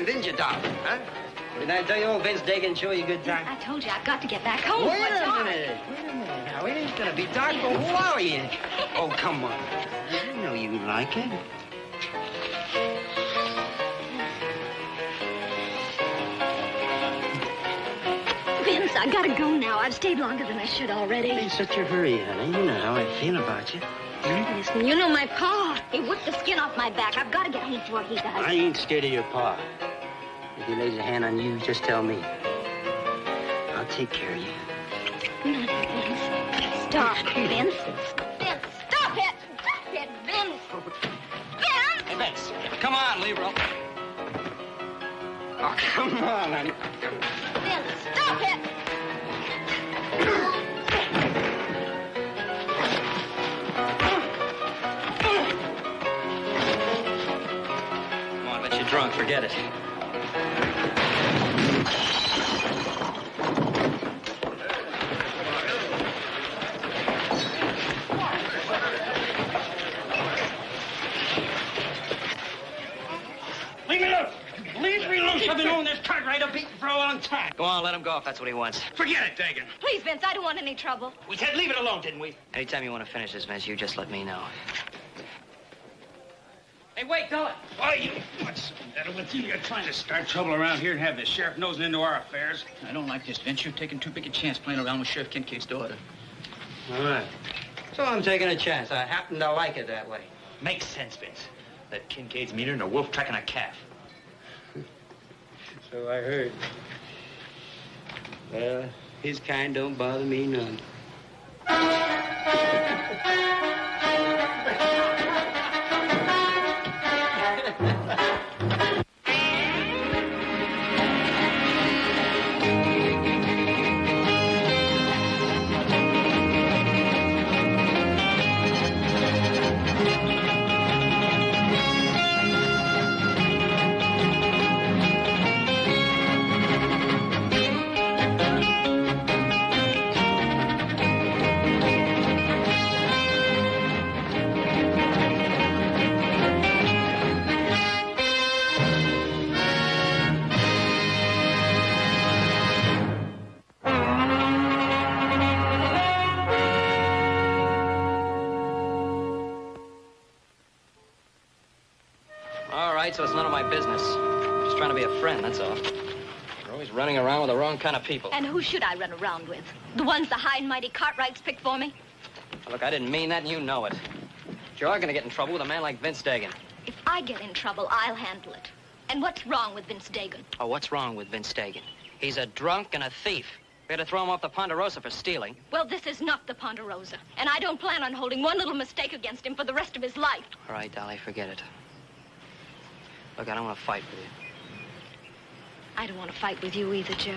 Didn't you, Doc? Huh? Didn't I tell you old Vince Dagan show you a good time? I told you I've got to get back home. Wait a minute. Now, it ain't gonna be Doc. Who are you? Oh, come on. I know you like it. Vince, I gotta go now. I've stayed longer than I should already. Ain't such a hurry, honey. You know how I feel about you. Listen, you know my pa. He whipped the skin off my back. I've got to get home before he does. I ain't scared of your pa. If he lays a hand on you, just tell me. I'll take care of you. Not Vince. Stop, Vince. Vince, stop it. Stop it, Vince. Vince! Hey, Vince, come on, leave her up. Oh, come on, honey. Vince, stop it. Drunk, forget it. Leave me loose! Leave me loose! I've been on this Cartwright a beating for a long time. Go on, let him go if that's what he wants. Forget it, Dagan. Please, Vince, I don't want any trouble. We said leave it alone, didn't we? Anytime you want to finish this, Vince, you just let me know. Hey, wait, Dollar. Why, you... What's the matter with you? You're trying to start trouble around here and have the sheriff nosing into our affairs. I don't like this, Vince. You're taking too big a chance playing around with Sheriff Kincaid's daughter. All right. So I'm taking a chance. I happen to like it that way. Makes sense, Vince. That Kincaid's meaner than a wolf tracking a calf. So I heard. Well, his kind don't bother me none. So it's none of my business. I'm just trying to be a friend, that's all. You're always running around with the wrong kind of people. And who should I run around with? The ones the high and mighty Cartwrights picked for me? Look, I didn't mean that, and you know it. You're going to get in trouble with a man like Vince Dagan. If I get in trouble, I'll handle it. And what's wrong with Vince Dagan? Oh, what's wrong with Vince Dagan? He's a drunk and a thief. We had to throw him off the Ponderosa for stealing. Well, this is not the Ponderosa. And I don't plan on holding one little mistake against him for the rest of his life. All right, Dolly, forget it. Look, I don't want to fight with you. I don't want to fight with you either, Joe.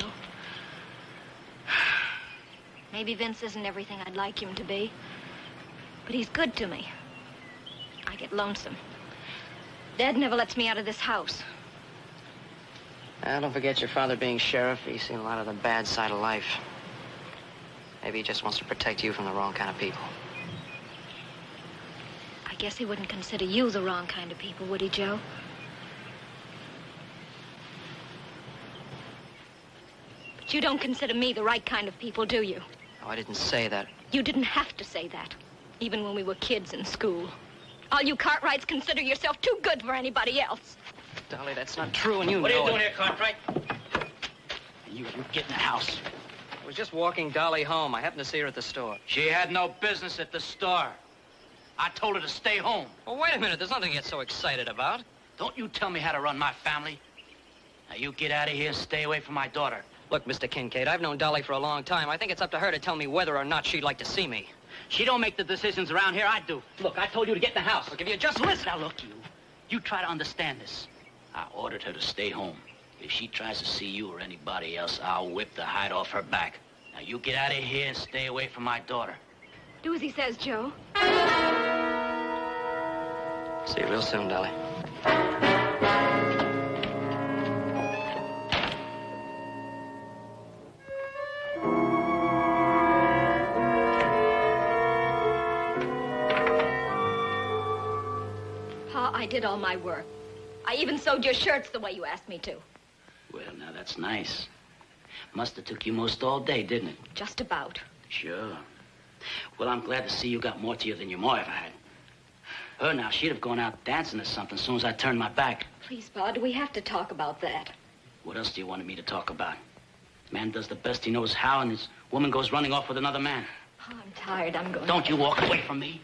Maybe Vince isn't everything I'd like him to be. But he's good to me. I get lonesome. Dad never lets me out of this house. Now, don't forget your father being sheriff. He's seen a lot of the bad side of life. Maybe he just wants to protect you from the wrong kind of people. I guess he wouldn't consider you the wrong kind of people, would he, Joe? But you don't consider me the right kind of people, do you? Oh, I didn't say that. You didn't have to say that, even when we were kids in school. All you Cartwrights consider yourself too good for anybody else. Dolly, that's not true, and you know What are you it. doing here, Cartwright? You get in the house. I was just walking Dolly home. I happened to see her at the store. She had no business at the store. I told her to stay home. Well, wait a minute. There's nothing to get so excited about. Don't you tell me how to run my family. Now, you get out of here and stay away from my daughter. Look, Mr. Kincaid, I've known Dolly for a long time. I think it's up to her to tell me whether or not she'd like to see me. She don't make the decisions around here. I do. Look, I told you to get in the house. Look, if you just listen. Now, look, you try to understand this. I ordered her to stay home. If she tries to see you or anybody else, I'll whip the hide off her back. Now, you get out of here and stay away from my daughter. Do as he says, Joe. See you real soon, Dolly. Pa, I did all my work. I even sewed your shirts the way you asked me to. Well, now, that's nice. Must have took you most all day, didn't it? Just about. Sure. Well, I'm glad to see you got more to you than your ma ever had. Her now, she'd have gone out dancing or something as soon as I turned my back. Please, Pa, do we have to talk about that? What else do you want me to talk about? Man does the best he knows how, and his woman goes running off with another man. Pa, I'm tired. I'm going. Don't you walk away from me.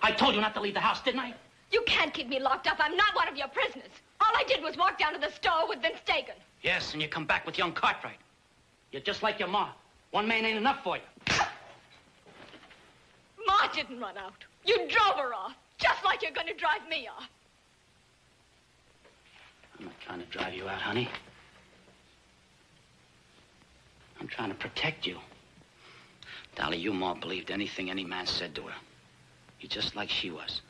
I told you not to leave the house, didn't I? You can't keep me locked up. I'm not one of your prisoners. All I did was walk down to the store with Vince Dagan. Yes, and you come back with young Cartwright. You're just like your ma. One man ain't enough for you. Ma didn't run out. You drove her off, just like you're going to drive me off. I'm not trying to drive you out, honey. I'm trying to protect you. Dolly, your ma believed anything any man said to her. You're just like she was.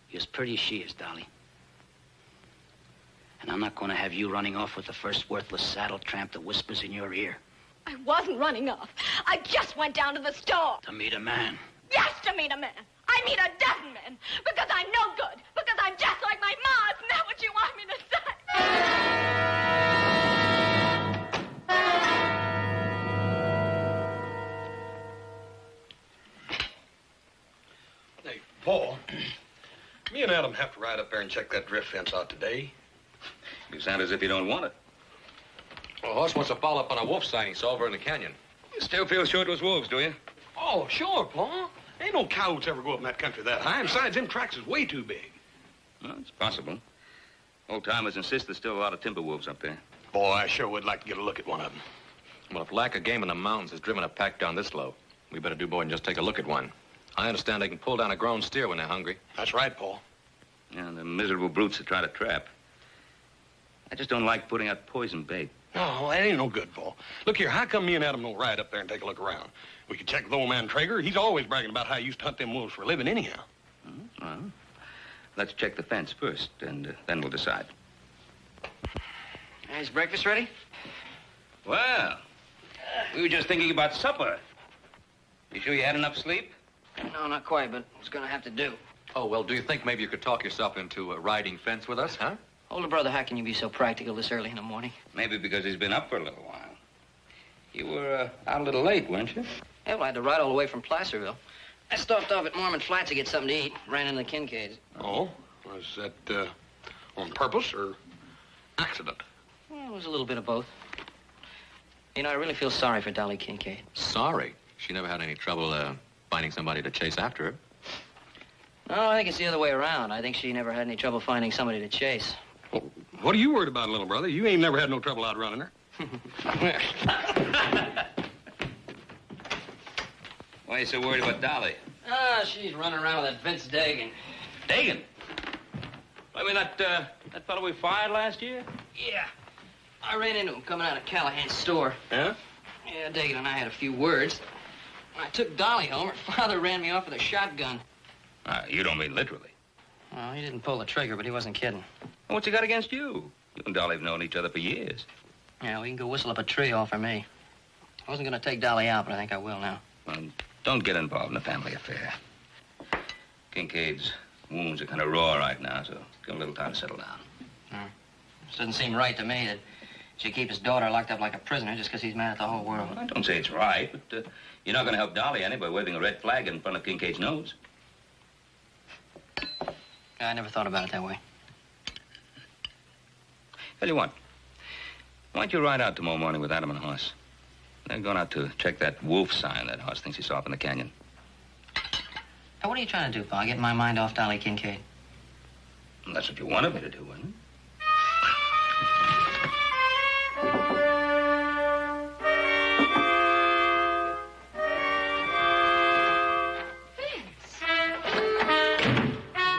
You're as pretty as she is, Dolly. And I'm not going to have you running off with the first worthless saddle tramp that whispers in your ear. I wasn't running off. I just went down to the store. To meet a man. Yes, to meet a man. I meet a dozen men. Because I'm no good. Because I'm just like my ma. Isn't that what you want me to say? Hey, Paul, me and Adam have to ride up there and check that drift fence out today. You sound as if you don't want it. Well, Hoss wants to follow up on a wolf sighting he saw over in the canyon. You still feel sure it was wolves, do you? Oh, sure, Paul. Ain't no coyotes ever go up in that country that high. And besides, them tracks is way too big. Well, it's possible. Old-timers insist there's still a lot of timber wolves up there. Boy, I sure would like to get a look at one of them. Well, if lack of game in the mountains has driven a pack down this low, we better do more than just take a look at one. I understand they can pull down a grown steer when they're hungry. That's right, Paul. Yeah, the miserable brutes that try to trap. I just don't like putting out poison bait. No, that ain't no good, Paul. Look here, how come me and Adam don't ride up there and take a look around? We could check with old man Traeger. He's always bragging about how he used to hunt them wolves for a living anyhow. Well, let's check the fence first, and then we'll decide. Is breakfast ready? Well, we were just thinking about supper. You sure you had enough sleep? No, not quite, but it's going to have to do. Oh, well, do you think maybe you could talk yourself into riding fence with us, huh? Older brother, how can you be so practical this early in the morning? Maybe because he's been up for a little while. You were out a little late, weren't you? Yeah, well, I had to ride all the way from Placerville. I stopped off at Mormon Flats to get something to eat. Ran into the Kincaids. Oh? Was that on purpose or accident? Well, it was a little bit of both. You know, I really feel sorry for Dolly Kincaid. Sorry. She never had any trouble finding somebody to chase after her. No, I think it's the other way around. I think she never had any trouble finding somebody to chase. Well, what are you worried about, little brother? You ain't never had no trouble outrunning her. Why are you so worried about Dolly? She's running around with that Vince Dagan. Dagan? I mean, that fellow we fired last year? Yeah. I ran into him coming out of Callahan's store. Huh? Yeah, Dagan and I had a few words. When I took Dolly home, her father ran me off with a shotgun. You don't mean literally. Well, he didn't pull the trigger, but he wasn't kidding. What's he got against you? You and Dolly have known each other for years. Yeah, we can go whistle up a tree all for me. I wasn't going to take Dolly out, but I think I will now. Well, don't get involved in a family affair. Kincaid's wounds are kind of raw right now, so give him a little time to settle down. It doesn't seem right to me that she keep his daughter locked up like a prisoner just because he's mad at the whole world. Well, I don't say it's right, but you're not going to help Dolly any by waving a red flag in front of Kincaid's nose. I never thought about it that way. Tell you what, why don't you ride out tomorrow morning with Adam and Hoss? They're going out to check that wolf sign that Hoss thinks he saw up in the canyon. Now, what are you trying to do, Pa? Get my mind off Dolly Kincaid? Well, that's what you wanted me to do, wasn't it?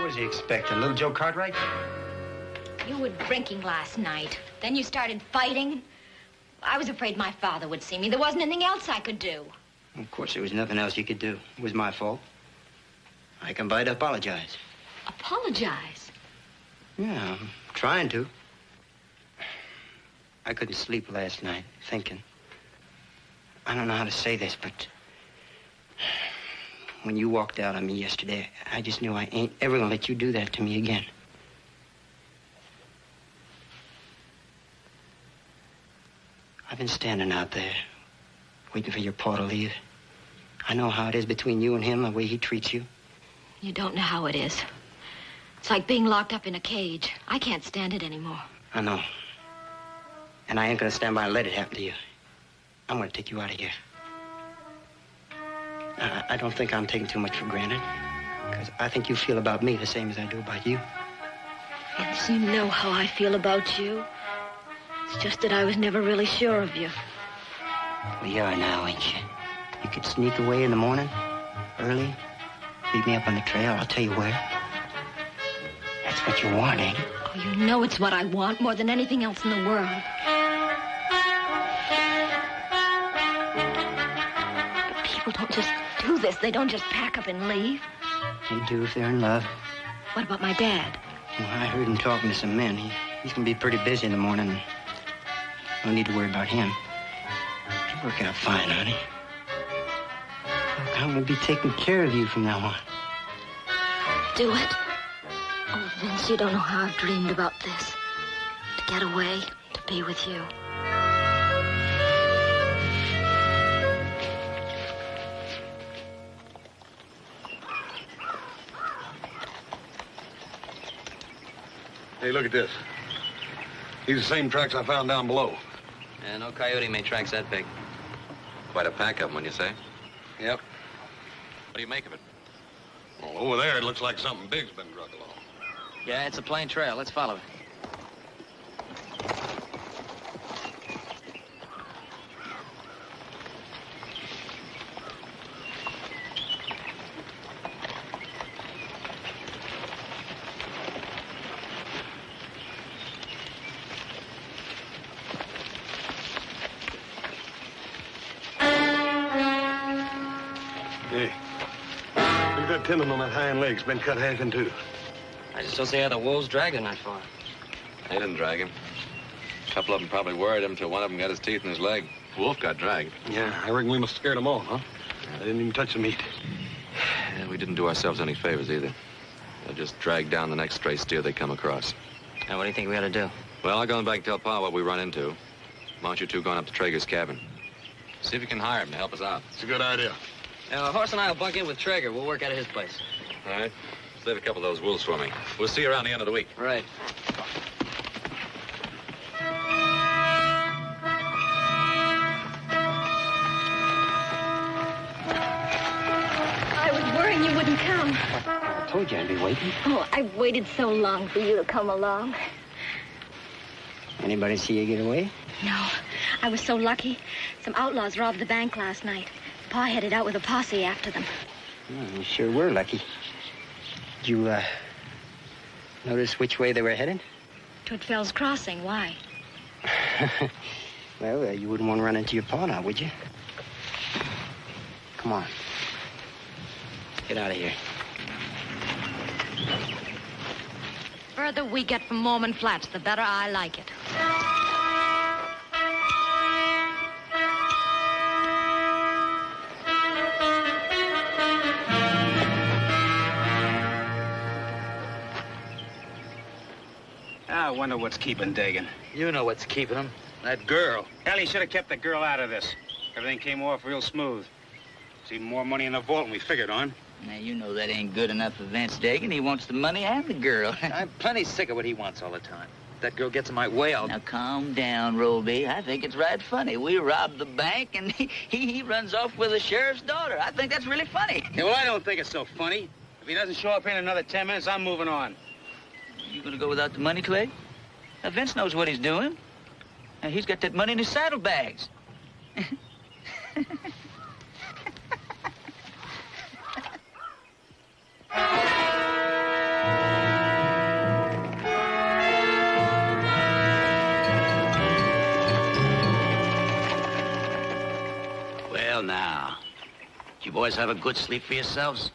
What does he expect, a little Joe Cartwright? You were drinking last night. Then you started fighting. I was afraid my father would see me. There wasn't anything else I could do. Of course, there was nothing else you could do. It was my fault. I come by to apologize. Apologize? Yeah, I'm trying to. I couldn't sleep last night, thinking. I don't know how to say this, but when you walked out on me yesterday, I just knew I ain't ever gonna let you do that to me again. I've been standing out there, waiting for your pa to leave. I know how it is between you and him, the way he treats you. You don't know how it is. It's like being locked up in a cage. I can't stand it anymore. I know. And I ain't gonna stand by and let it happen to you. I'm gonna take you out of here. I don't think I'm taking too much for granted, because I think you feel about me the same as I do about you. Vince, you know how I feel about you. It's just that I was never really sure of you. Well, you are now, ain't you? You could sneak away in the morning, early, meet me up on the trail. I'll tell you where. That's what you want, ain't it? Oh, you know it's what I want more than anything else in the world. But people don't just do this. They don't just pack up and leave. They do if they're in love. What about my dad? Well, I heard him talking to some men. He's gonna be pretty busy in the morning. No need to worry about him. It'll work out fine, honey. Look, I'm gonna be taking care of you from now on. Do it? Oh, Vince, you don't know how I've dreamed about this. To get away, to be with you. Hey, look at this. These are the same tracks I found down below. Yeah, no coyote made tracks that big. Quite a pack of them, when you say. Yep. What do you make of it? Well, over there, it looks like something big's been dragged along. Yeah, it's a plain trail. Let's follow it. Hey, look at that tendon on that hind leg's been cut half in two. I just don't see how the wolves dragged him that far. They didn't drag him. A couple of them probably worried him until one of them got his teeth in his leg. Wolf got dragged. Yeah, I reckon we must have scared them off, huh? They didn't even touch the meat. Yeah, we didn't do ourselves any favors either. They just dragged down the next stray steer they come across. Now, what do you think we ought to do? Well, I'll go back and tell Pa what we run into. Why don't you two going up to Traeger's cabin? See if you can hire him to help us out. It's a good idea. Horse and I will bunk in with Traeger. We'll work out of his place. All right. Save a couple of those wolves for me. We'll see you around the end of the week. Right. I was worrying you wouldn't come. I told you I'd be waiting. Oh, I've waited so long for you to come along. Anybody see you get away? No, I was so lucky. Some outlaws robbed the bank last night. Pa headed out with a posse after them. You sure were lucky. Did you, notice which way they were headed? Toward Fell's Crossing. Why? Well, you wouldn't want to run into your pa now, would you? Come on. Get out of here. The further we get from Mormon Flats, the better I like it. I wonder what's keeping Dagan. You know what's keeping him. That girl. Hell, he should have kept the girl out of this. Everything came off real smooth. There's even more money in the vault than we figured on. Now, you know that ain't good enough for Vince Dagan. He wants the money and the girl. I'm plenty sick of what he wants all the time. If that girl gets in my way, I'll... Now, calm down, Roby. I think it's right funny. We robbed the bank, and he runs off with the sheriff's daughter. I think that's really funny. Yeah, well, I don't think it's so funny. If he doesn't show up here in another 10 minutes, I'm moving on. You gonna go without the money, Clay? Now, Vince knows what he's doing. Now, he's got that money in his saddlebags. Well, now, did you boys have a good sleep for yourselves?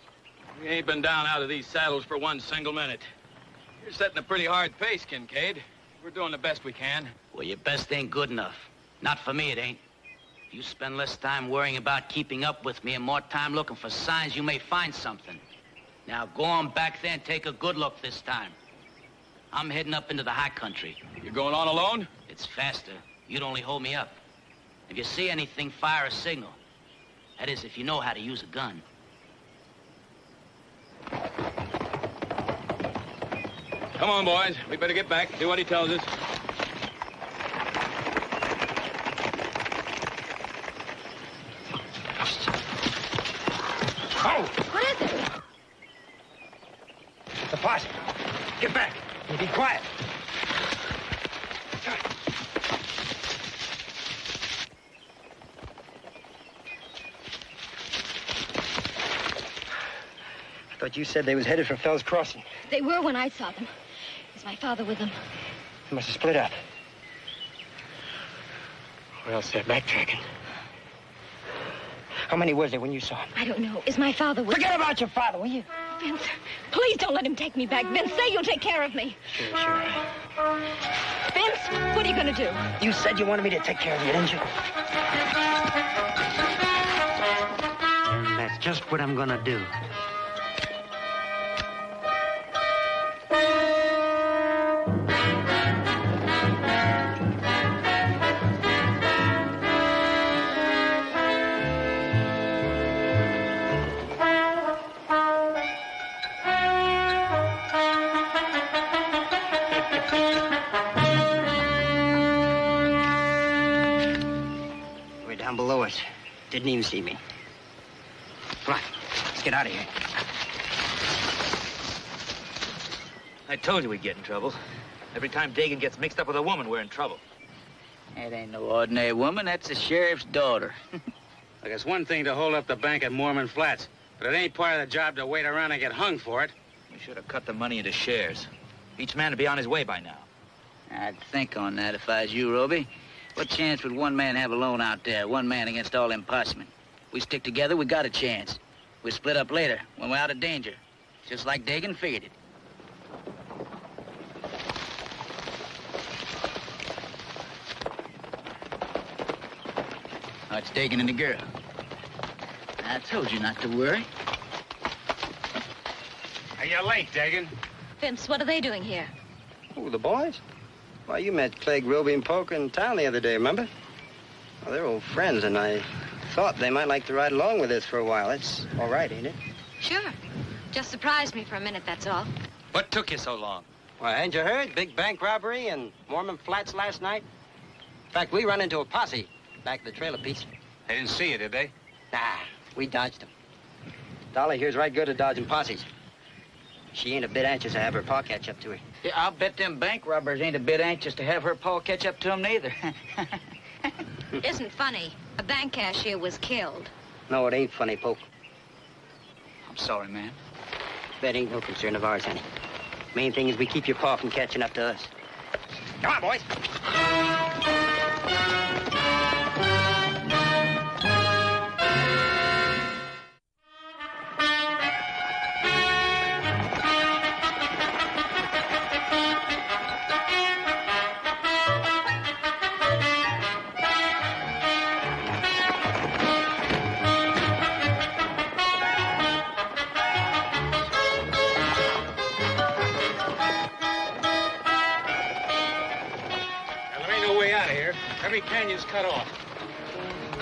We ain't been down out of these saddles for one single minute. You're setting a pretty hard pace, Kincaid. We're doing the best we can. Well, your best ain't good enough. Not for me, it ain't. If you spend less time worrying about keeping up with me and more time looking for signs, you may find something. Now, go on back there and take a good look this time. I'm heading up into the high country. You're going on alone? It's faster. You'd only hold me up. If you see anything, fire a signal. That is, if you know how to use a gun. Come on, boys. We better get back, do what he tells us. Oh! What is it? The posse. Get back. You be quiet. I thought you said they was headed for Fell's Crossing. They were when I saw them. Is my father with them? They must have split up. Or else they're backtracking. How many was there when you saw him? I don't know. Is my father with Forget about your father, will you? Vince, please don't let him take me back. Vince, say you'll take care of me. Sure. Vince, what are you going to do? You said you wanted me to take care of you, didn't you? And that's just what I'm gonna do. Down below us. Didn't even see me. Come on, let's get out of here. I told you we'd get in trouble. Every time Dagan gets mixed up with a woman, we're in trouble. That ain't no ordinary woman. That's the sheriff's daughter. Look, it's one thing to hold up the bank at Mormon Flats, but it ain't part of the job to wait around and get hung for it. We should have cut the money into shares. Each man would be on his way by now. I'd think on that if I was you, Roby. What chance would one man have alone out there? One man against all them possimen. We stick together, we got a chance. We split up later, when we're out of danger. Just like Dagan figured it. Oh, it's Dagan and the girl. I told you not to worry. Hey, you're late, Dagan. Vince, what are they doing here? Oh, the boys? Why, you met Clegg, Roby, and Polk in town the other day, remember? Well, they're old friends, and I thought they might like to ride along with us for a while. That's all right, ain't it? Sure. Just surprised me for a minute, that's all. What took you so long? Well, ain't you heard? Big bank robbery in Mormon Flats last night. In fact, we run into a posse back at the trailer piece. They didn't see you, did they? Nah, we dodged them. Dolly here's right good at dodging posses. She ain't a bit anxious to have her pa catch up to her. Yeah, I'll bet them bank robbers ain't a bit anxious to have her pa catch up to them neither. Isn't funny. A bank cashier was killed. No, it ain't funny, Polk. I'm sorry, man. That ain't no concern of ours, honey. Main thing is we keep your pa from catching up to us. Come on, boys. Every canyon's cut off.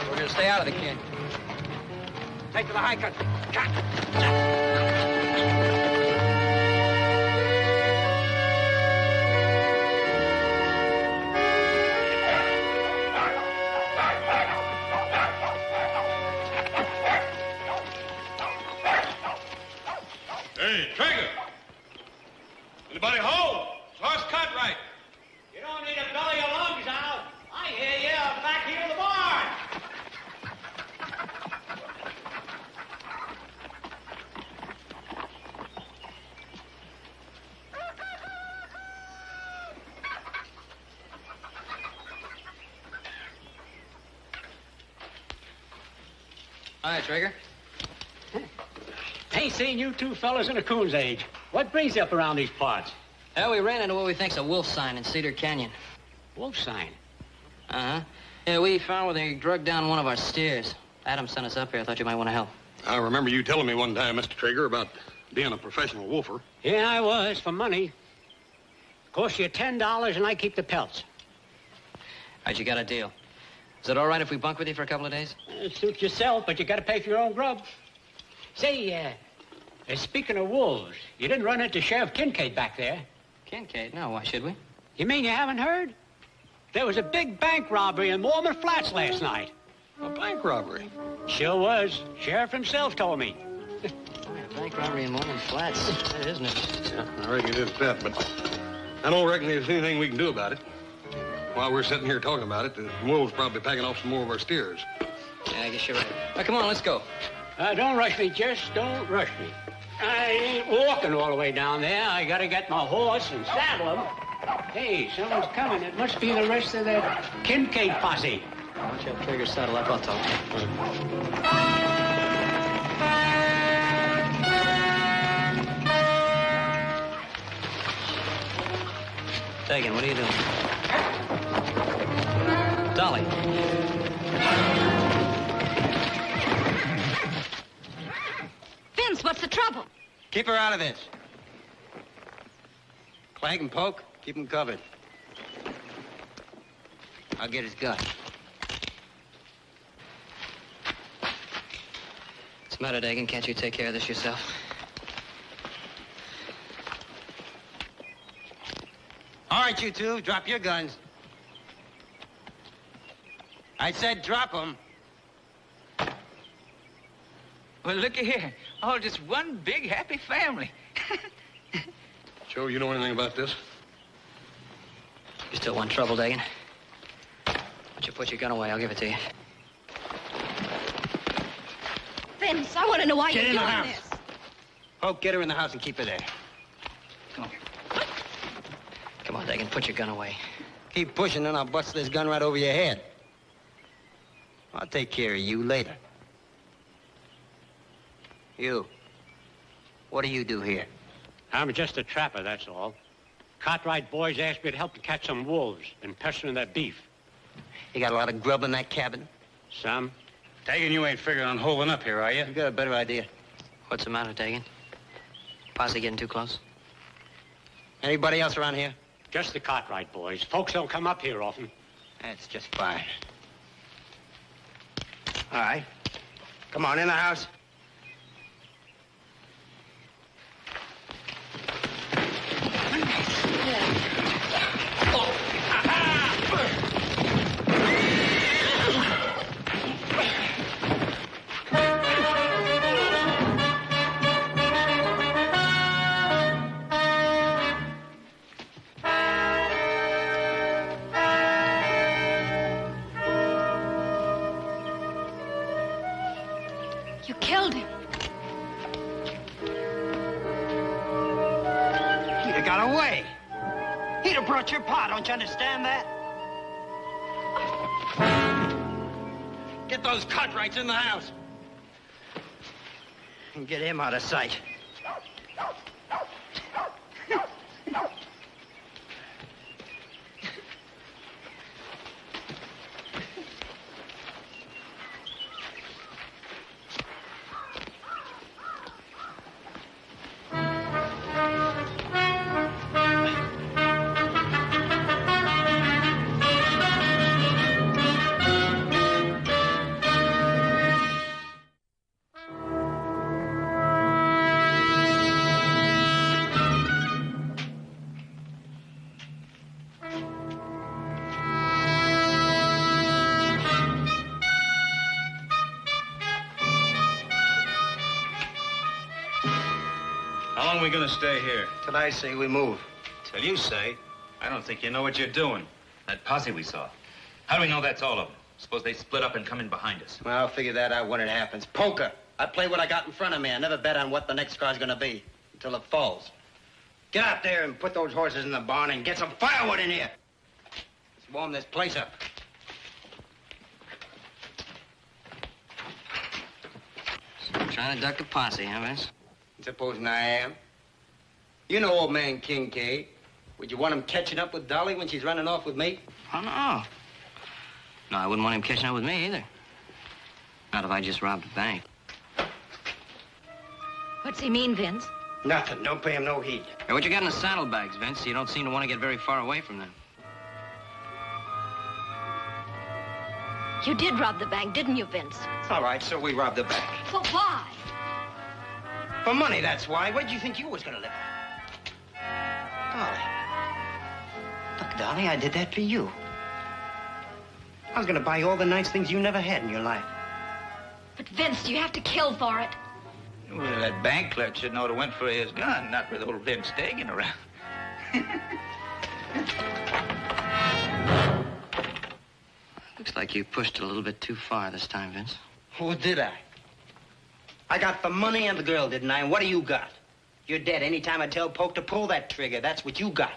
We're gonna stay out of the canyon. Take to the high country. Hey, Traeger! Anybody home? Horse cut right. You don't need a belly of lungs out. I hear you back here in the barn. Hi, Traeger. Ain't seen you two fellas in a coon's age. What brings you up around these parts? Yeah, we ran into what we think's a wolf sign in Cedar Canyon. Wolf sign? Uh-huh. Yeah, we found where they drugged down one of our steers. Adam sent us up here. I thought you might want to help. I remember you telling me one time, Mr. Traeger, about being a professional wolfer. Yeah, I was, for money. Cost you $10 and I keep the pelts. All right, you got a deal. Is it all right if we bunk with you for a couple of days? Suit yourself, but you got to pay for your own grub. Say, speaking of wolves, you didn't run into Sheriff Kincaid back there. Kincaid? No, why should we? You mean you haven't heard? There was a big bank robbery in Mormon Flats last night. A bank robbery? Sure was. Sheriff himself told me. Bank robbery in Mormon Flats. That is news. Yeah, I reckon it is that, but I don't reckon there's anything we can do about it. While we're sitting here talking about it, the wolves probably packing off some more of our steers. Yeah, I guess you're right. All right, come on, let's go. Don't rush me, Jess. Don't rush me. I ain't walking all the way down there. I gotta get my horse and saddle him. Hey, someone's coming. It must be the rest of that Kincaid posse. Why don't you have Traeger saddle up? I'll talk to you. Dagan, what are you doing? Dolly. Vince, what's the trouble? Keep her out of this. Clank and poke, keep him covered. I'll get his gun. What's the matter, Dagan? Can't you take care of this yourself? All right, you two, drop your guns. I said drop them. Well, looky here. All just one big happy family. Joe, you know anything about this? You still want trouble, Dagan? Why don't you put your gun away? I'll give it to you. Vince, I want to know why Get you're in the doing house. this. Poke, get her in the house and keep her there. Come on, Dagan, put your gun away. Keep pushing, and I'll bust this gun right over your head. I'll take care of you later. You. What do you do here? I'm just a trapper, that's all. Cartwright boys asked me to help them catch some wolves and pestering their beef. You got a lot of grub in that cabin? Some. Dagan, you ain't figuring on holding up here, are you? You got a better idea. What's the matter, Dagan? Posse getting too close? Anybody else around here? Just the Cartwright boys. Folks don't come up here often. That's just fine. All right. Come on, in the house. You killed him. He'd have got away. He'd have brought your pa, don't you understand that? Get those Cartwrights in the house. And get him out of sight. How long are we gonna stay here? Till I say we move. Till you say. I don't think you know what you're doing. That posse we saw. How do we know that's all of them? Suppose they split up and come in behind us. Well, I'll figure that out when it happens. Poker. I play what I got in front of me. I never bet on what the next car's gonna be until it falls. Get out there and put those horses in the barn and get some firewood in here. Let's warm this place up. So you're trying to duck the posse, huh, Vince? Supposing I am. You know old man Kincaid. Would you want him catching up with Dolly when she's running off with me? Oh, no. No, I wouldn't want him catching up with me either. Not if I just robbed a bank. What's he mean, Vince? Nothing. Don't pay him no heed. Hey, what you got in the saddlebags, Vince? You don't seem to want to get very far away from them. You did rob the bank, didn't you, Vince? All right, so we robbed the bank. But why? For money, that's why. Where'd you think you was gonna live? Dolly. Look, Dolly, I did that for you. I was gonna buy you all the nice things you never had in your life. But, Vince, you have to kill for it. Well, that bank clerk should know to went for his gun, not with old Vince Dagan around. Looks like you pushed it a little bit too far this time, Vince. Who did I? I got the money and the girl, didn't I? And what do you got? You're dead. Anytime I tell Poke to pull that trigger, that's what you got.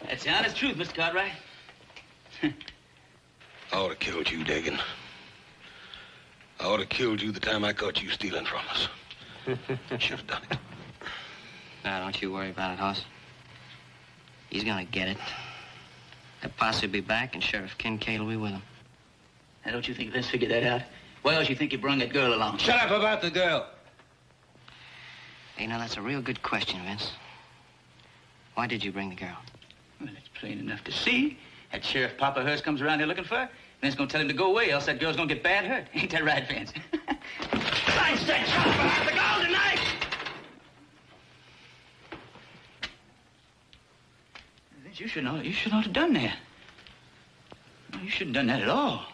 That's the honest truth, Mr. Cartwright. I ought to killed you, Dagan. I ought to killed you the time I caught you stealing from us. Should have done it. Now, don't you worry about it, Hoss. He's gonna get it. That posse will be back, and Sheriff Kincaid will be with him. Now, don't you think Vince figured that out? Why else you think you brung that girl along? Shut up about the girl. Hey, now, that's a real good question, Vince. Why did you bring the girl? Well, it's plain enough to see. That Sheriff Papa Hearst comes around here looking for her. Vince gonna tell him to go away, else that girl's gonna get bad hurt. Ain't that right, Vince? I said shut up about the girl tonight! Vince, you shouldn't have done that. No, you shouldn't have done that at all.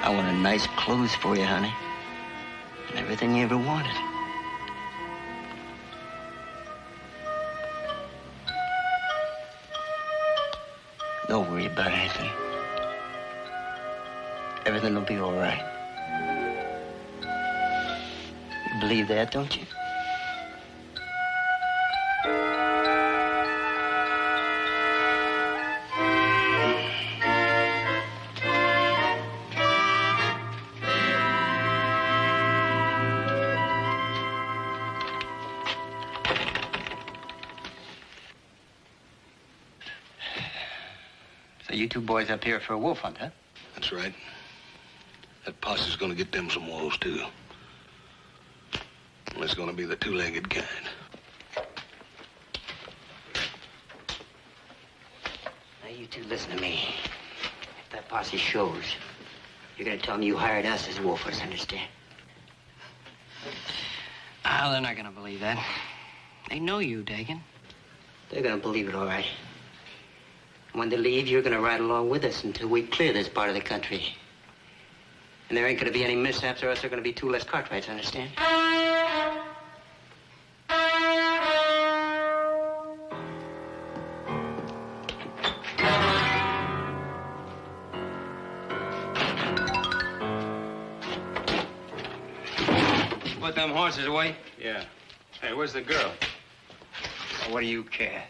I wanted nice clothes for you, honey. And everything you ever wanted. Don't worry about anything. Everything will be all right. You believe that, don't you? So you two boys up here for a wolf hunt, huh? That's right. That posse's gonna get them some wolves, too. And it's gonna be the two-legged kind. Now, you two listen to me. If that posse shows, you're gonna tell them you hired us as wolfers, understand? Oh, they're not gonna believe that. They know you, Dagan. They're gonna believe it, all right. When they leave, you're gonna ride along with us until we clear this part of the country. And there ain't gonna be any mishaps, or else there are gonna be two less Cartwrights, understand? Put them horses away? Yeah. Hey, where's the girl? What do you care?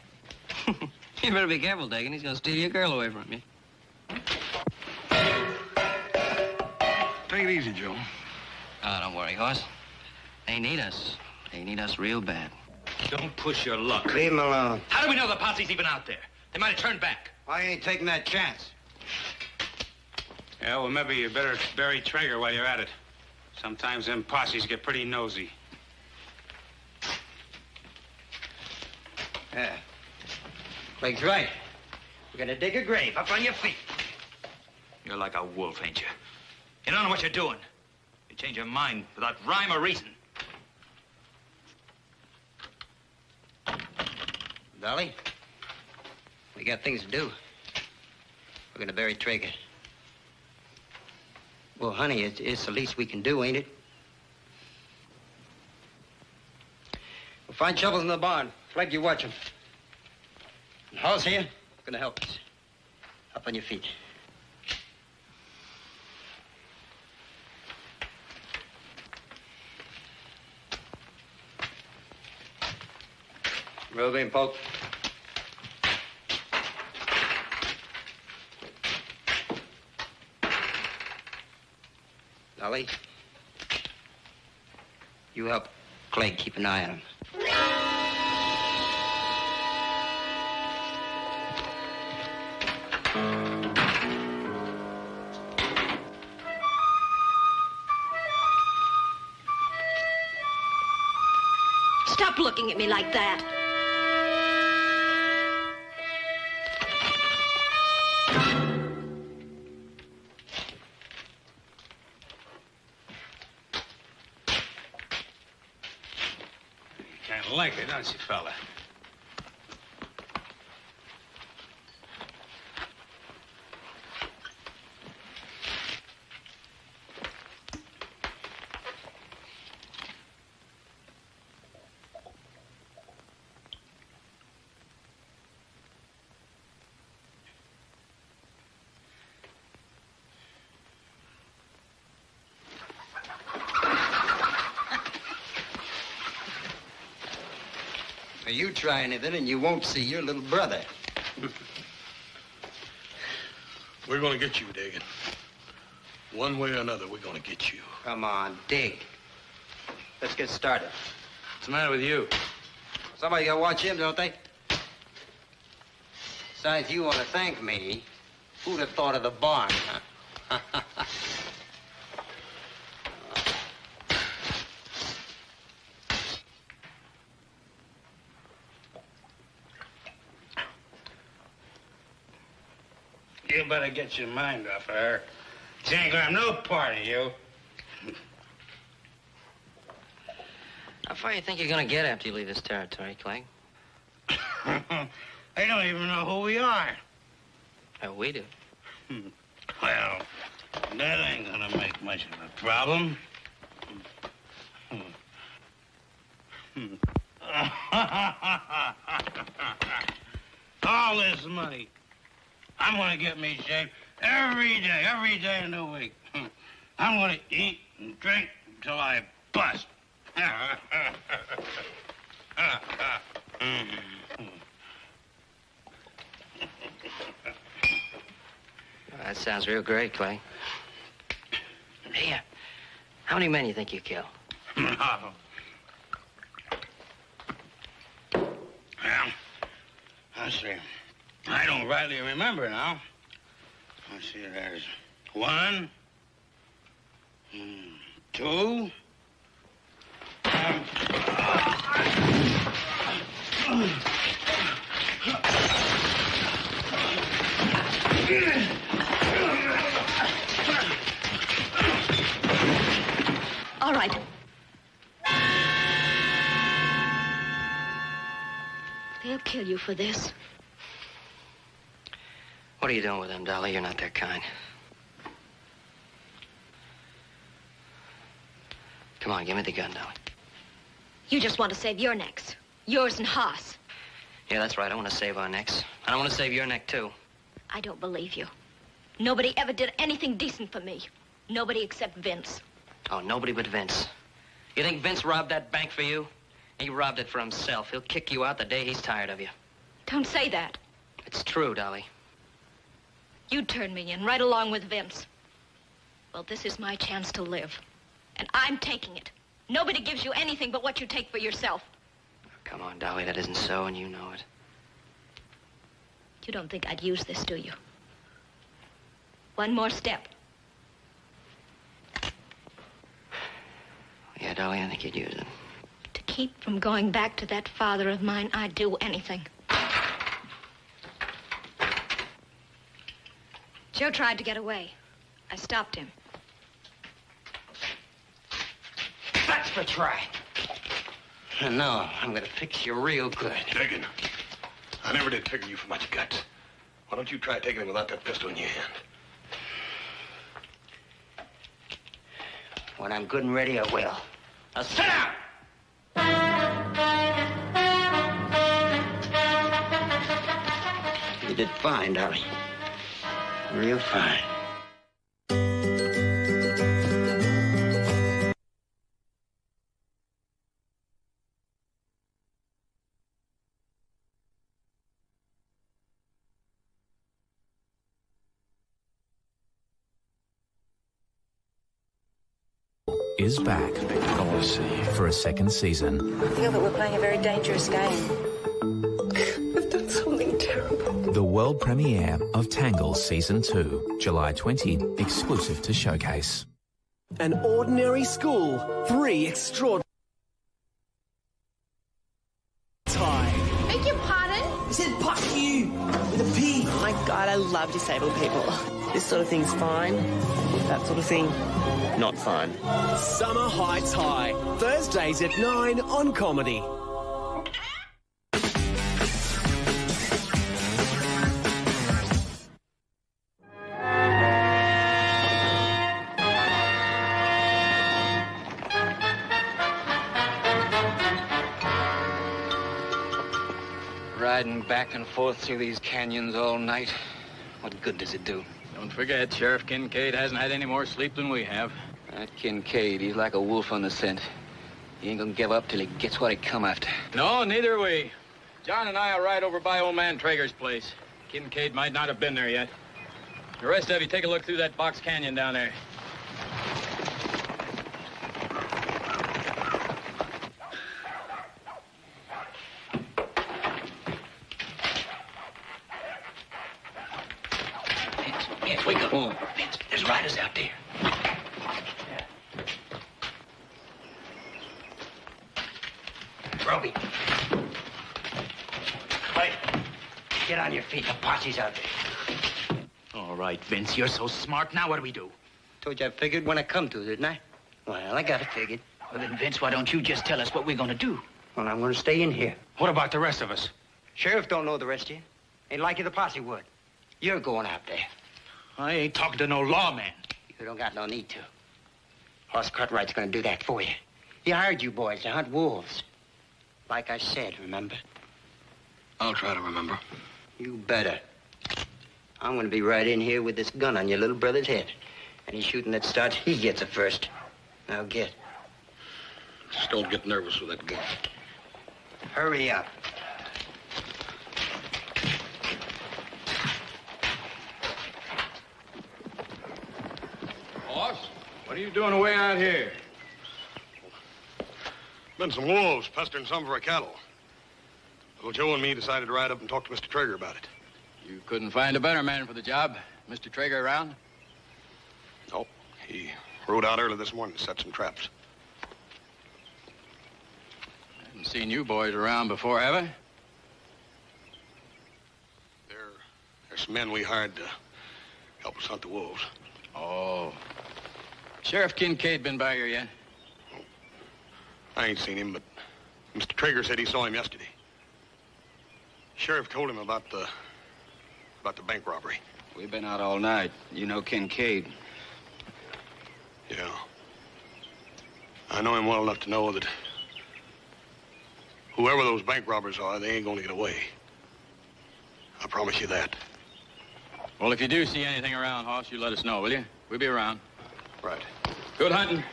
You better be careful, Dagan. He's gonna steal your girl away from you. Take it easy, Joe. Oh, don't worry, Hoss. They need us. They need us real bad. Don't push your luck. Leave him alone. How do we know the posse's even out there? They might have turned back. I ain't taking that chance. Yeah, well, maybe you better bury Traeger while you're at it. Sometimes them posses get pretty nosy. Yeah. Craig's right. We're gonna dig a grave up on your feet. You're like a wolf, ain't you? You don't know what you're doing. You change your mind without rhyme or reason. Dolly, we got things to do. We're gonna bury Traeger. Well, honey, it's the least we can do, ain't it? We'll find shovels in the barn. Flag, you watch them. And Hoss here, gonna help us. Up on your feet. Ruby and Polk. Dolly, you help Clegg keep an eye on him. Stop looking at me like that. Kind of like it, don't you, fella? You try anything and you won't see your little brother. We're gonna get you, Dagan. One way or another, we're gonna get you. Come on, dig. Let's get started. What's the matter with you? Somebody gotta watch him, don't they? Besides, you want to thank me. Who'd have thought of the barn, huh? You better get your mind off of her. She ain't gonna have no part of you. How far you think you're gonna get after you leave this territory, Clegg? They don't even know who we are. Oh, we do. Well, that ain't gonna make much of a problem. All this money. I'm gonna get me shaved every day in the week. I'm gonna eat and drink until I bust. That sounds real great, Clegg. Hey, how many men you think you killed? Well, let's see. I don't rightly remember now. Let's see, there's 1, 2. All right. They'll kill you for this. What are you doing with them, Dolly? You're not their kind. Come on, give me the gun, Dolly. You just want to save your necks. Yours and Haas. Yeah, that's right. I want to save our necks. And I want to save your neck, too. I don't believe you. Nobody ever did anything decent for me. Nobody except Vince. Oh, nobody but Vince. You think Vince robbed that bank for you? He robbed it for himself. He'll kick you out the day he's tired of you. Don't say that. It's true, Dolly. You turned me in right along with Vince. Well, this is my chance to live. And I'm taking it. Nobody gives you anything but what you take for yourself. Come on, Dolly, that isn't so, and you know it. You don't think I'd use this, do you? One more step. Yeah, Dolly, I think you'd use it. To keep from going back to that father of mine, I'd do anything. Joe tried to get away. I stopped him. That's the try. And now I'm gonna fix you real good. Dagan, I never did figure you for much guts. Why don't you try taking him without that pistol in your hand? When I'm good and ready, I will. Now sit down! You did fine, Dolly. Real fine. Is back for a second season. I feel that we're playing a very dangerous game. We've done something terrible. The world premiere of Tangle Season 2, July 20, exclusive to Showcase. An ordinary school, 3 extraordinary. Tie. Beg your pardon? I said fuck you with a P. Oh my God, I love disabled people. This sort of thing's fine. That sort of thing, not fine. Summer High Tie. Thursdays at 9 on Comedy. Riding back and forth through these canyons all night. What good does it do? Don't forget, Sheriff Kincaid hasn't had any more sleep than we have. That Kincaid, he's like a wolf on the scent. He ain't gonna give up till he gets what he come after. No, neither are we. John and I will ride over by old man Traeger's place. Kincaid might not have been there yet. The rest of you take a look through that box canyon down there. Vince, wake up. Oh. Vince, there's riders out there. Roby. Hey, get on your feet. The posse's out there. All right, Vince, you're so smart. Now what do we do? Told you I figured when I come to, didn't I? Well, I got it figured. Well, then, Vince, why don't you just tell us what we're going to do? Well, I'm going to stay in here. What about the rest of us? Sheriff don't know the rest of you. Ain't like you the posse would. You're going out there. I ain't talking to no lawman. You don't got no need to. Hoss Cartwright's going to do that for you. He hired you boys to hunt wolves. Like I said, remember? I'll try to remember. You better. I'm going to be right in here with this gun on your little brother's head. Any shooting that starts, he gets it first. Now get. Just don't get nervous with that gun. Hurry up. Boss, what are you doing away out here? Been some wolves pestering some of our cattle. Little Joe and me decided to ride up and talk to Mr. Traeger about it. You couldn't find a better man for the job. Mr. Traeger around? No, he rode out early this morning to set some traps. I haven't seen you boys around before, have I? There's some men we hired to help us hunt the wolves. Oh. Sheriff Kincaid been by here yet? I ain't seen him, but Mr. Traeger said he saw him yesterday. Sheriff told him about the bank robbery. We've been out all night. You know Kincaid. Yeah. I know him well enough to know that whoever those bank robbers are, they ain't gonna get away. I promise you that. Well, if you do see anything around, Hoss, you let us know, will you? We'll be around. Right. Good hunting.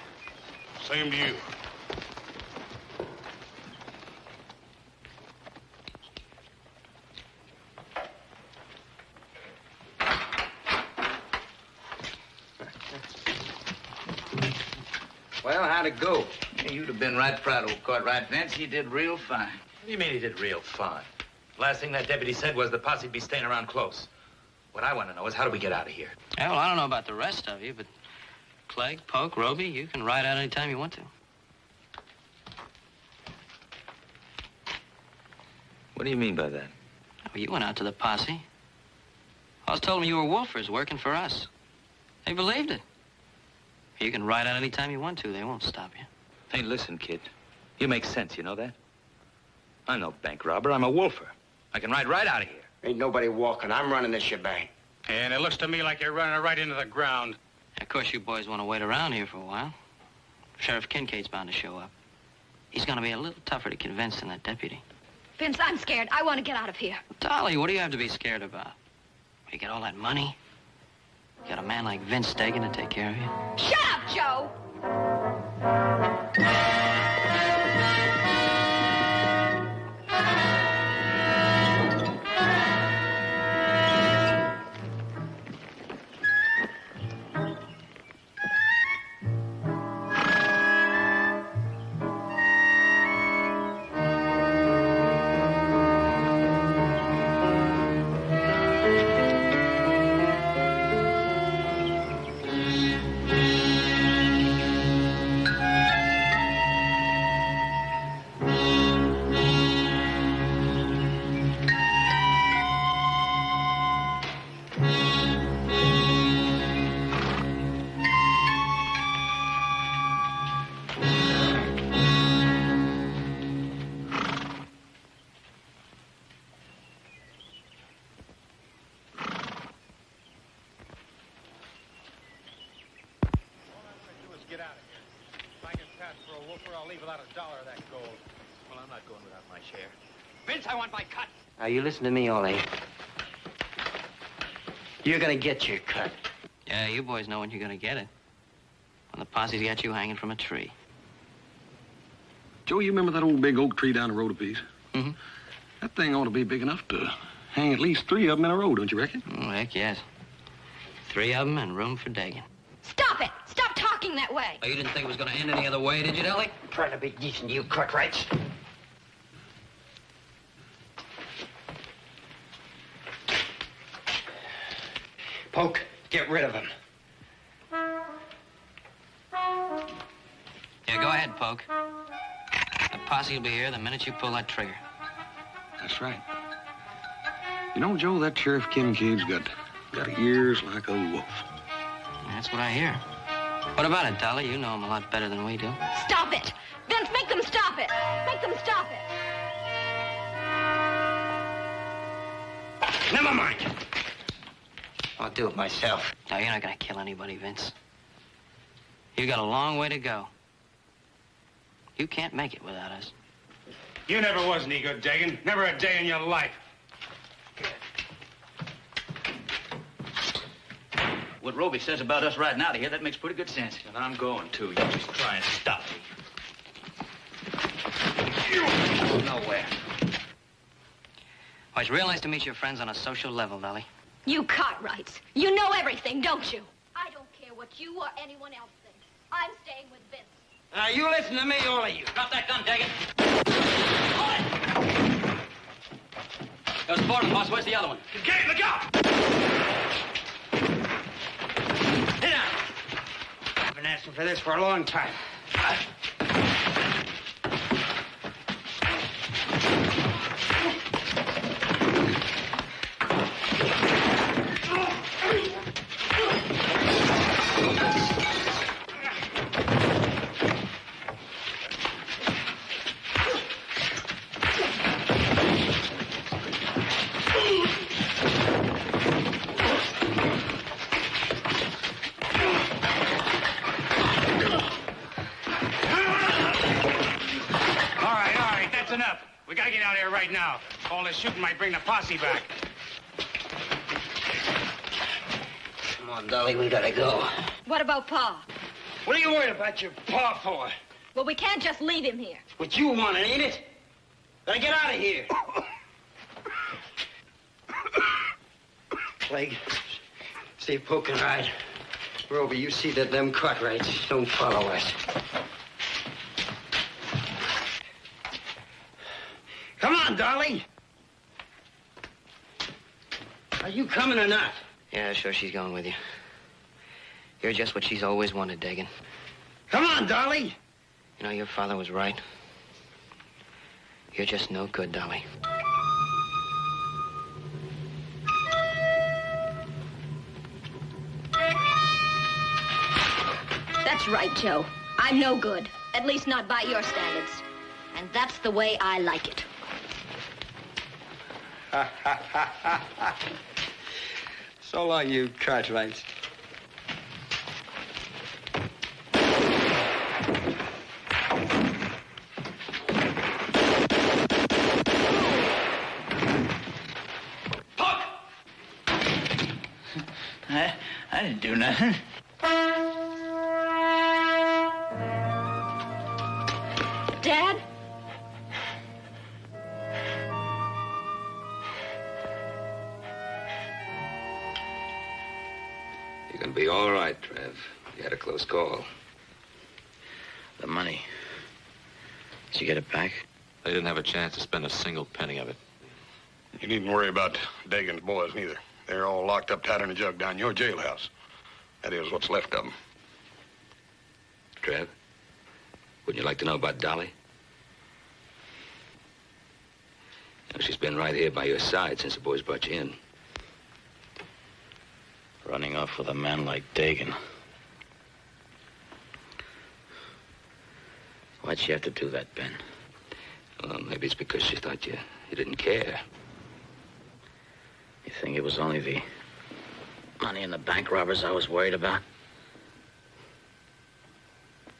Same to you. Well, how'd it go? You'd have been right proud, old Cartwright, Vince. He did real fine. What do you mean he did real fine? Last thing that deputy said was the posse'd be staying around close. What I want to know is how do we get out of here? Yeah, well, I don't know about the rest of you, but Clegg, Poke, Roby, you can ride out any time you want to. What do you mean by that? Well, you went out to the posse. Hoss told me you were wolfers working for us. They believed it. You can ride out any time you want to. They won't stop you. Hey, listen, kid. You make sense, you know that? I'm no bank robber. I'm a wolfer. I can ride right out of here. Ain't nobody walking. I'm running this shebang. And it looks to me like you're running right into the ground. Of course, you boys want to wait around here for a while. Sheriff Kincaid's bound to show up. He's gonna be a little tougher to convince than that deputy. Vince, I'm scared. I want to get out of here. Dolly, what do you have to be scared about? You got all that money? You got a man like Vince Dagan to take care of you? Shut up, Joe! Get out of here. If I can pass for a wolfer, I'll leave without $1 of that gold. Well, I'm not going without my share. Vince, I want my cut. Now, you listen to me, Ollie. You're gonna get your cut. Yeah, you boys know when you're gonna get it. When the posse's got you hanging from a tree. Joe, you remember that old big oak tree down the road a piece? Mm-hmm. That thing ought to be big enough to hang at least 3 of them in a row, don't you reckon? Oh, heck yes. 3 of them and room for Dagan. Stop it! Stop talking that way! Oh, you didn't think it was gonna end any other way, did you, Dolly? Trying to be decent, you Cartwrights. Poke, get rid of him. Yeah, go ahead, Poke. The posse will be here the minute you pull that trigger. That's right. You know, Joe, that Sheriff Kincaid's got ears like a wolf. That's what I hear. What about it, Dolly? You know him a lot better than we do. Stop it! Vince, make them stop it! Make them stop it! Never mind. I'll do it myself. No, you're not gonna kill anybody, Vince. You got a long way to go. You can't make it without us. You never was any good, Dagan. Never a day in your life. What Roby says about us riding out of here, that makes pretty good sense. And I'm going, too. You just try and stop me. Nowhere. Well, it's real nice to meet your friends on a social level, Dolly. You Cartwrights, you know everything, don't you? I don't care what you or anyone else thinks. I'm staying with Vince. Now, you listen to me, all of you. Drop that gun, Dagan. There's 4 of them, boss. Where's the other one? Kincaid, look out! Sit down. I've been asking for this for a long time. We gotta get out of here right now. All this shooting might bring the posse back. Come on, Dolly, we gotta go. What about Pa? What are you worried about your pa for? Well, we can't just leave him here. What you wanted, ain't it? Gotta get out of here. Clegg, see if Poke can ride. Roby, you see that them Cartwrights don't follow us. Come on, Dolly. Are you coming or not? Yeah, sure, she's going with you. You're just what she's always wanted, Dagan. Come on, Dolly. You know, your father was right. You're just no good, Dolly. That's right, Joe. I'm no good. At least not by your standards. And that's the way I like it. So long, you Cartwrights. I didn't do nothing. Dad? You're gonna be all right, Trev. You had a close call. The money. Did you get it back? They didn't have a chance to spend a single penny of it. You needn't worry about Dagan's boys, neither. They're all locked up tight in a jug down your jailhouse. That is what's left of them. Trev, wouldn't you like to know about Dolly? You know, she's been right here by your side since the boys brought you in. Running off with a man like Dagan. Why'd she have to do that, Ben? Well, maybe it's because she thought you didn't care. You think it was only the money and the bank robbers I was worried about?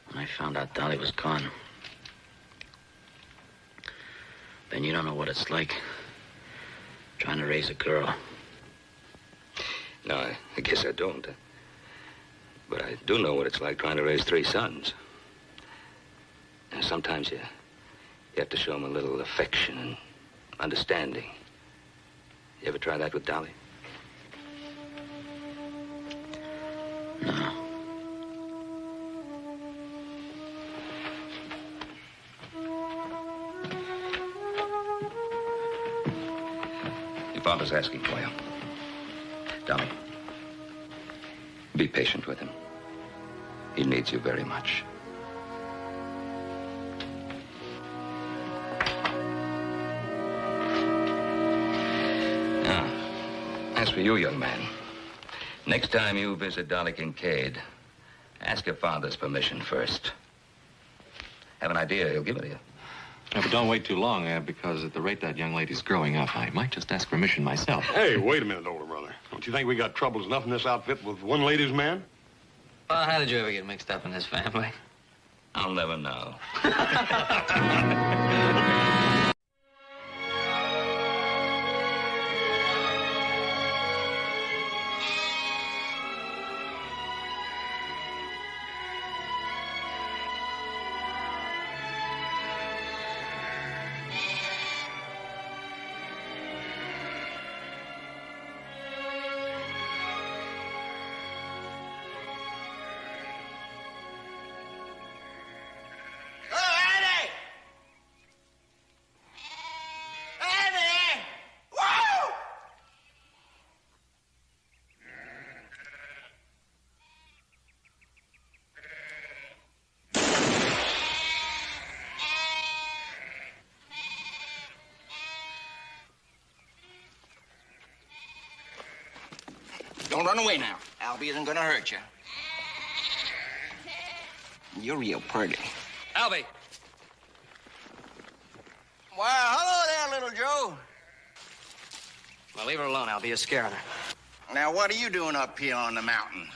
When I found out Dolly was gone, Ben, you don't know what it's like trying to raise a girl. No, I guess I don't. But I do know what it's like trying to raise 3 sons. And sometimes you have to show them a little affection and understanding. You ever try that with Dolly? No. Your father's asking for you. Dolly, be patient with him. He needs you very much. Now, as for you, young man, next time you visit Dolly Kincaid, ask your father's permission first. Have an idea, he'll give it to you. Yeah, but don't wait too long, because at the rate that young lady's growing up, I might just ask permission myself. Hey, wait a minute, older brother. Don't you think we got troubles enough in this outfit with one ladies' man? Well, how did you ever get mixed up in this family? I'll never know. Don't run away now. Albie isn't gonna hurt you. You're real pretty. Albie! Why, hello there, little Joe. Well, leave her alone, Albie. You're scaring her. Now, what are you doing up here on the mountain?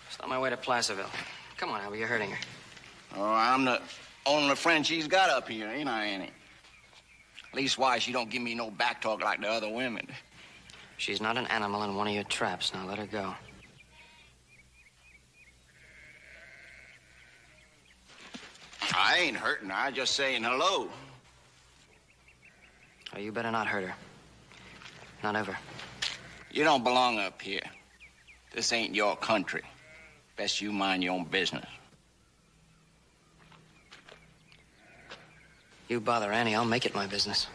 Just on my way to Placerville. Come on, Albie. You're hurting her. Oh, I'm the only friend she's got up here, ain't I, Annie? Leastwise, she don't give me no back talk like the other women. She's not an animal in one of your traps. Now let her go. I ain't hurting her. I'm just saying hello. Oh, you better not hurt her. Not ever. You don't belong up here. This ain't your country. Best you mind your own business. You bother Annie, I'll make it my business.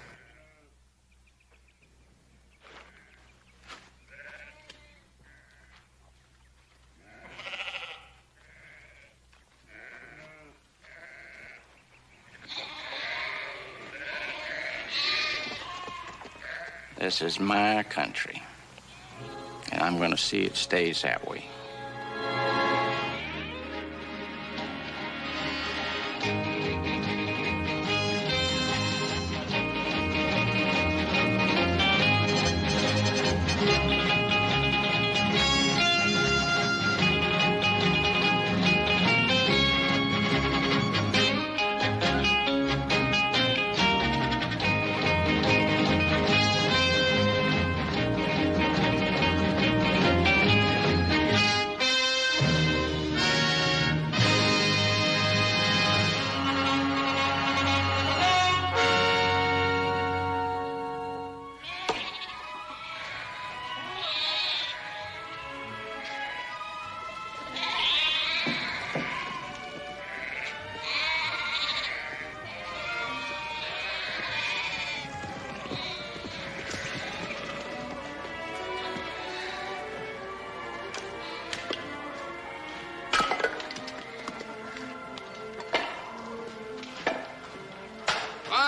This is my country, and I'm gonna see it stays that way.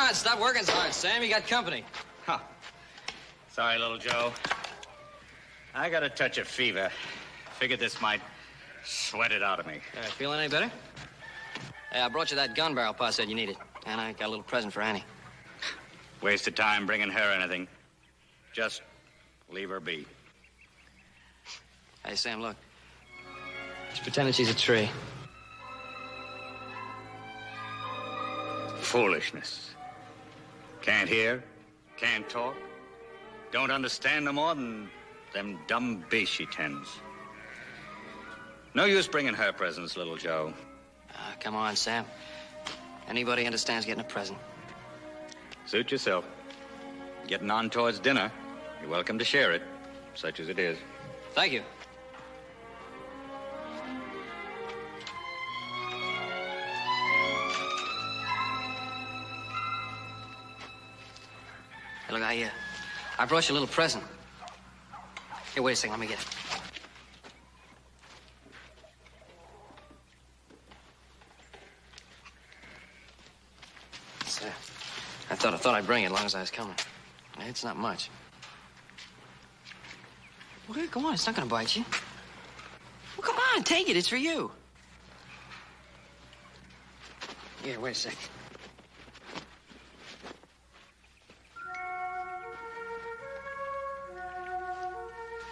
on, stop working so hard, Sam. You got company. Huh. Sorry, little Joe. I got a touch of fever. Figured this might sweat it out of me. Feeling any better? Hey, I brought you that gun barrel Pa said you needed. And I got a little present for Annie. Waste of time bringing her anything. Just leave her be. Hey, Sam, look. She's pretending she's a tree. Foolishness. Can't hear, can't talk, don't understand no more than them dumb beasts she tends. No use bringing her presents, little Joe. Come on, Sam. Anybody understands getting a present. Suit yourself. Getting on towards dinner. You're welcome to share it, such as it is. Thank you. Hey, look, I brought you a little present. Here, wait a second, let me get it. I thought I'd bring it as long as I was coming. It's not much. Well, go on, it's not gonna bite you. Well, come on, take it, it's for you. Here, wait a sec.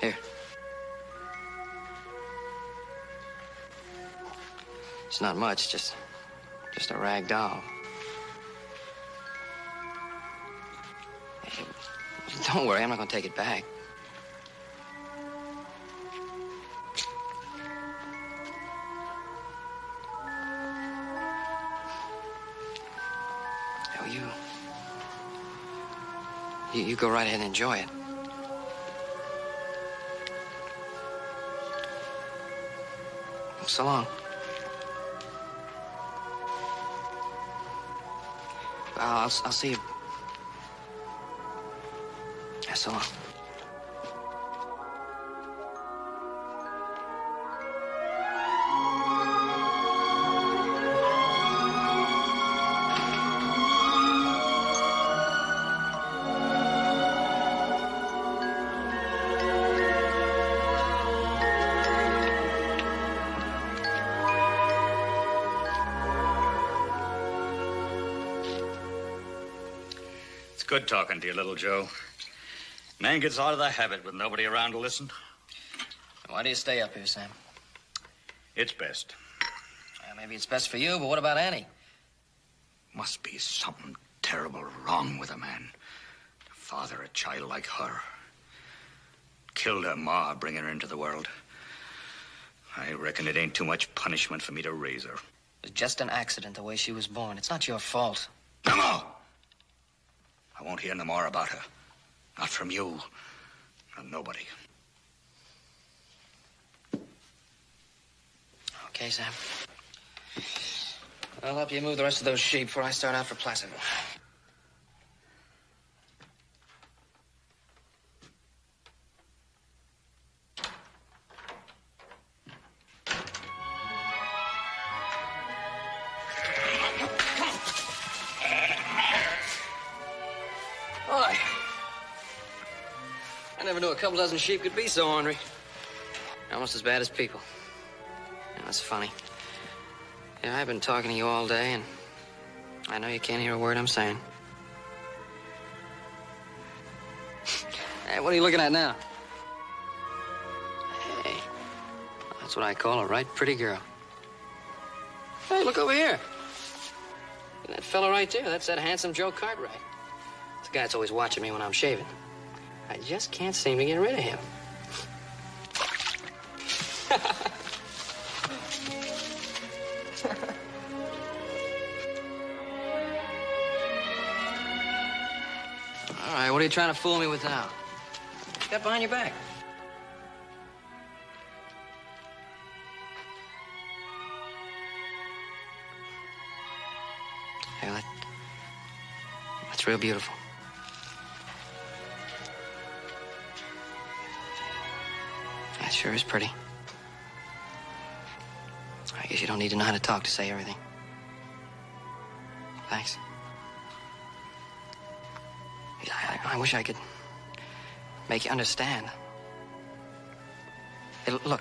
Here. It's not much, just a rag doll. Hey, don't worry, I'm not gonna take it back. Oh, you go right ahead and enjoy it. So long. I'll see you. Yeah, so long. Good talking to you, little Joe. Man gets out of the habit with nobody around to listen. Why do you stay up here, Sam? It's best. Maybe it's best for you, but what about Annie? Must be something terrible wrong with a man. To father a child like her. Killed her ma, bringing her into the world. I reckon it ain't too much punishment for me to raise her. It was just an accident, the way she was born. It's not your fault. No more! I won't hear no more about her. Not from you. Not nobody. Okay, Sam. I'll help you move the rest of those sheep before I start out for Placerville. I never knew a couple dozen sheep could be so ornery. Almost as bad as people. Yeah, that's funny. Yeah, I've been talking to you all day, and I know you can't hear a word I'm saying. Hey, what are you looking at now? Hey, that's what I call a right pretty girl. Hey, look over here. That fella right there, that's that handsome Joe Cartwright. It's the guy that's always watching me when I'm shaving. I just can't seem to get rid of him. All right, what are you trying to fool me with now? Step behind your back. Hey, that's real beautiful. That sure is pretty. I guess you don't need to know how to talk to say everything. Thanks. I wish I could make you understand. Look,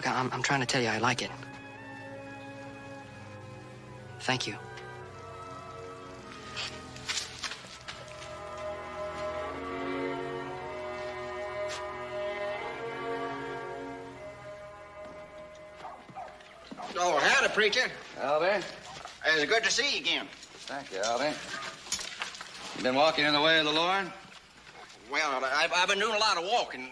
I'm trying to tell you I like it. Thank you. Oh, howdy, preacher. Albie? It's good to see you again. Thank you, Albie. You been walking in the way of the Lord? Well, I've been doing a lot of walking.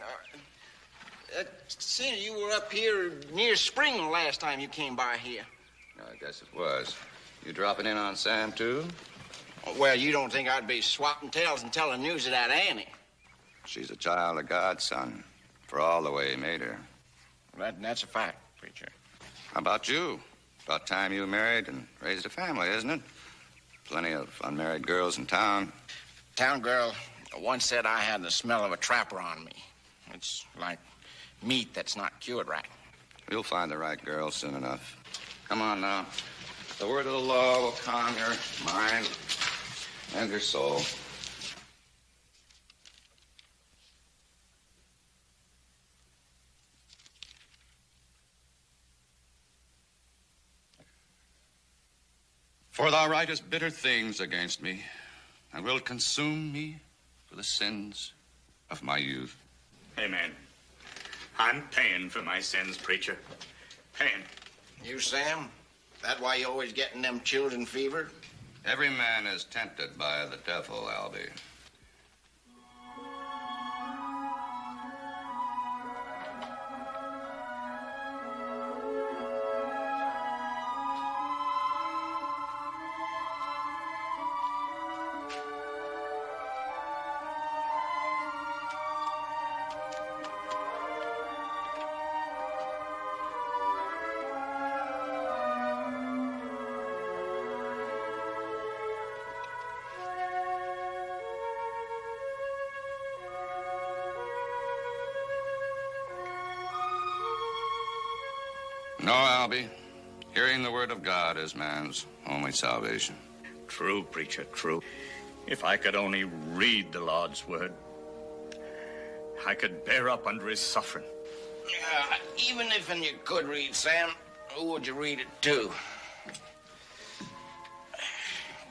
Seeing you were up here near spring the last time you came by here. I guess it was. You dropping in on Sam, too? Well, you don't think I'd be swapping tales and telling news of that Annie? She's a child of God, son, for all the way he made her. That's a fact, preacher. How about you? About time you married and raised a family, isn't it? Plenty of unmarried girls in town. Town girl once said I had the smell of a trapper on me. It's like meat that's not cured right. You'll find the right girl soon enough. Come on now. The word of the law will calm your mind and your soul. For thou writest bitter things against me, and wilt consume me for the sins of my youth. Amen. I'm paying for my sins, preacher. Paying. You, Sam? That why you always getting them children fever? Every man is tempted by the devil, Albie. No, Albie. Hearing the word of God is man's only salvation. True, preacher, true. If I could only read the Lord's word, I could bear up under his suffering. Even if you could read, Sam, who would you read it to?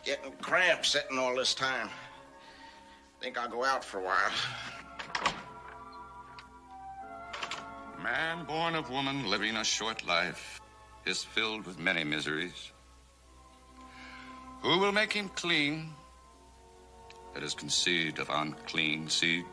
Getting cramps sitting all this time. Think I'll go out for a while. Man born of woman living a short life is filled with many miseries. Who will make him clean that is conceived of unclean seed?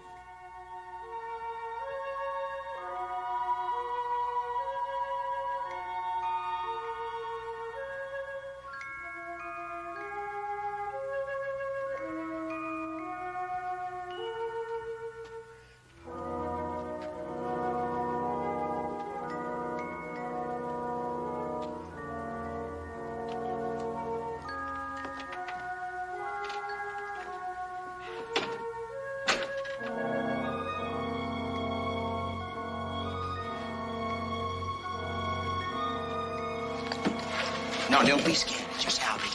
No, don't be scared. It's just Albie.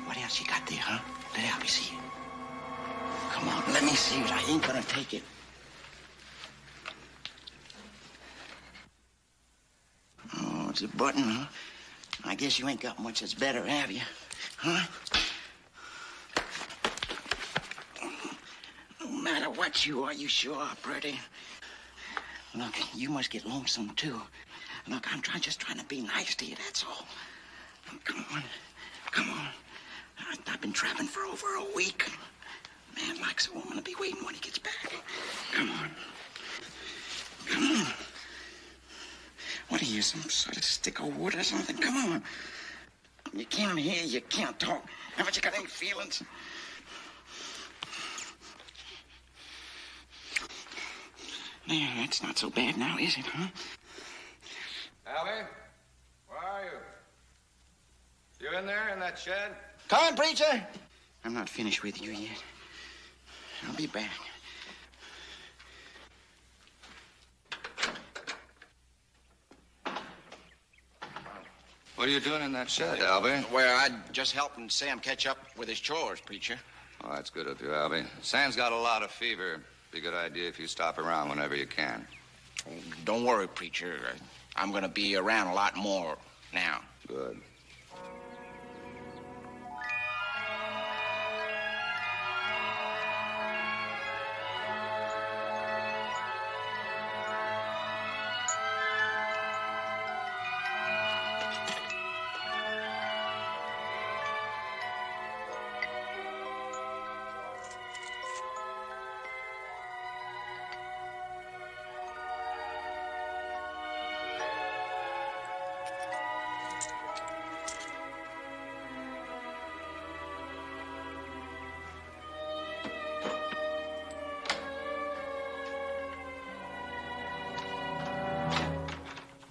What else you got there, huh? Let Albie see it. Come on, let me see it. I ain't gonna take it. Oh, it's a button, huh? I guess you ain't got much that's better, have you? Huh? No matter what you are, you sure are pretty. Look, you must get lonesome, too. Look, I'm just trying to be nice to you, that's all. Come on. Come on. I've been trapping for over a week. Man likes a woman to be waiting when he gets back. Come on. Come on. What are you, some sort of stick of wood or something? Come on. You can't hear, you can't talk. Haven't you got any feelings? There, that's not so bad now, is it, huh? Albie, where are you? You in there, in that shed? Come on, preacher. I'm not finished with you yet. I'll be back. What are you doing in that shed, Albie? Well, I'm just helping Sam catch up with his chores, preacher. Oh, that's good of you, Albie. Sam's got a lot of fever. Be a good idea if you stop around whenever you can. Don't worry, preacher. I'm going to be around a lot more now. Good.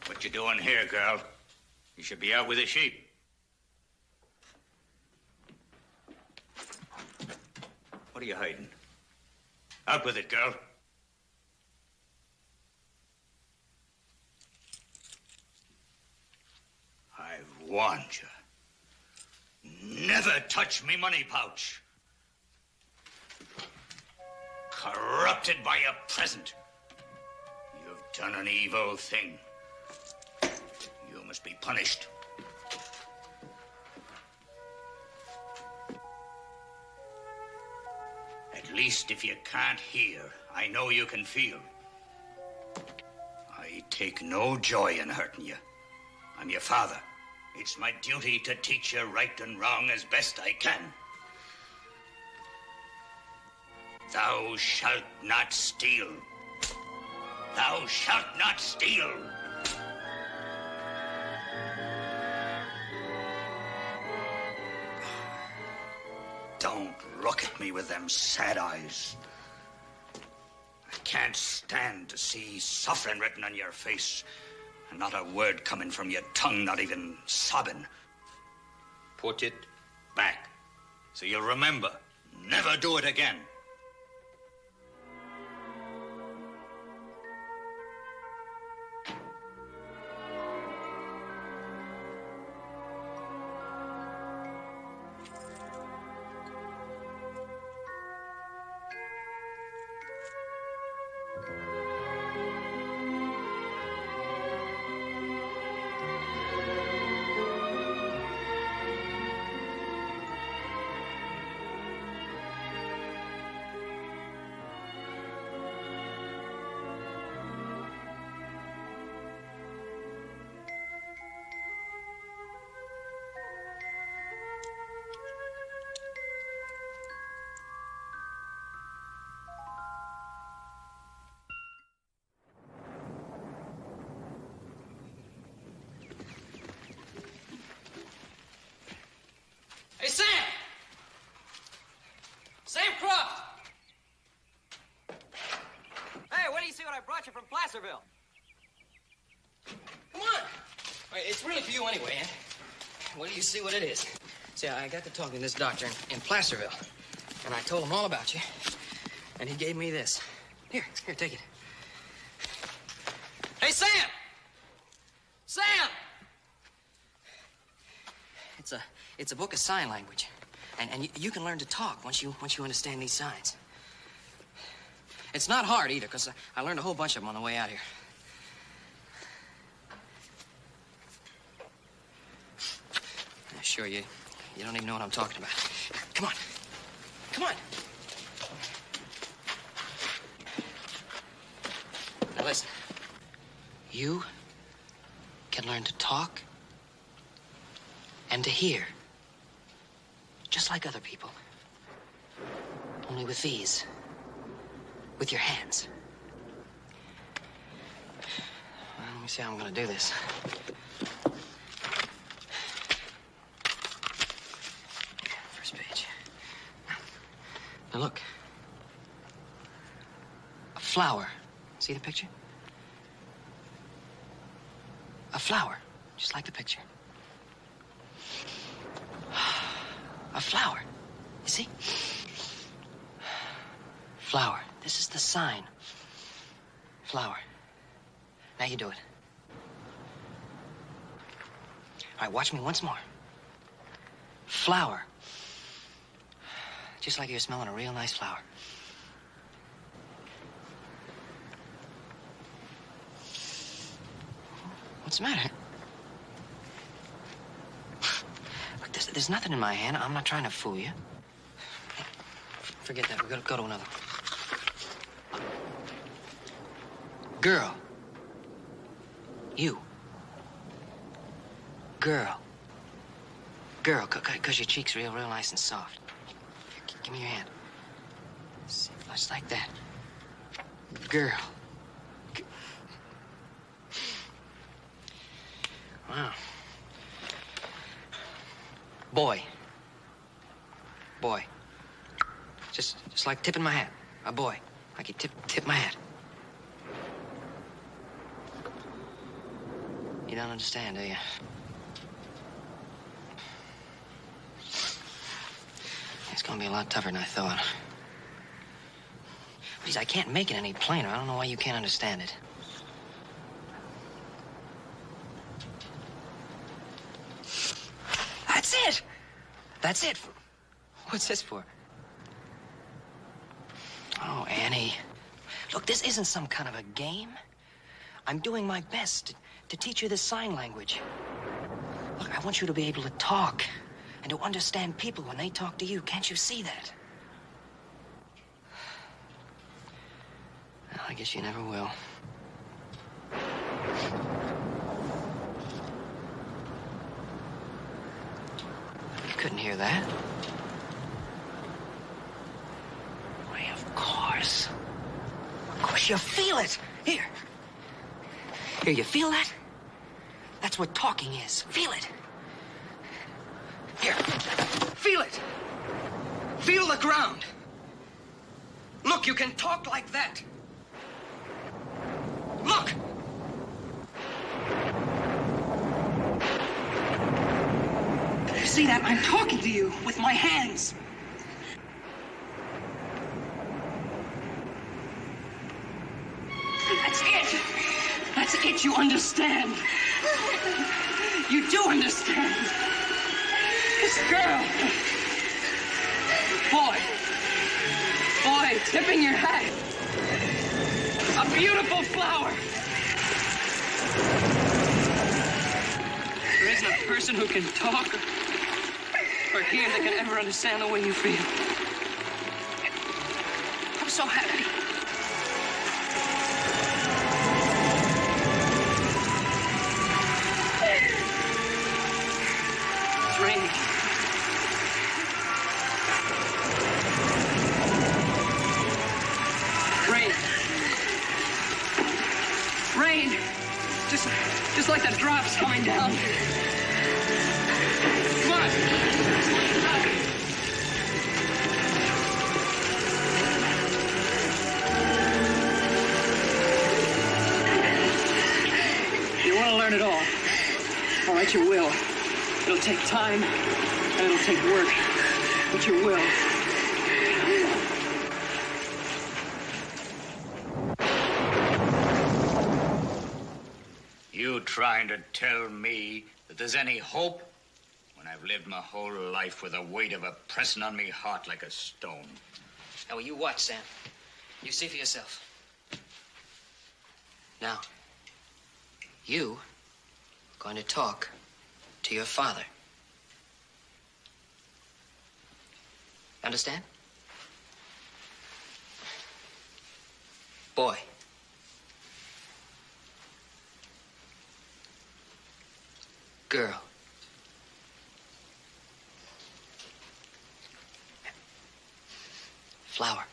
What you doing here, girl? You should be out with the sheep. What are you hiding? Out with it, girl. I've warned you. Never touch me money pouch. Corrupted by your present. You've done an evil thing. You must be punished. At least if you can't hear, I know you can feel. I take no joy in hurting you. I'm your father. It's my duty to teach you right and wrong as best I can. Thou shalt not steal. Thou shalt not steal. Don't look at me with them sad eyes. I can't stand to see suffering written on your face and not a word coming from your tongue, not even sobbing. Put it back so you'll remember. Never do it again. Hey, Sam! Sam Croft! Hey, wait till you see what I brought you from Placerville. Come on! Wait, it's really for you anyway, eh? Wait till you see what it is. See, I got to talking to this doctor in Placerville, and I told him all about you, and he gave me this. Here, take it. Hey, Sam! Sam! It's a book of sign language, and you can learn to talk once you understand these signs. It's not hard either, because I learned a whole bunch of them on the way out here. Sure, you don't even know what I'm talking about. Come on. Come on. Now listen. You can learn to talk and to hear. Just like other people. Only with these. With your hands. Well, let me see how I'm gonna do this. First page. Now look. A flower. See the picture? A flower. Just like the picture. A flower. You see? Flower. This is the sign. Flower. Now you do it. All right, watch me once more. Flower. Just like you're smelling a real nice flower. What's the matter? Look, there's nothing in my hand. I'm not trying to fool you. Forget that. We're gonna go to another. Girl. You. Girl. Girl, because your cheek's real nice and soft. Here, give me your hand. See, just like that. Girl. Wow. Boy. Boy. Just like tipping my hat. A boy. Like you tip my hat. You don't understand, do you? It's gonna be a lot tougher than I thought. Please, I can't make it any plainer. I don't know why you can't understand it. That's it! That's it. What's this for? Oh, Annie. Look, this isn't some kind of a game. I'm doing my best to teach you this sign language. Look, I want you to be able to talk and to understand people when they talk to you. Can't you see that? Well, I guess you never will. You couldn't hear that. Why, of course. Of course you feel it. Here. Here, you feel that? That's what talking is. Feel it. Here. Feel it. Feel the ground. Look, you can talk like that. Look. See that? I'm talking to you with my hands. That's it. That's it. You understand. You do understand. This girl. Boy, tipping your hat. A beautiful flower. There isn't a person who can talk or hear that can ever understand the way you feel. I'm so happy. It's raining. Rain. Just like the drops coming down. Come on. You want to learn it all. All right, you will. It'll take time, and it'll take work, but you will. You trying to tell me that there's any hope when I've lived my whole life with the weight of it pressing on me heart like a stone? Now, you watch, Sam. You see for yourself. Now, you are going to talk to your father. Understand? Boy. Girl. Flower.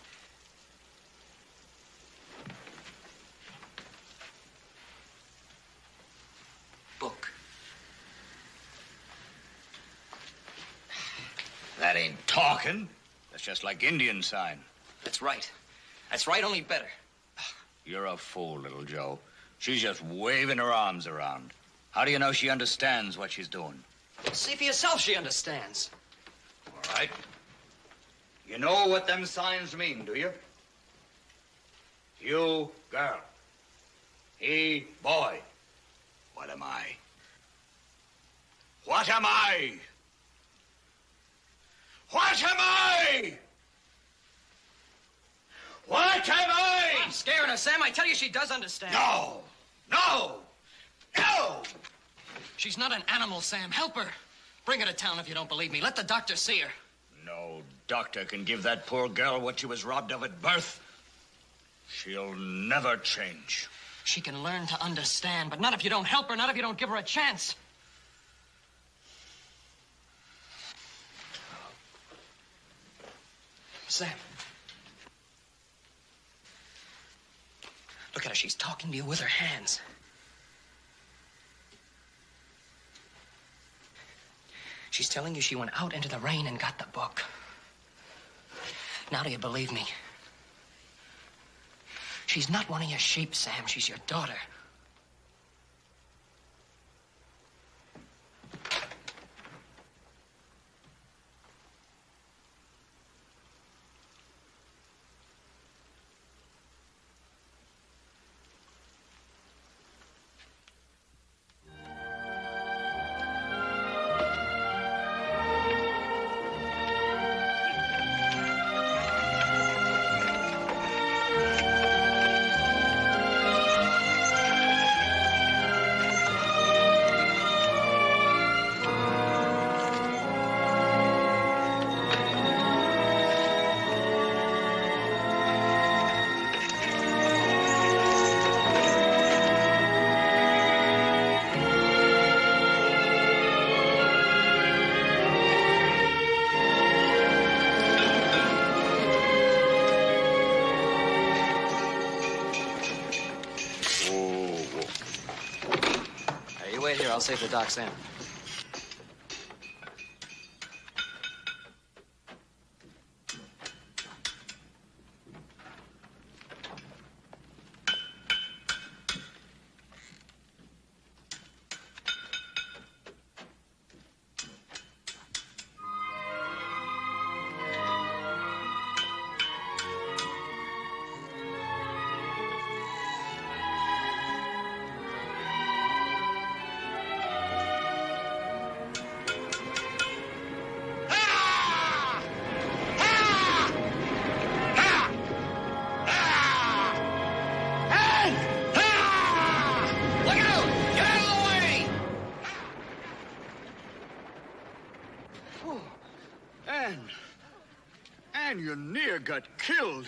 Book. That ain't talking. That's just like Indian sign. That's right. That's right, only better. You're a fool, little Joe. She's just waving her arms around. How do you know she understands what she's doing? See for yourself she understands. All right. You know what them signs mean, do you? You, girl. He, boy. What am I? What am I? What am I? What am I? I'm scaring her, Sam. I tell you, she does understand. No! No! No! She's not an animal, Sam. Help her. Bring her to town if you don't believe me. Let the doctor see her. No doctor can give that poor girl what she was robbed of at birth. She'll never change. She can learn to understand, but not if you don't help her, not if you don't give her a chance. Sam. Look at her. She's talking to you with her hands. She's telling you she went out into the rain and got the book. Now do you believe me? She's not one of your sheep, Sam. She's your daughter. I'll save the doc, Sam. And you near got killed.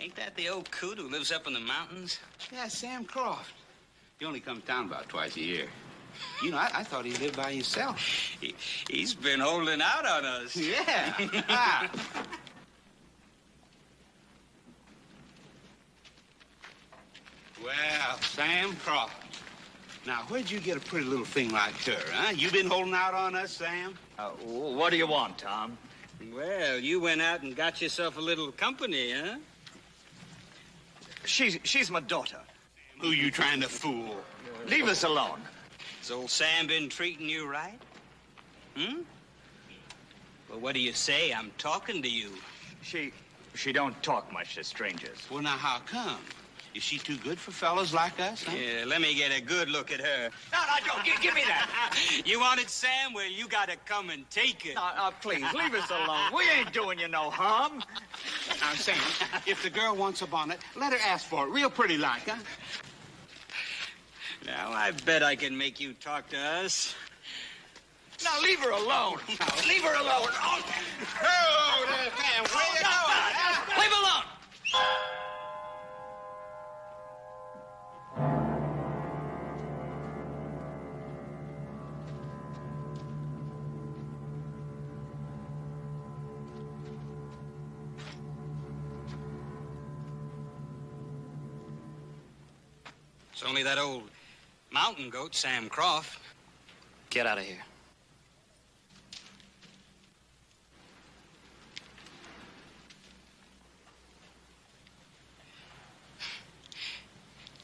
Ain't that the old coot who lives up in the mountains? Yeah, Sam Croft. He only comes down about twice a year. You know, I thought he lived by himself. He's been holding out on us. Yeah. Well, Sam Croft. Now, where'd you get a pretty little thing like her, huh? You been holding out on us, Sam? What do you want, Tom? Well, you went out and got yourself a little company, huh? She's my daughter. Who you trying to fool? Leave us alone. Has old Sam been treating you right? Hmm? Well, what do you say? I'm talking to you. She don't talk much to strangers. Well, now, how come? Is she too good for fellas like us, huh? Yeah, let me get a good look at her. No, don't. Give me that. You want it, Sam? Well, you gotta come and take it. No, please, leave us alone. We ain't doing you no harm. Now, Sam, if the girl wants a bonnet, let her ask for it. Real pretty like, huh? Now, I bet I can make you talk to us. Now, leave her alone. Leave her alone. Oh, there, Sam. Where you going? Leave her alone. It's only that old mountain goat, Sam Croft. Get out of here.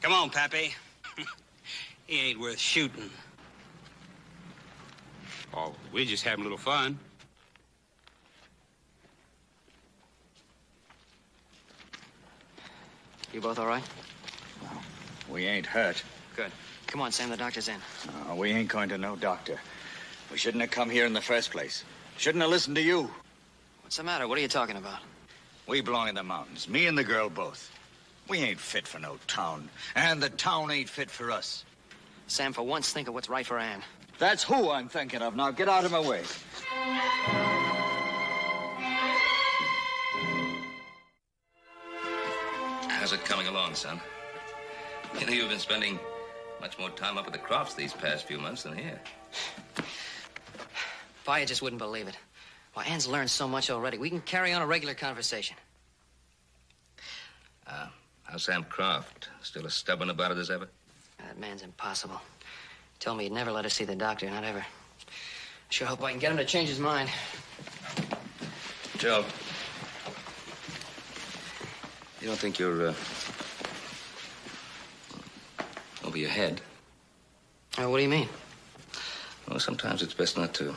Come on, Pappy. He ain't worth shooting. Oh, we're just having a little fun. You both all right? We ain't hurt. Good. Come on, Sam, the doctor's in. No, we ain't going to no doctor. We shouldn't have come here in the first place. Shouldn't have listened to you. What's the matter? What are you talking about? We belong in the mountains, me and the girl both. We ain't fit for no town, and the town ain't fit for us. Sam, for once, think of what's right for Anne. That's who I'm thinking of. Now get out of my way. How's it coming along, son? You know, you've been spending much more time up at the Crofts these past few months than here. Pa, you just wouldn't believe it. Well, Anne's learned so much already. We can carry on a regular conversation. How's Sam Croft? Still as stubborn about it as ever? That man's impossible. Told me he'd never let us see the doctor, not ever. Sure hope I can get him to change his mind. Joe. You don't think you're, over your head? What do you mean? Well, sometimes it's best not to,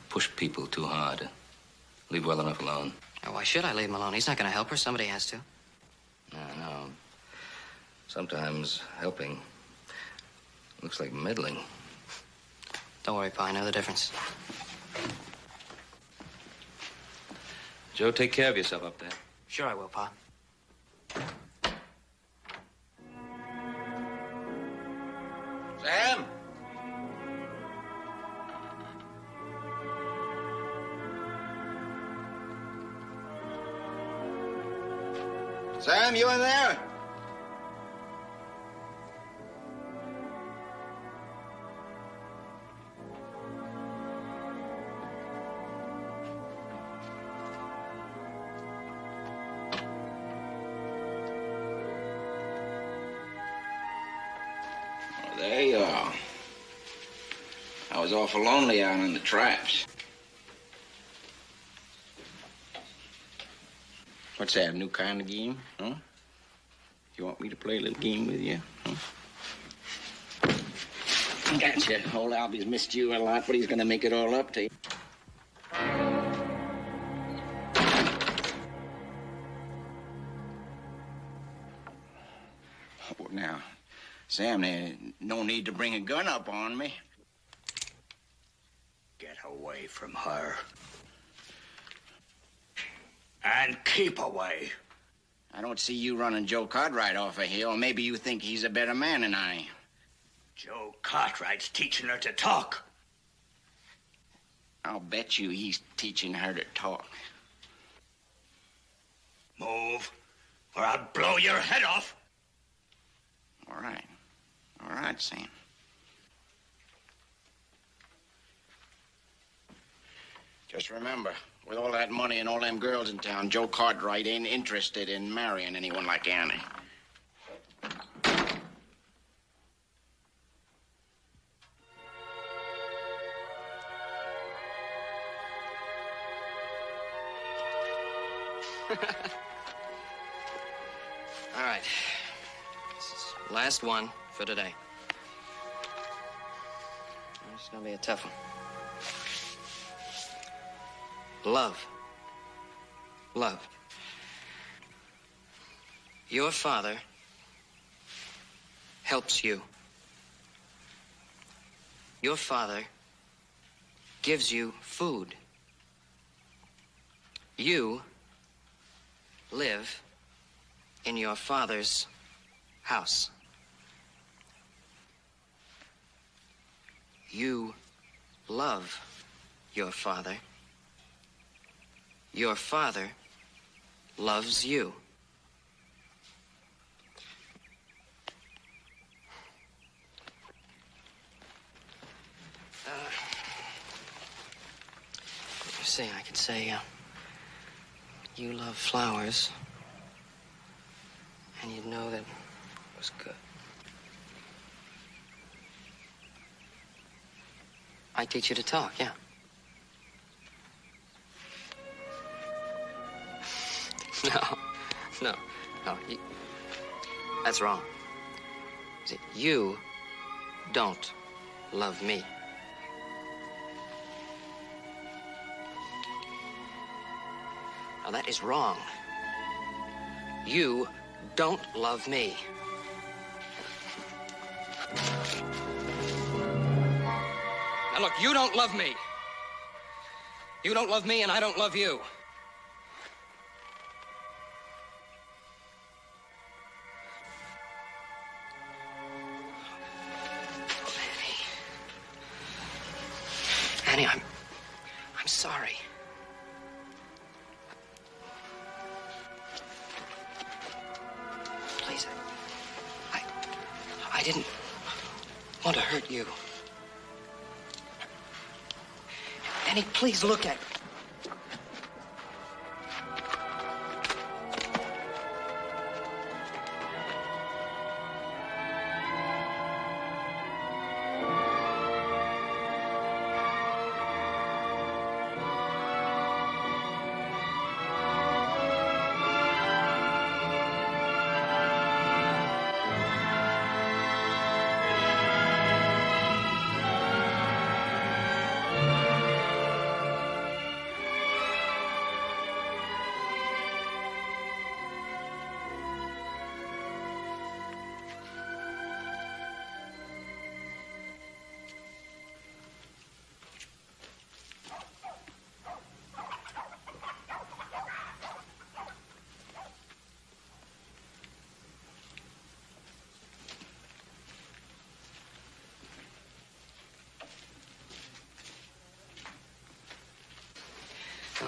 push people too hard. Leave well enough alone. Why should I leave him alone? He's not going to help her. Somebody has to. No. Sometimes helping looks like meddling. Don't worry, Pa. I know the difference. Joe, take care of yourself up there. Sure I will, Pa. Sam? Sam, you in there? Oh, there you are. I was awful lonely out in the traps. What's that, a new kind of game, huh? You want me to play a little game with you, huh? Gotcha. Old Albie's missed you a lot, but he's gonna make it all up to you. Oh, now, Sam, there's no need to bring a gun up on me. Get away from her. And keep away. I don't see you running Joe Cartwright off a hill. Maybe you think he's a better man than I. Joe Cartwright's teaching her to talk. I'll bet you he's teaching her to talk. Move, or I'll blow your head off. All right. All right, Sam. Just remember, with all that money and all them girls in town, Joe Cartwright ain't interested in marrying anyone like Annie. All right. This is last one for today. It's gonna be a tough one. Love. Love. Your father helps you. Your father gives you food. You live in your father's house. You love your father. Your father loves you. You see, I could say, you love flowers, and you'd know that it was good. I teach you to talk, yeah. No. That's wrong. See, you don't love me. Now, that is wrong. You don't love me. Look, you don't love me. You don't love me, and I don't love you. Annie, I'm sorry. Please, I didn't want to hurt you. Annie, please look at me.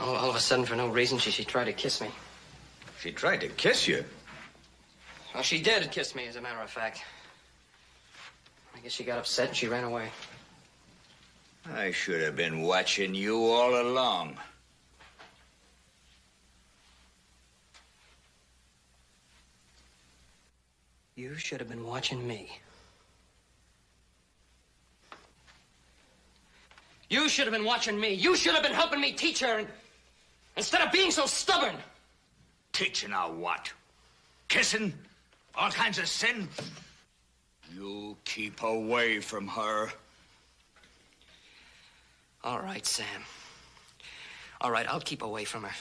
All of a sudden, for no reason, she tried to kiss me. She tried to kiss you? Well, she did kiss me, as a matter of fact. I guess she got upset and she ran away. I should have been watching you all along. You should have been watching me. You should have been watching me. You should have been helping me teach her instead of being so stubborn. Teaching her what? Kissing? All kinds of sin? You keep away from her. All right, Sam. All right, I'll keep away from her.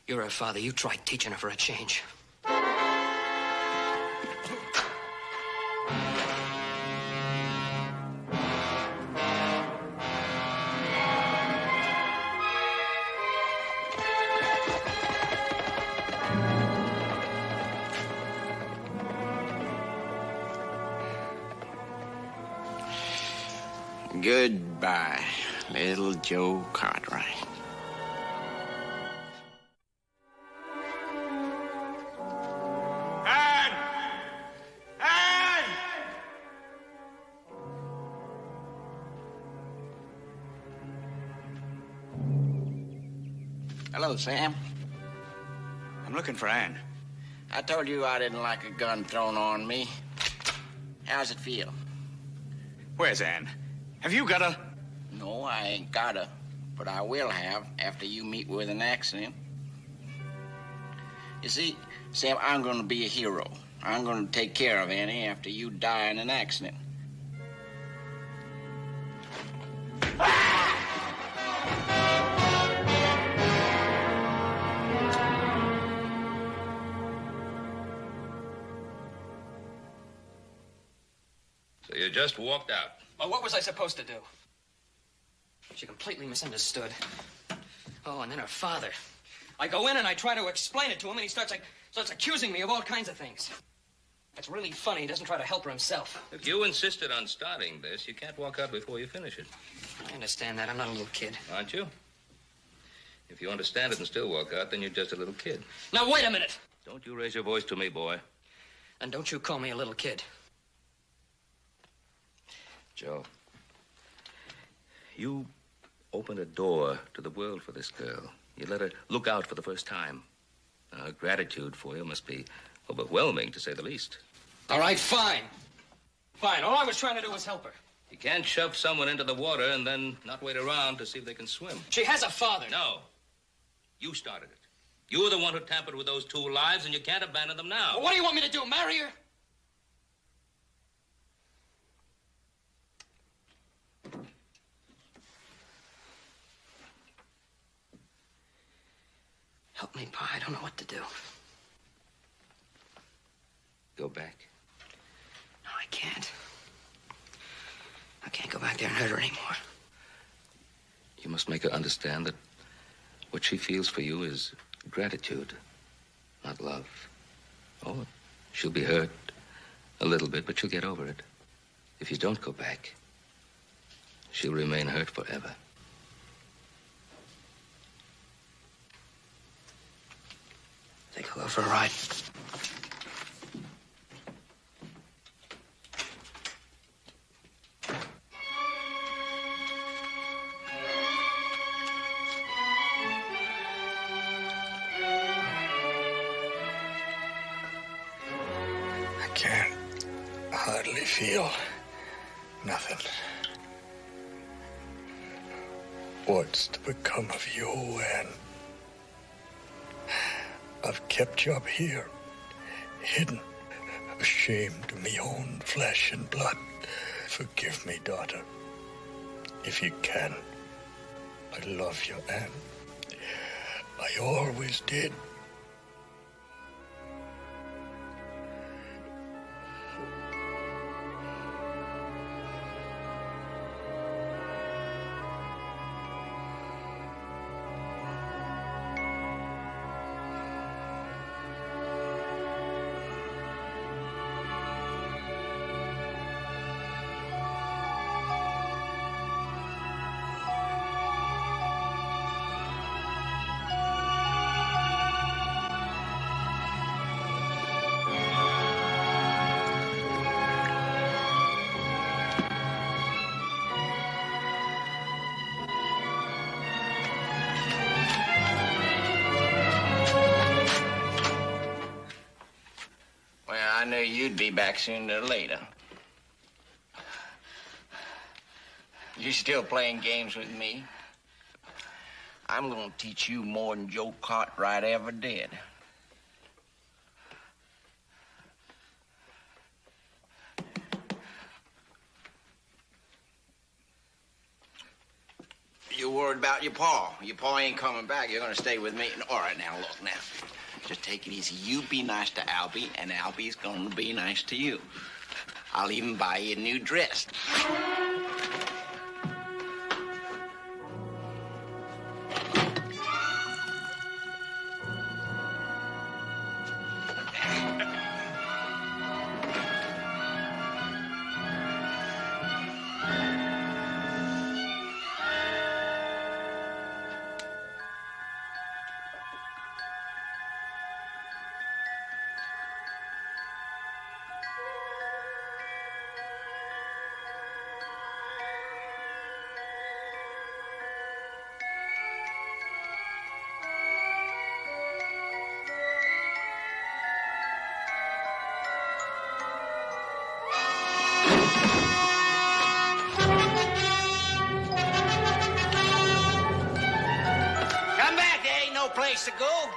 You're her father. You try teaching her for a change. Goodbye, little Joe Cartwright. Ann! Ann! Hello, Sam. I'm looking for Ann. I told you I didn't like a gun thrown on me. How's it feel? Where's Ann? Have you got a... No, I ain't gotta, but I will have after you meet with an accident. You see, Sam, I'm gonna be a hero. I'm gonna take care of Annie after you die in an accident. So you just walked out. Well, what was I supposed to do? She completely misunderstood. Oh, and then her father. I go in and I try to explain it to him, and he starts accusing me of all kinds of things. It's really funny. He doesn't try to help her himself. If you insisted on starting this, you can't walk out before you finish it. I understand that. I'm not a little kid. Aren't you? If you understand it and still walk out, then you're just a little kid. Now, wait a minute. Don't you raise your voice to me, boy. And don't you call me a little kid. Joe, you opened a door to the world for this girl. You let her look out for the first time. Her gratitude for you must be overwhelming, to say the least. All right, fine. Fine. All I was trying to do was help her. You can't shove someone into the water and then not wait around to see if they can swim. She has a father. No. You started it. You were the one who tampered with those two lives, and you can't abandon them now. Well, what do you want me to do, marry her? Help me, Pa. I don't know what to do. Go back. No, I can't. I can't go back there and hurt her anymore. You must make her understand that what she feels for you is gratitude, not love. Oh, she'll be hurt a little bit, but she'll get over it. If you don't go back, she'll remain hurt forever. Think I'll go for a ride. I can't hardly feel nothing. What's to become of you, Anne? I've kept you up here, hidden, ashamed of me own flesh and blood. Forgive me, daughter, if you can. I love you, Anne. I always did. I knew you'd be back sooner or later. You still playing games with me? I'm gonna teach you more than Joe Cartwright ever did. You worried about your pa. Your pa ain't coming back. You're gonna stay with me. All right, now, look, now. Just take it easy. You be nice to Albie, and Albie's gonna be nice to you. I'll even buy you a new dress. Place to go.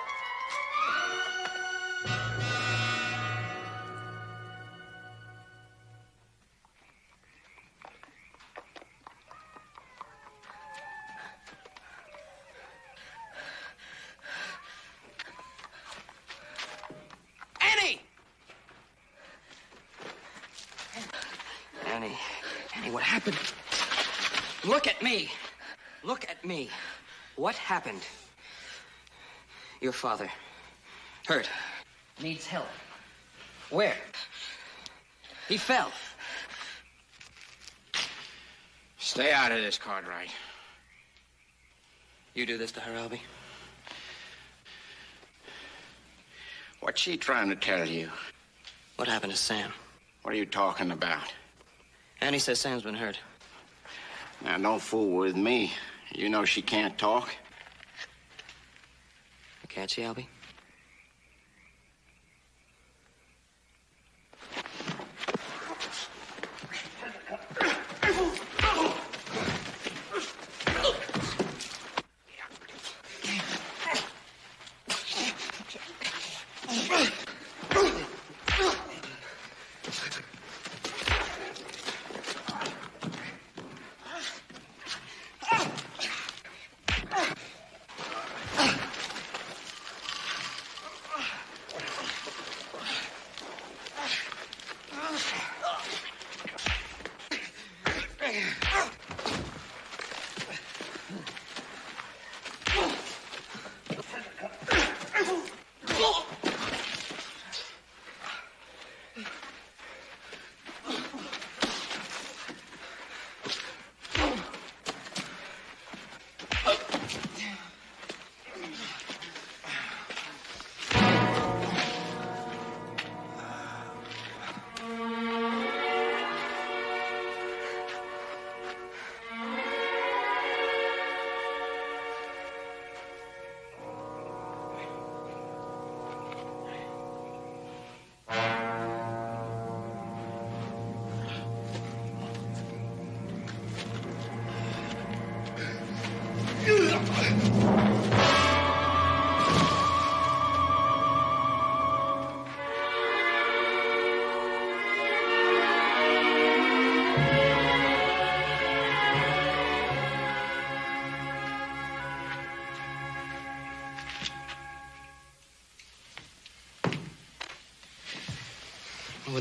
Annie, what happened? Look at me. Look at me. What happened? Your father. Hurt. Needs help. Where? He fell. Stay out of this, Cartwright. You do this to her, Albie? What's she trying to tell you? What happened to Sam? What are you talking about? Annie says Sam's been hurt. Now, don't fool with me. You know she can't talk. Can't she, Albie?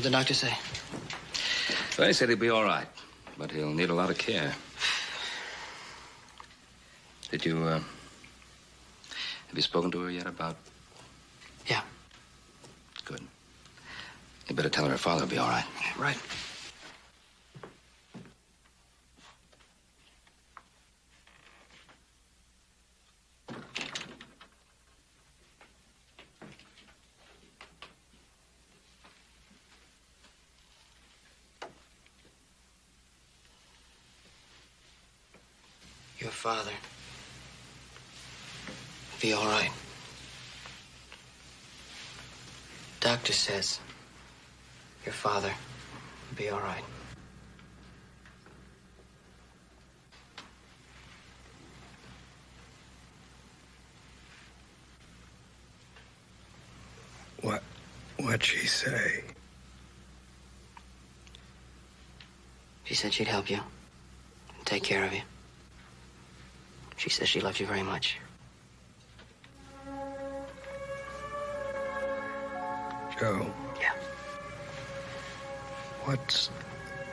What'd the doctor say? Well, he said he'll be all right, but he'll need a lot of care. Did you, have you spoken to her yet about... Yeah. Good. You better tell her father will be all right. Right. Your father will be all right. Doctor says your father will be all right. What'd she say? She said she'd help you and take care of you. She says she loves you very much. Joe. Yeah. What's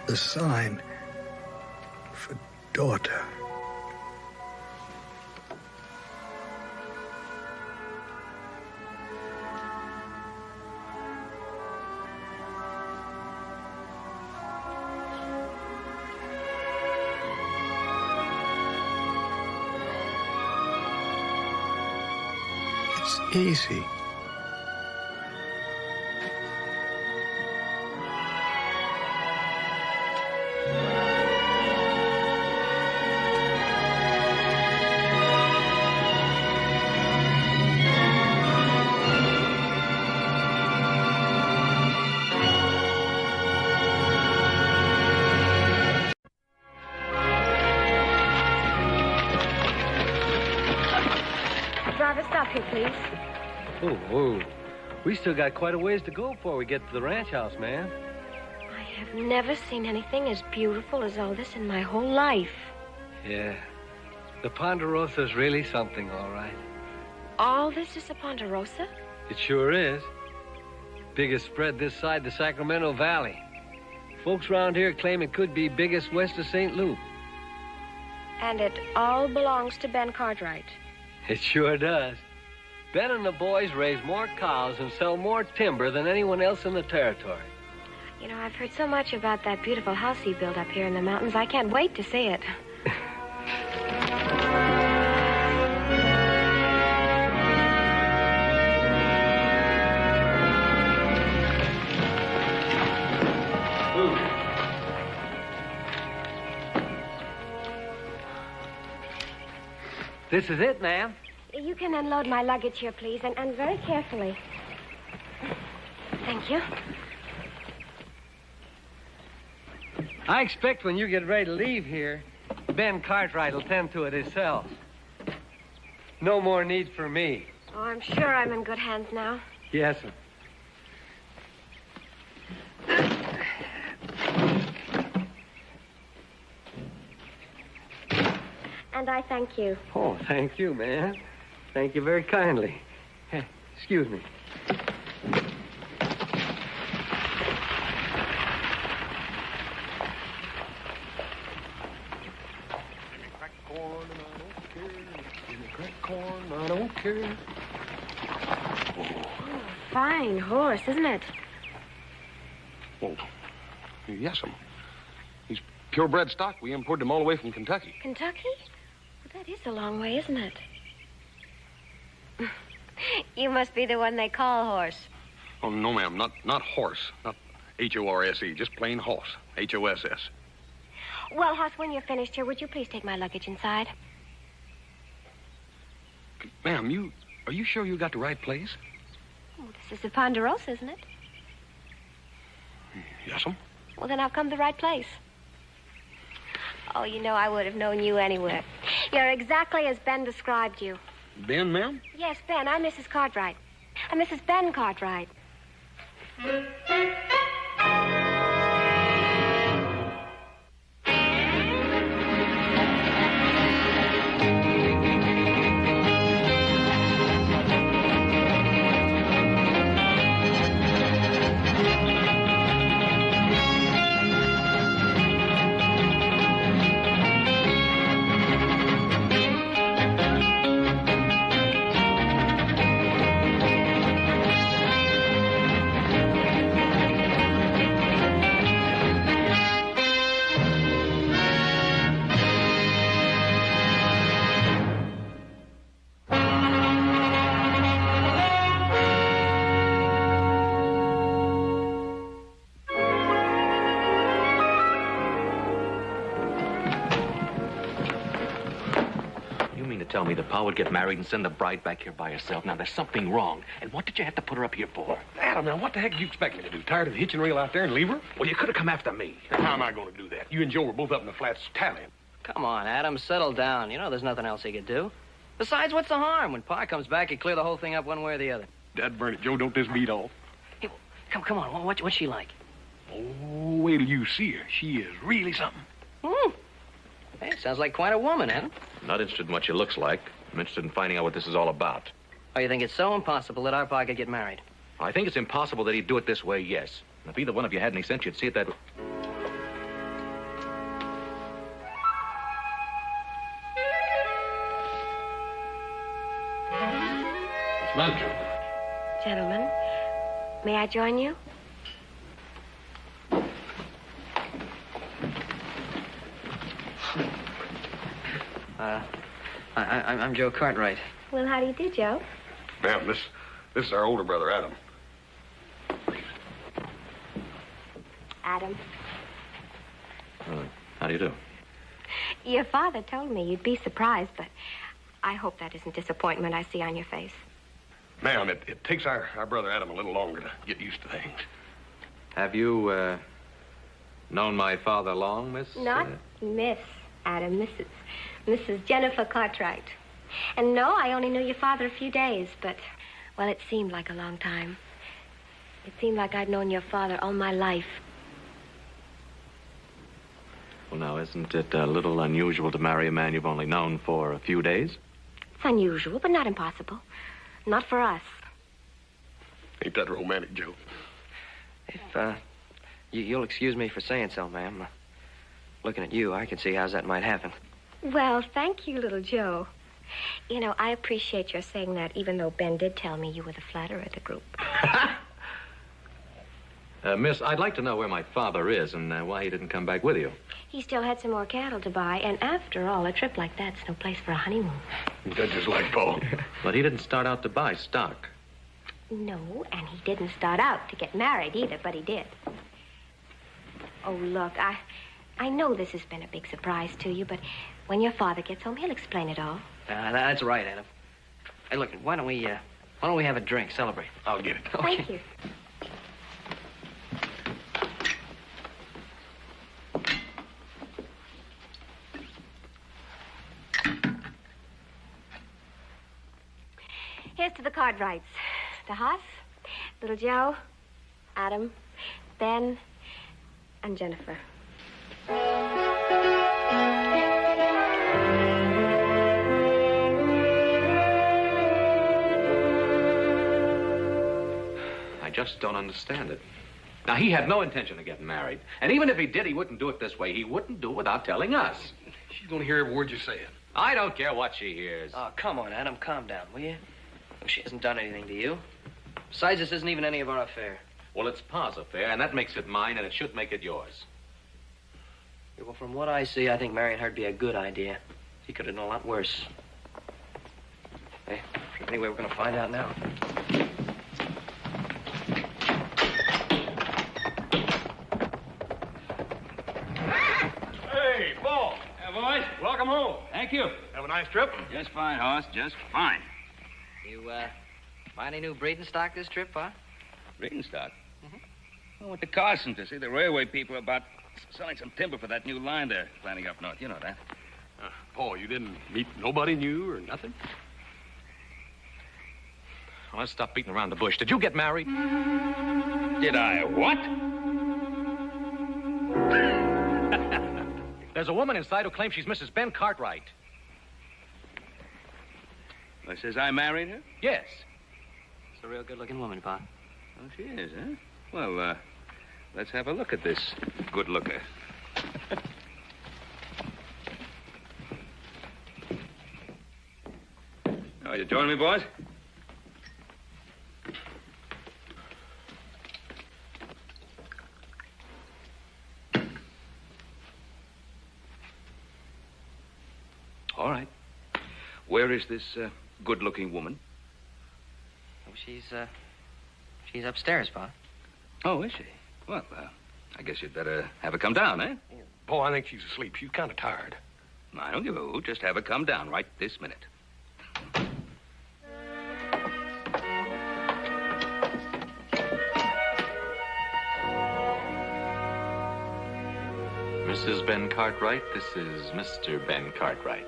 the sign for daughter? It's easy. Driver, stop here, please. Oh, whoa. We still got quite a ways to go before we get to the ranch house, man. I have never seen anything as beautiful as all this in my whole life. Yeah. The Ponderosa's really something, all right. All this is a Ponderosa? It sure is. Biggest spread this side the Sacramento Valley. Folks around here claim it could be biggest west of St. Louis. And it all belongs to Ben Cartwright. It sure does. Ben and the boys raise more cows and sell more timber than anyone else in the territory. You know, I've heard so much about that beautiful house he built up here in the mountains. I can't wait to see it. This is it, ma'am. You can unload my luggage here, please, and very carefully. Thank you. I expect when you get ready to leave here, Ben Cartwright will tend to it himself. No more need for me. Oh, I'm sure I'm in good hands now. Yes, sir. And I thank you. Oh, thank you, man. Thank you very kindly. Hey, excuse me. Corn, I don't care. Fine horse, isn't it? Oh, yes'm. He's purebred stock. We imported him all the way from Kentucky. Kentucky? Well, that is a long way, isn't it? You must be the one they call horse. Oh, no, ma'am. Not horse. Not H-O-R-S-E. Just plain hoss. H-O-S-S. Well, Hoss, when you're finished here, would you please take my luggage inside? Ma'am, are you sure you got the right place? Oh, this is the Ponderosa, isn't it? Yes'm. Well, then I've come to the right place. Oh, you know, I would have known you anywhere. You're exactly as Ben described you. Ben, ma'am? Yes, Ben. I'm Mrs. Cartwright. I'm Mrs. Ben Cartwright. tell me that Pa would get married and send the bride back here by herself. Now, there's something wrong. And what did you have to put her up here for? Adam, now, what the heck do you expect me to do? Tired of the hitching reel out there and leave her? Well, you could have come after me. How am I going to do that? You and Joe were both up in the flats tallying. Come on, Adam, settle down. You know there's nothing else he could do. Besides, what's the harm? When Pa comes back, he'd clear the whole thing up one way or the other. Dad burn it, Joe, don't this beat off? Hey, come on. What's she like? Oh, wait till you see her. She is really something. Hey, sounds like quite a woman, Adam. I'm not interested in what she looks like. I'm interested in finding out what this is all about. Oh, you think it's so impossible that our Pa could get married? I think it's impossible that he'd do it this way, yes. And if either one of you had any sense, you'd see it that way. It's lunch. Gentlemen, may I join you? I'm Joe Cartwright. Well, how do you do, Joe? Ma'am, this is our older brother, Adam. Adam, How do you do? your father told me you'd be surprised, but I hope that isn't disappointment I see on your face. Ma'am, it takes our brother Adam a little longer to get used to things. Have you, known my father long, Miss? Not Miss, Adam, Mrs. Jennifer Cartwright. And no, I only knew your father a few days, but, well, it seemed like a long time. It seemed like I'd known your father all my life. Well, now, isn't it a little unusual to marry a man you've only known for a few days? It's unusual, but not impossible. Not for us. Ain't that romantic, Joe? If, you'll excuse me for saying so, ma'am. Looking at you, I can see how that might happen. Well, thank you, little Joe. You know, I appreciate your saying that, even though Ben did tell me you were the flatterer of the group. Miss, I'd like to know where my father is and why he didn't come back with you. He still had some more cattle to buy, and after all, a trip like that's no place for a honeymoon. That's just like Paul. But he didn't start out to buy stock. No, and he didn't start out to get married either, but he did. Oh, look, I know this has been a big surprise to you, but when your father gets home, he'll explain it all. That's right, Adam. Hey, look, why don't we have a drink, celebrate? I'll get it. Okay. Thank you. Here's to the Cartwrights. The Hoss, little Joe, Adam, Ben, and Jennifer. I just don't understand it. Now, he had no intention of getting married. And even if he did, he wouldn't do it this way. He wouldn't do it without telling us. She's going to hear every word you're saying. I don't care what she hears. Oh, come on, Adam, calm down, will you? She hasn't done anything to you. Besides, this isn't even any of our affair. Well, it's Pa's affair, and that makes it mine, and it should make it yours. Yeah, well, from what I see, I think marrying her'd be a good idea. He could have done a lot worse. Hey, anyway, we're going to find out now. Hey, Paul. Yeah, boys. Welcome home. Thank you. Have a nice trip? Just fine, Hoss. Just fine. You, find any new breeding stock this trip, Pa? Breeding stock? I went to Carson to see the railway people about selling some timber for that new line they're planning up north. You know that. Paul, you didn't meet nobody new or nothing? Well, let's stop beating around the bush. Did you get married? Did I what? There's a woman inside who claims she's Mrs. Ben Cartwright. Well, says I married her? Yes. It's a real good-looking woman, Pa. Oh, she is, huh? Well, let's have a look at this good looker. Oh, you joining me, boys? All right. Where is this good-looking woman? Oh, she's upstairs, Pa. Oh, is she? Well, I guess you'd better have her come down, eh? Paul, I think she's asleep. She's kind of tired. I don't give a hoot. Just have her come down right this minute. Mrs. Ben Cartwright, this is Mr. Ben Cartwright.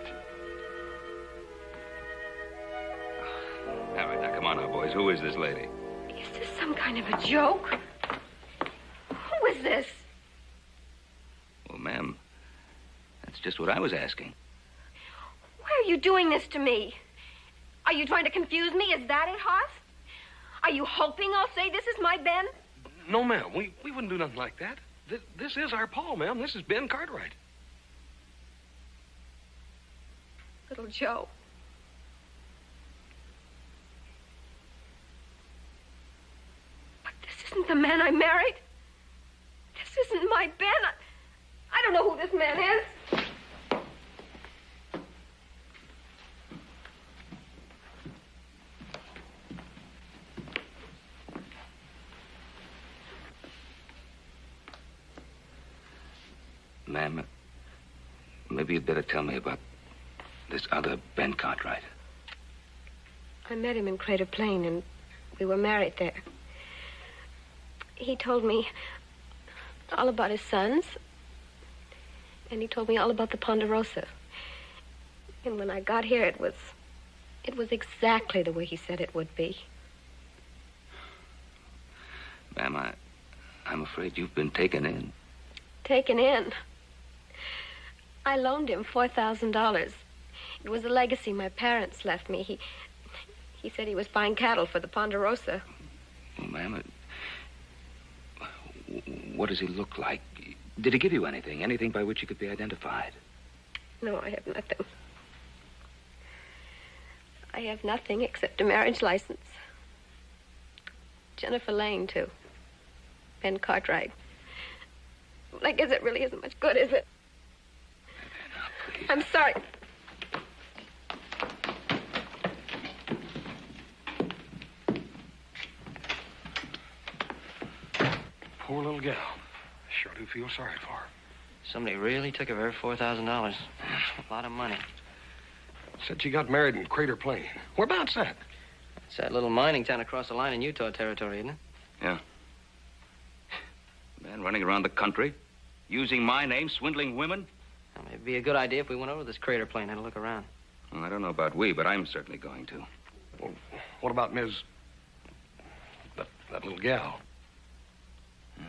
All right, now come on now, boys. Who is this lady? Is this some kind of a joke? Who is this? Well, ma'am, that's just what I was asking. Why are you doing this to me? Are you trying to confuse me? Is that it, Hoss? Are you hoping I'll say this is my Ben? No, ma'am. We wouldn't do nothing like that. This is our Paul, ma'am. This is Ben Cartwright. Little Joe. But this isn't the man I married. This isn't my Ben. I don't know who this man is. Ma'am, maybe you'd better tell me about this other Ben Cartwright. I met him in Crater Plain, and we were married there. He told me all about his sons, and he told me all about the Ponderosa. And when I got here, it was exactly the way he said it would be. Ma'am, I'm afraid you've been taken in. Taken in. I loaned him $4,000. It was a legacy my parents left me. He said he was buying cattle for the Ponderosa. Well, ma'am, what does he look like? Did he give you anything? Anything by which he could be identified? No, I have nothing. I have nothing except a marriage license. Jennifer Lane, too. Ben Cartwright. Well, I guess it really isn't much good, is it? I'm sorry. Poor little gal. Sure do feel sorry for her. Somebody really took of her $4,000. A lot of money. Said she got married in Crater Plain. Whereabouts that? It's that little mining town across the line in Utah territory, isn't it? Yeah. Man running around the country, using my name, swindling women. Well, it'd be a good idea if we went over this Crater Plain and had a look around. Well, I don't know about we, but I'm certainly going to. Well, what about Ms. That little gal? Yeah.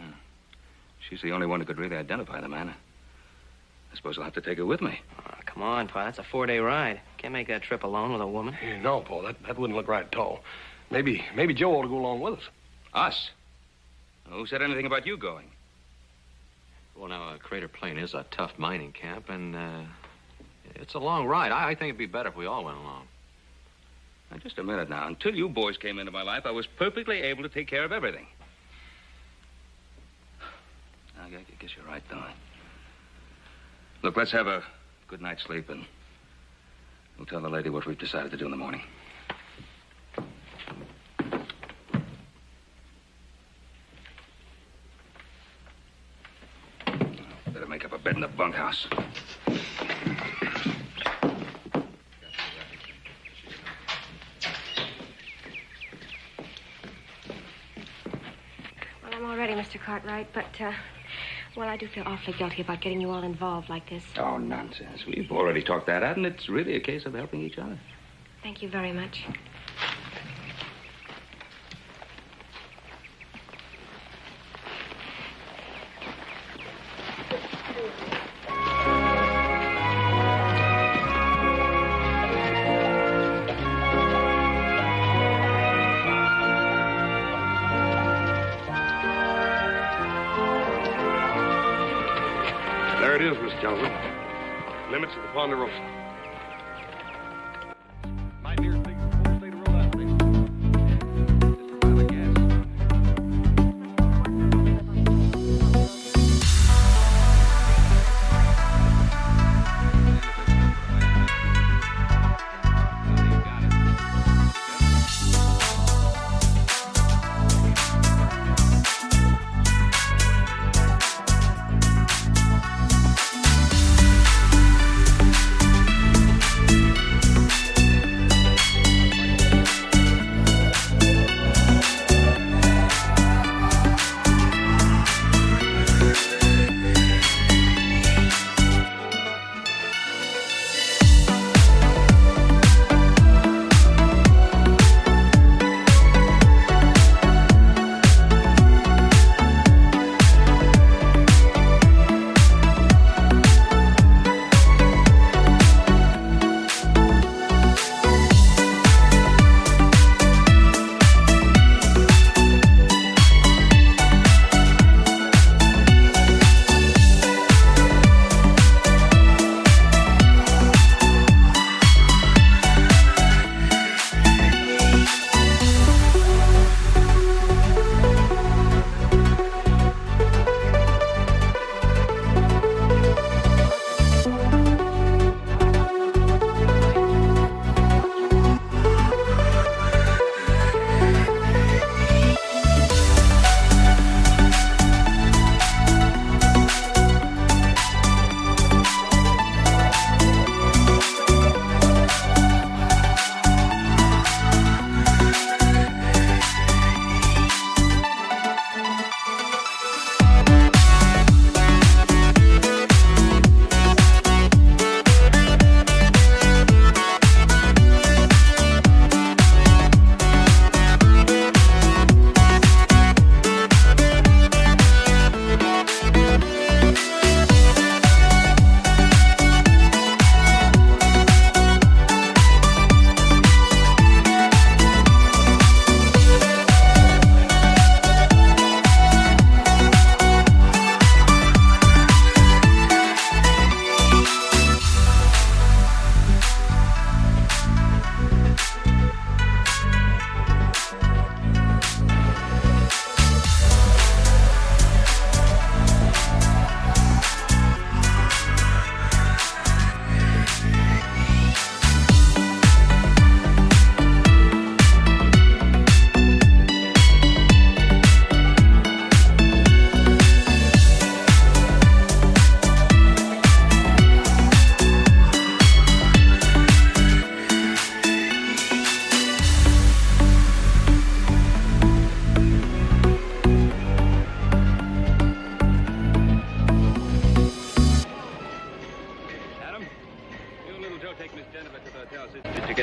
She's the only one who could really identify the man. I suppose I'll have to take her with me. Oh, come on, Pa. That's a 4-day ride. Can't make that trip alone with a woman. Yeah, no, Paul. That wouldn't look right at all. Maybe Joe ought to go along with us. Us? Who said anything about you going? Well, now, Crater Plain is a tough mining camp, and it's a long ride. I think it'd be better if we all went along. Now, just a minute now. Until you boys came into my life, I was perfectly able to take care of everything. I guess you're right, though. Look, let's have a good night's sleep, and we'll tell the lady what we've decided to do in the morning. Better make up a bed in the bunkhouse. Well, I'm all ready, Mr. Cartwright, but, well, I do feel awfully guilty about getting you all involved like this. Oh, nonsense. We've already talked that out, and it's really a case of helping each other. Thank you very much. There it is, Miss Johnson. Limits of the Ponderosa. Might be as big as the whole state of Rhode Island. Just a pile of gas.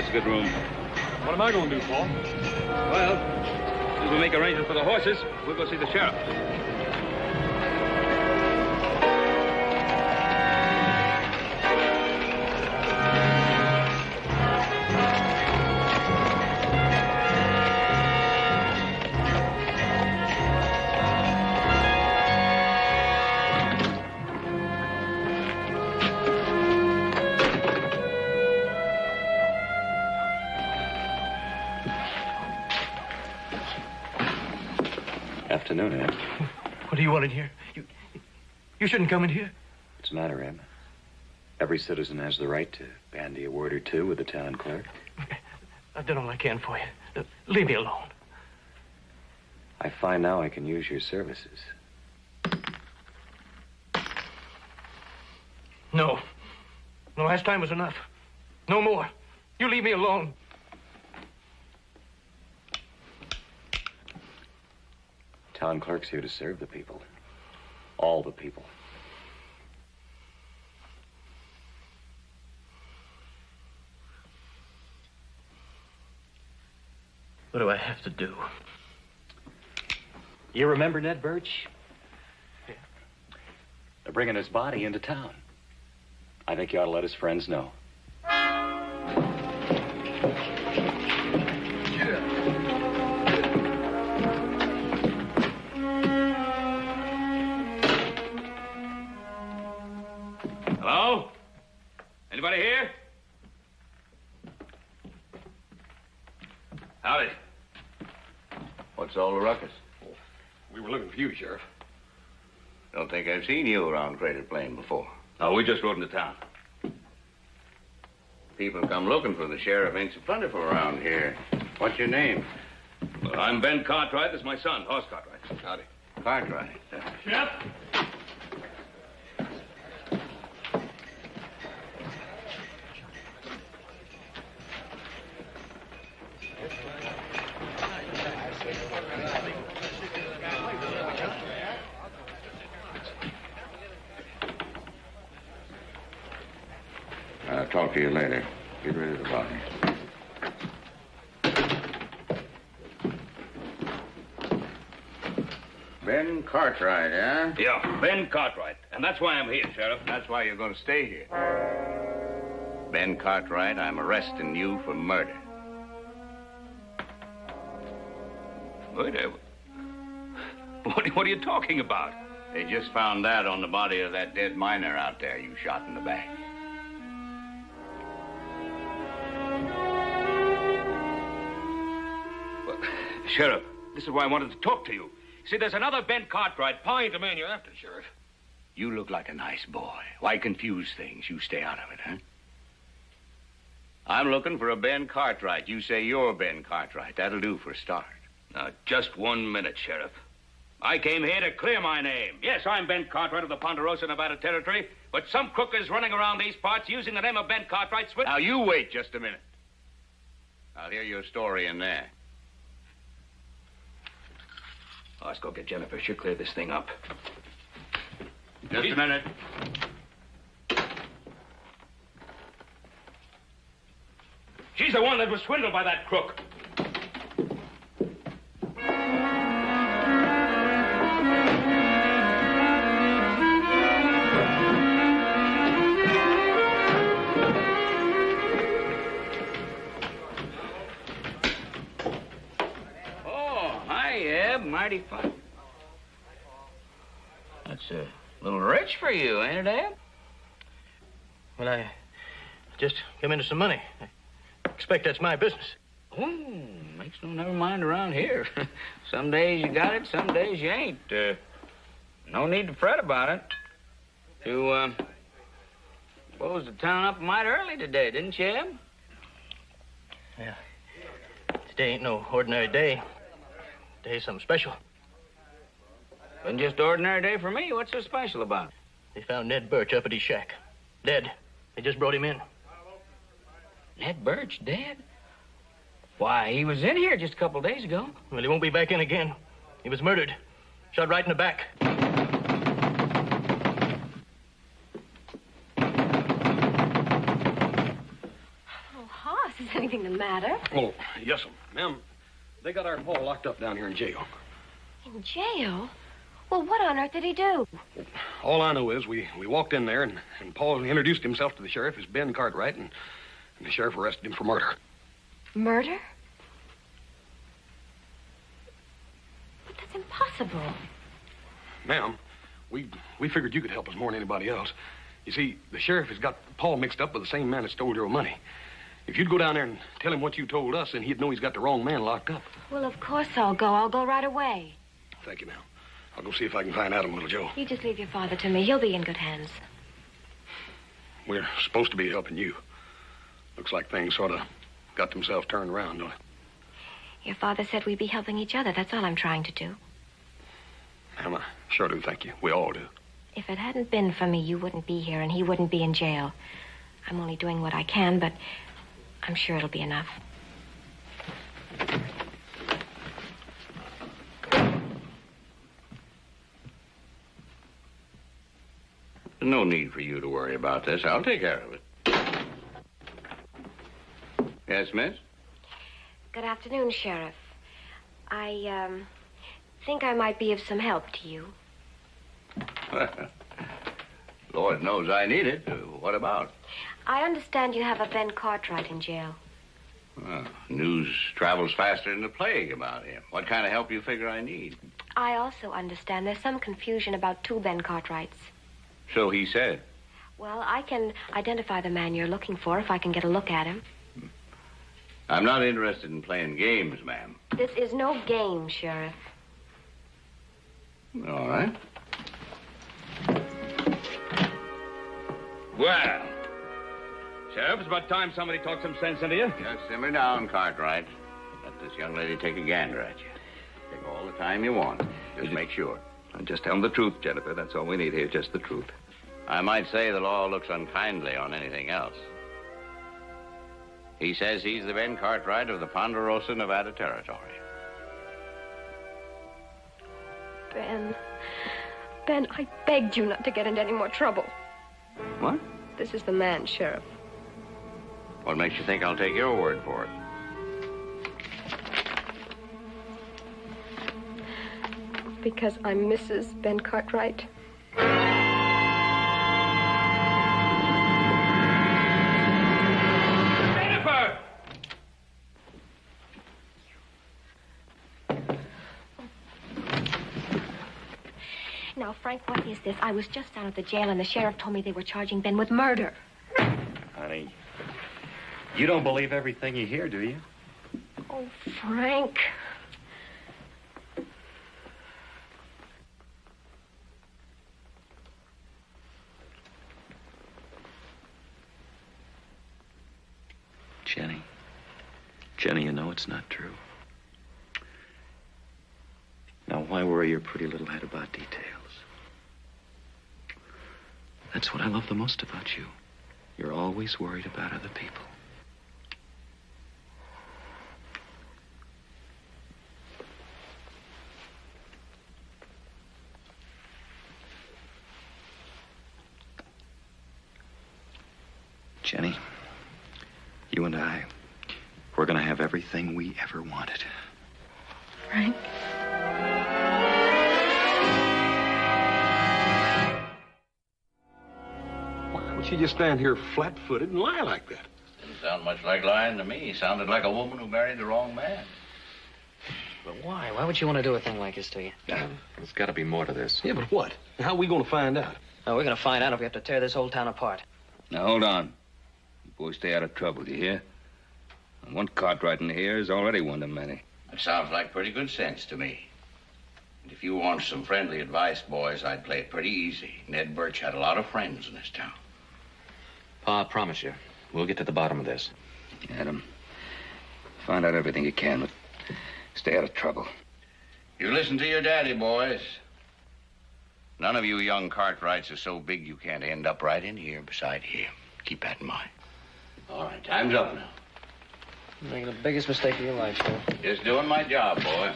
a good room. What am I going to do, Paul? Well, as we make arrangements for the horses, we'll go see the sheriff. Afternoon, Ed. What do you want in here? You shouldn't come in here. What's the matter, Ed? Every citizen has the right to bandy a word or two with the town clerk. I've done all I can for you. Leave me alone. I find now I can use your services. No. The last time was enough. No more. You leave me alone. Town clerk's here to serve the people. All the people. What do I have to do? You remember Ned Birch? Yeah. They're bringing his body into town. I think you ought to let his friends know. Hello? Anybody here? Howdy. What's all the ruckus? We were looking for you, Sheriff. Don't think I've seen you around Crater Plain before. Oh, we just rode into town. People come looking for the sheriff. Ain't so plentiful around here. What's your name? Well, I'm Ben Cartwright. This is my son, Hoss Cartwright. Howdy. Cartwright. Sheriff? I'll talk to you later. Get rid of the body. Ben Cartwright, huh? Yeah, Ben Cartwright. And that's why I'm here, Sheriff. That's why you're going to stay here. Ben Cartwright, I'm arresting you for murder. Murder? What are you talking about? They just found that on the body of that dead miner out there you shot in the back. Sheriff, this is why I wanted to talk to you. See, there's another Ben Cartwright. Pa ain't the man you're after, Sheriff. You look like a nice boy. Why confuse things? You stay out of it, huh? I'm looking for a Ben Cartwright. You say you're Ben Cartwright. That'll do for a start. Now, just 1 minute, Sheriff. I came here to clear my name. Yes, I'm Ben Cartwright of the Ponderosa, Nevada Territory, but some crook is running around these parts using the name of Ben Cartwright. Now, you wait just a minute. I'll hear your story in there. Oh, let's go get Jennifer. She'll clear this thing up. Just a minute. She's the one that was swindled by that crook. Mighty fine. That's a little rich for you, ain't it, Ab? Well, I just come into some money. I expect that's my business. Oh, makes no never mind around here. Some days you got it, some days you ain't. No need to fret about it. You, closed the town up mighty early today, didn't you, Ab? Yeah. Today ain't no ordinary day. Today's something special. Been just ordinary day for me. What's so special about it? They found Ned Birch up at his shack. Dead. They just brought him in. Ned Birch dead? Why, he was in here just a couple days ago. Well, he won't be back in again. He was murdered. Shot right in the back. Oh, Hoss, is any anything the matter? Oh, yes, ma'am. They got our Paul locked up down here in jail. In jail? Well, what on earth did he do? All I know is we walked in there, and Paul introduced himself to the sheriff as Ben Cartwright, and the sheriff arrested him for murder. Murder? But that's impossible. Ma'am, we figured you could help us more than anybody else. You see, the sheriff has got Paul mixed up with the same man that stole your money. If you'd go down there and tell him what you told us, then he'd know he's got the wrong man locked up. Well, of course I'll go. I'll go right away. Thank you, ma'am. I'll go see if I can find Adam, little Joe. You just leave your father to me. He'll be in good hands. We're supposed to be helping you. Looks like things sort of got themselves turned around, don't it? Your father said we'd be helping each other. That's all I'm trying to do. Ma'am, I sure do thank you. We all do. If it hadn't been for me, you wouldn't be here and he wouldn't be in jail. I'm only doing what I can, but I'm sure it'll be enough. There's no need for you to worry about this. I'll take care of it. Yes, miss? Good afternoon, Sheriff. I think I might be of some help to you. Lord knows I need it. What about? I understand you have a Ben Cartwright in jail. Well, news travels faster than the plague about him. What kind of help you figure I need? I also understand there's some confusion about two Ben Cartwrights. So he said. Well, I can identify the man you're looking for if I can get a look at him. I'm not interested in playing games, ma'am. This is no game, Sheriff. All right. Well, Sheriff, it's about time somebody talked some sense into you. just simmer down, Cartwright. Let this young lady take a gander at you. Take all the time you want. Just make sure. Just tell him the truth, Jennifer. That's all we need here, just the truth. I might say the law looks unkindly on anything else. He says he's the Ben Cartwright of the Ponderosa, Nevada Territory. Ben, I begged you not to get into any more trouble. What? This is the man, Sheriff. What makes you think I'll take your word for it? Because I'm Mrs. Ben Cartwright. Jennifer! Now, Frank, what is this? I was just down at the jail, and the sheriff told me they were charging Ben with murder. Honey, you don't believe everything you hear, do you? Oh, Frank. Jenny, you know it's not true. Now, why worry your pretty little head about details? That's what I love the most about you. You're always worried about other people. Jenny, you and I, we're going to have everything we ever wanted. Frank? Why would she just stand here flat-footed and lie like that? Didn't sound much like lying to me. Sounded like a woman who married the wrong man. But why? Why would you want to do a thing like this to you? There's got to be more to this. Yeah, but what? How are we going to find out? Oh, we're going to find out if we have to tear this whole town apart. Now, hold on. You boys stay out of trouble, you hear? And one Cartwright in here is already one too many. That sounds like pretty good sense to me. And if you want some friendly advice, boys, I'd play it pretty easy. Ned Birch had a lot of friends in this town. Pa, I promise you, we'll get to the bottom of this. Adam, find out everything you can, but stay out of trouble. You listen to your daddy, boys. None of you young Cartwrights are so big you can't end up right in here beside him. Keep that in mind. All right, time's up now. You're making the biggest mistake of your life, Phil. Just doing my job, boy.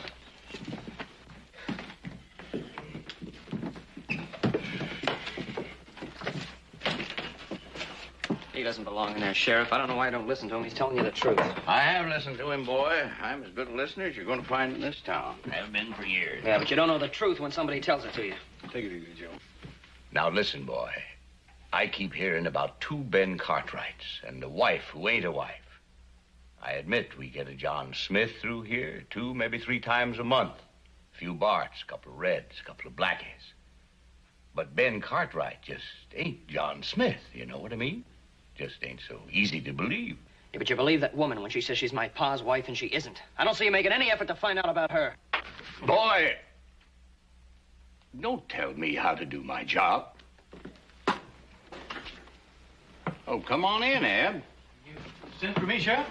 Hey, He doesn't belong in there, Sheriff. I don't know why I don't listen to him. He's telling you the truth. I have listened to him, boy. I'm as good a listener as you're going to find in this town. Have been for years. Yeah, but you don't know the truth when somebody tells it to you. Take it easy, Joe. Now, listen, boy. I keep hearing about 2 Ben Cartwrights and a wife who ain't a wife. I admit we get a John Smith through here 2, maybe 3 times a month. A few Barts, a couple of Reds, a couple of Blackies. But Ben Cartwright just ain't John Smith, you know what I mean? Just ain't so easy to believe. Yeah, but you believe that woman when she says she's my pa's wife and she isn't. I don't see you making any effort to find out about her. Boy, don't tell me how to do my job. Oh, come on in, Ab. Sent for me, Sheriff?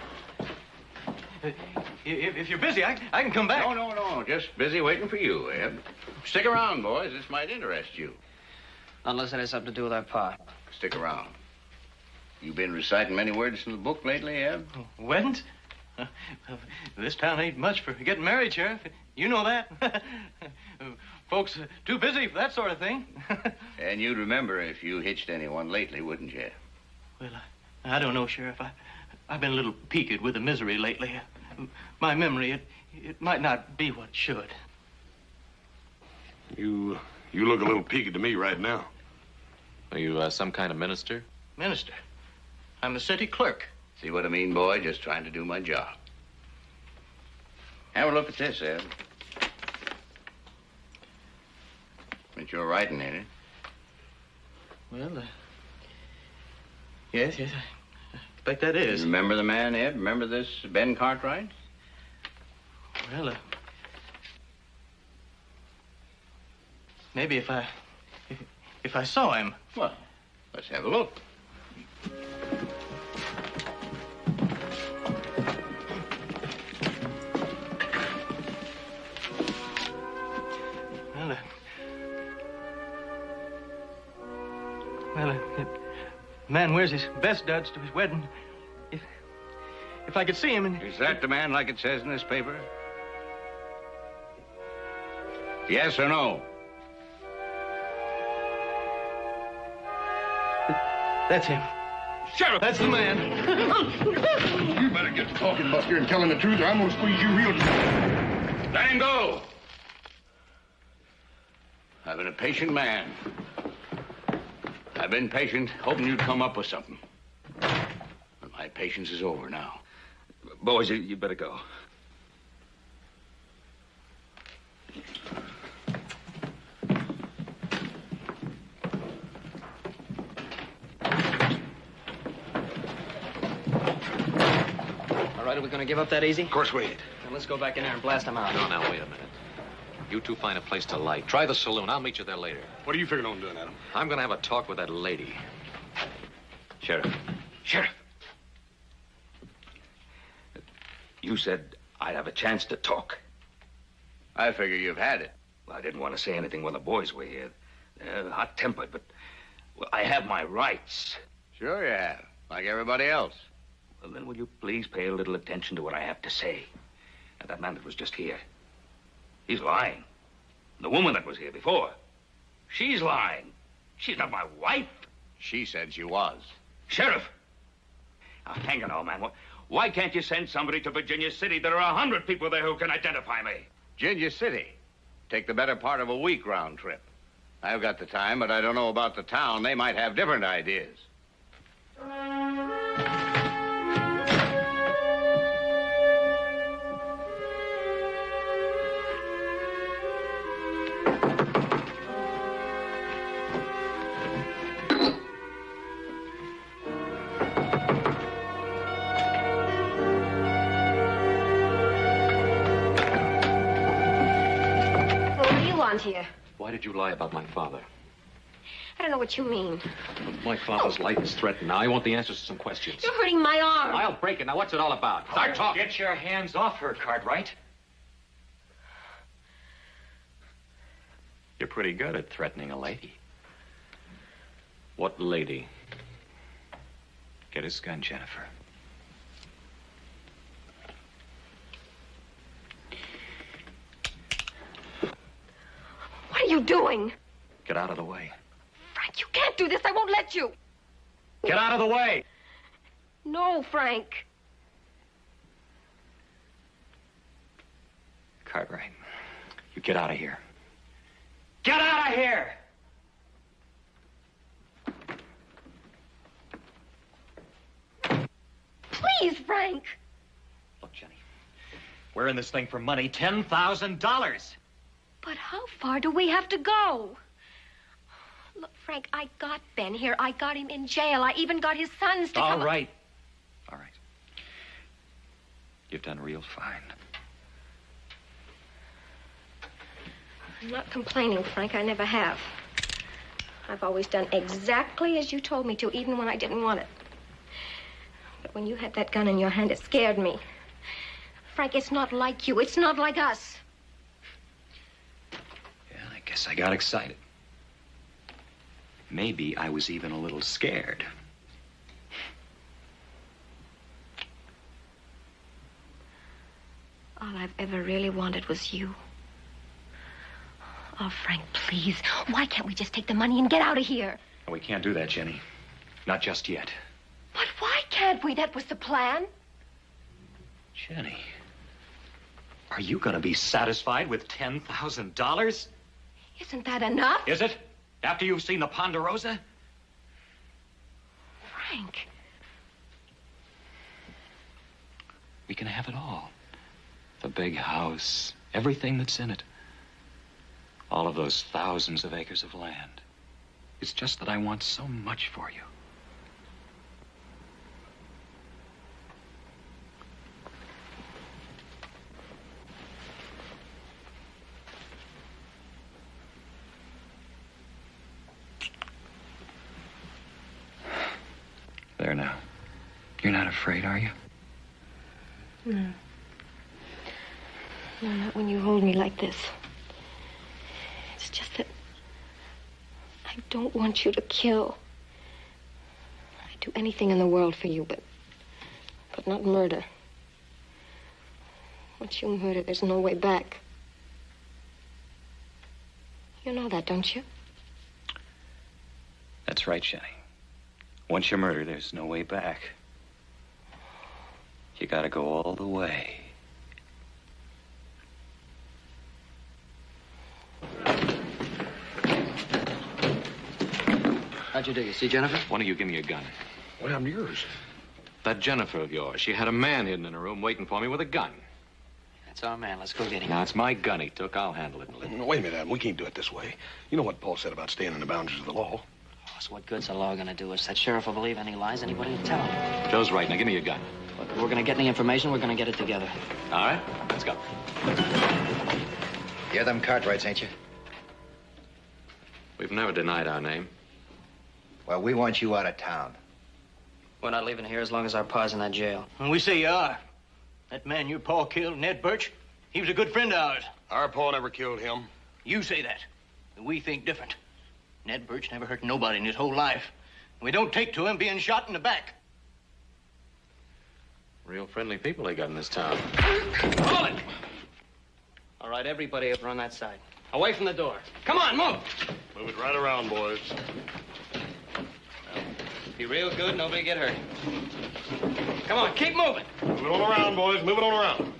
If you're busy, I can come back. No. Just busy waiting for you, Ab. Stick around, boys. This might interest you. Unless it has something to do with our pa. Stick around. You been reciting many words from the book lately, Ab? Weddings? This town ain't much for getting married, Sheriff. You know that. Folks too busy for that sort of thing. And you'd remember if you hitched anyone lately, wouldn't you? Well, I don't know, Sheriff. I've been a little peaked with the misery lately. My memory, it might not be what it should. You look a little peaked to me right now. Are you some kind of minister? Minister? I'm the city clerk. See what I mean, boy? Just trying to do my job. Have a look at this, Ed. It's your writing, ain't it? Well, yes, I expect that is. You remember the man, Ed? Remember this Ben Cartwright? Well, maybe if I saw him. Well, let's have a look. Well, man wears his best duds to his wedding. If I could see him and... Is that the man like it says in this paper? Yes or no? That's him. Sheriff! That's the man. You better get to talking, Buster, and telling the truth, or I'm gonna squeeze you real... Let him go! I've been a patient man. I've been patient, hoping you'd come up with something. But my patience is over now. Boys, you better go. All right, are we going to give up that easy? Of course we ain't. Then let's go back in there and blast them out. No, now, wait a minute. You two find a place to light. Try the saloon. I'll meet you there later. What are you figuring on doing, Adam? I'm going to have a talk with that lady. Sheriff. Sheriff! You said I'd have a chance to talk. I figure you've had it. Well, I didn't want to say anything while the boys were here. They're hot-tempered, but well, I have my rights. Sure you have, like everybody else. Well, then will you please pay a little attention to what I have to say? And that man that was just here, he's lying. The woman that was here before, she's lying. She's not my wife. She said she was. Sheriff! Now, hang it all, man. Why can't you send somebody to Virginia City? There are 100 people there who can identify me. Virginia City? Take the better part of a week round trip. I've got the time, but I don't know about the town. They might have different ideas. Here. Why did you lie about my father? I don't know what you mean. My father's life is threatened. Now, I want the answers to some questions. You're hurting my arm. I'll break it. Now, what's it all about? Start talking. Get your hands off her, Cartwright. You're pretty good at threatening a lady. What lady? Get his gun, Jennifer. What are you doing? Get out of the way. Frank, you can't do this. I won't let you. Get out of the way! No, Frank. Cartwright, you get out of here. Get out of here! Please, Frank. Look, Jenny, we're in this thing for money, $10,000. But how far do we have to go? Look, Frank, I got Ben here. I got him in jail. I even got his sons to come. All right. All right. You've done real fine. I'm not complaining, Frank. I never have. I've always done exactly as you told me to, even when I didn't want it. But when you had that gun in your hand, it scared me. Frank, it's not like you. It's not like us. Yeah, I guess I got excited. Maybe I was even a little scared. All I've ever really wanted was you. Oh, Frank, please. Why can't we just take the money and get out of here? We can't do that, Jenny. Not just yet. But why can't we? That was the plan. Jenny, are you going to be satisfied with $10,000? Isn't that enough? Is it? After you've seen the Ponderosa? Frank. We can have it all. The big house, everything that's in it. All of those thousands of acres of land. It's just that I want so much for you. There now. You're not afraid, are you? No. No, not when you hold me like this. It's just that I don't want you to kill. I'd do anything in the world for you, but not murder. Once you murder, there's no way back. You know that, don't you? That's right, Jenny. Once you murder, there's no way back. You gotta go all the way. How'd you do? You see Jennifer? Why don't you give me a gun? What happened to yours? That Jennifer of yours. She had a man hidden in her room waiting for me with a gun. That's our man. Let's go get him. Now, it's my gun he took. I'll handle it in a little. No, wait a minute, Adam. We can't do it this way. You know what Paul said about staying in the boundaries of the law. Oh, so what good's the law gonna do us? That sheriff will believe any lies anybody will tell him. Joe's right. Now, give me your gun. Look, if we're gonna get any information, we're gonna get it together. All right? Let's go. You're them Cartwrights, ain't you? We've never denied our name. Well, we want you out of town. We're not leaving here as long as our pa's in that jail. And we say you are. That man your pa killed, Ned Birch, he was a good friend of ours. Our pa never killed him. You say that. And we think different. Ned Birch never hurt nobody in his whole life. We don't take to him being shot in the back. Real friendly people they got in this town. Hold it! All right, everybody over on that side. Away from the door. Come on, move! Move it right around, boys. Be real good, nobody get hurt. Come on, keep moving. Move it on around, boys. Move it on around.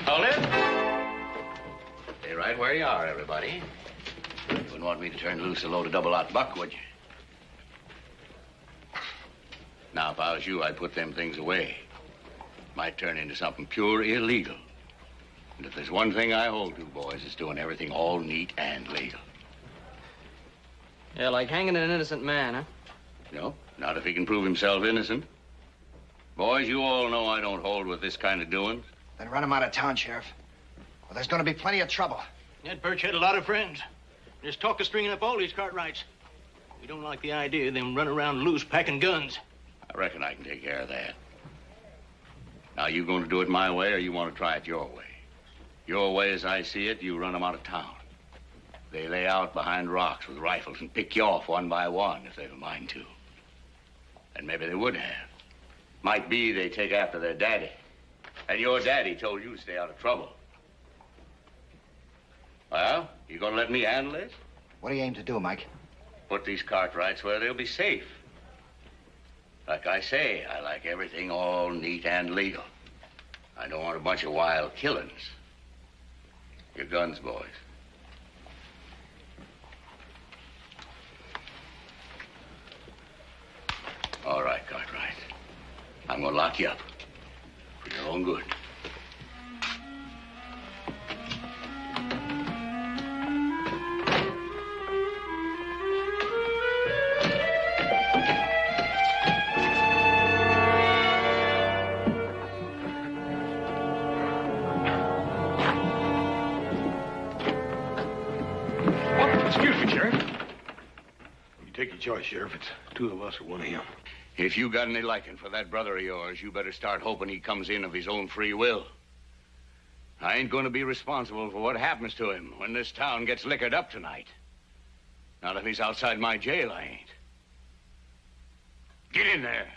Hold it. Stay right where you are, everybody. You wouldn't want me to turn loose a load of double-out buck, would you? Now, if I was you, I'd put them things away. Might turn into something pure illegal. And if there's one thing I hold to, boys, it's doing everything all neat and legal. Yeah, like hanging an innocent man, huh? No, not if he can prove himself innocent. Boys, you all know I don't hold with this kind of doings. Then run him out of town, Sheriff. Well, there's going to be plenty of trouble. Ned Birch had a lot of friends. There's talk of stringing up all these Cartwrights. We don't like the idea of them running around loose packing guns. I reckon I can take care of that. Now, you going to do it my way, or you want to try it your way? Your way, as I see it, you run them out of town. They lay out behind rocks with rifles and pick you off one by one if they've a mind to. And maybe they would have. Might be they take after their daddy. And your daddy told you to stay out of trouble. Well, you gonna let me handle this? What do you aim to do, Mike? Put these Cartwrights where they'll be safe. Like I say, I like everything all neat and legal. I don't want a bunch of wild killings. Your guns, boys. All right, Cartwright. I'm gonna lock you up. For your own good. Excuse me, Sheriff. You take your choice, Sheriff. It's two of us or one of him. If you got any liking for that brother of yours, you better start hoping he comes in of his own free will. I ain't going to be responsible for what happens to him when this town gets liquored up tonight. Not if he's outside my jail, I ain't. Get in there.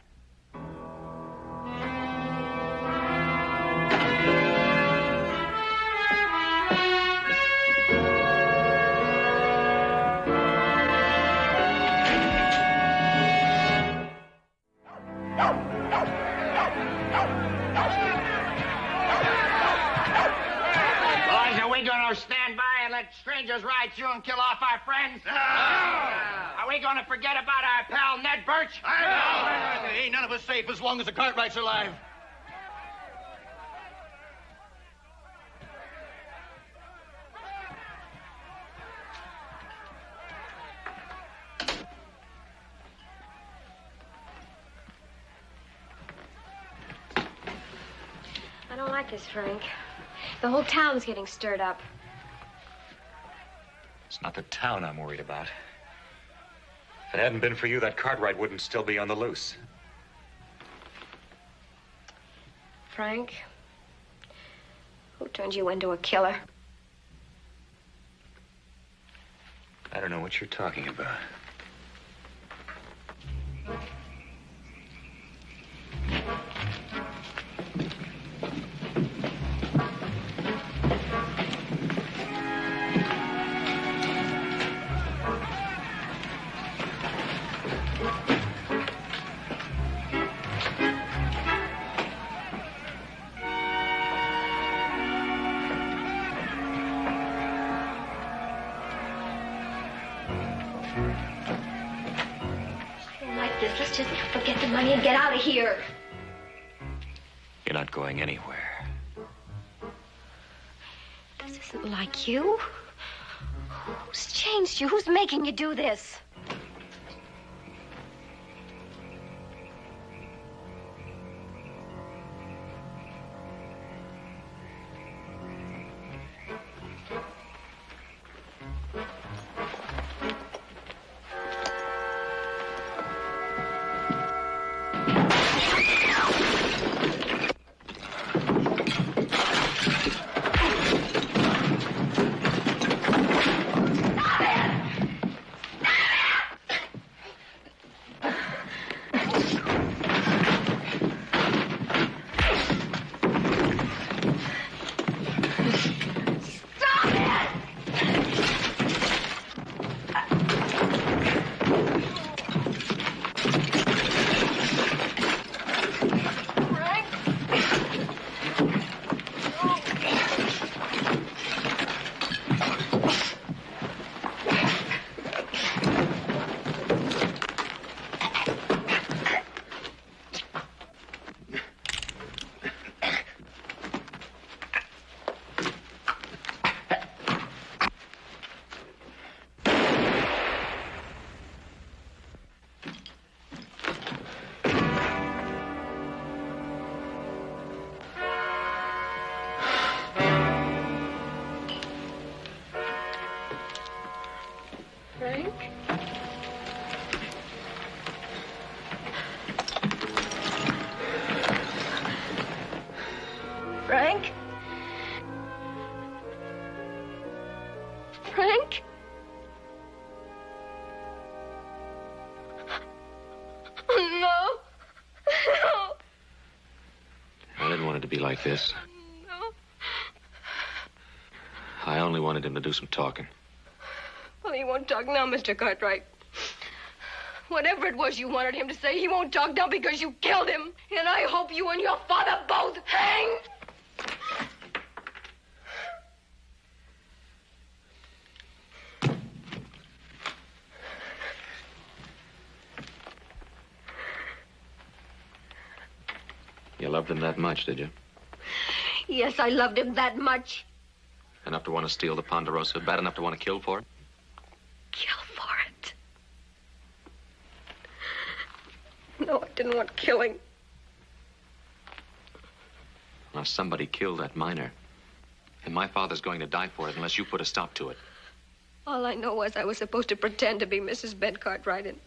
Boys, are we going to stand by and let strangers ride through and kill off our friends? No! Are we going to forget about our pal Ned Birch? No! Ain't none of us safe as long as the Cartwrights are alive. I don't like this, Frank. The whole town's getting stirred up. It's not the town I'm worried about. If it hadn't been for you, that Cartwright wouldn't still be on the loose. Frank, who turned you into a killer? I don't know what you're talking about. I don't like this. Let's just forget the money and get out of here. You're not going anywhere. This isn't like you. Who's changed you? Who's making you do this? Frank? Frank? Frank? Oh, no. No. I didn't want it to be like this. No. I only wanted him to do some talking. Well, he won't talk now, Mr. Cartwright. Whatever it was you wanted him to say, he won't talk now because you killed him. And I hope you and your father both hang. You loved him that much, did you? Yes, I loved him that much. Enough to want to steal the Ponderosa? Bad enough to want to kill for it? Kill for it. No, I didn't want killing. Now, somebody killed that miner. And my father's going to die for it unless you put a stop to it. All I know was I was supposed to pretend to be Mrs. Ben Cartwright, and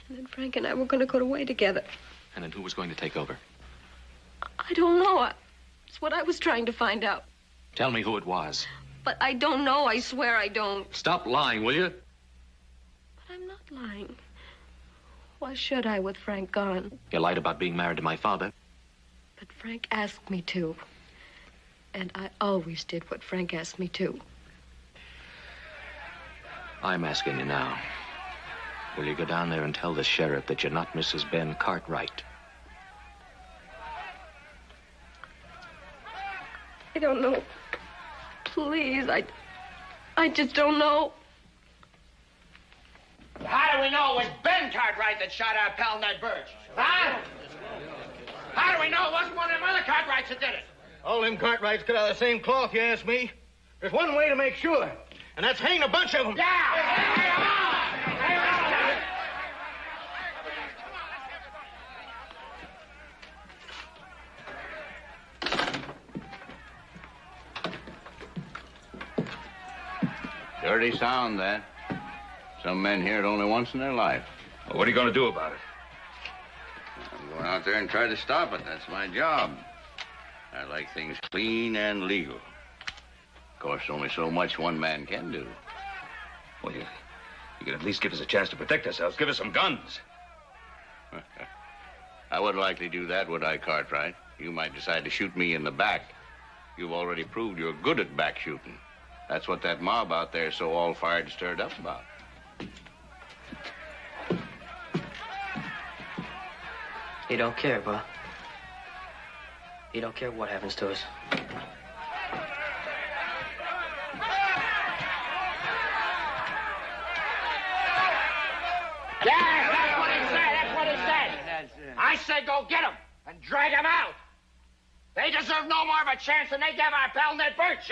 then Frank and I were going to go away together. And then who was going to take over? I don't know. It's what I was trying to find out. Tell me who it was. But I don't know. I swear I don't. Stop lying, will you? But I'm not lying. Why should I with Frank gone? You lied about being married to my father. But Frank asked me to. And I always did what Frank asked me to. I'm asking you now. Will you go down there and tell the sheriff that you're not Mrs. Ben Cartwright? I don't know. Please, I just don't know. How do we know it was Ben Cartwright that shot our pal Ned Birch? Huh? How do we know it wasn't one of them other Cartwrights that did it? All them Cartwrights cut out of the same cloth, you ask me. There's one way to make sure, and that's hang a bunch of them. Dirty sound, that. Some men hear it only once in their life. Well, what are you going to do about it? I'm going out there and try to stop it. That's my job. I like things clean and legal. Of course, only so much one man can do. Well, you could at least give us a chance to protect ourselves. Give us some guns. I wouldn't likely do that, would I, Cartwright? You might decide to shoot me in the back. You've already proved you're good at back shooting. That's what that mob out there so all fired and stirred up about. He don't care, Bob. He don't care what happens to us. Yeah, that's what he said. That's what he said. I said go get him and drag him out. They deserve no more of a chance than they gave our pal Ned Birch.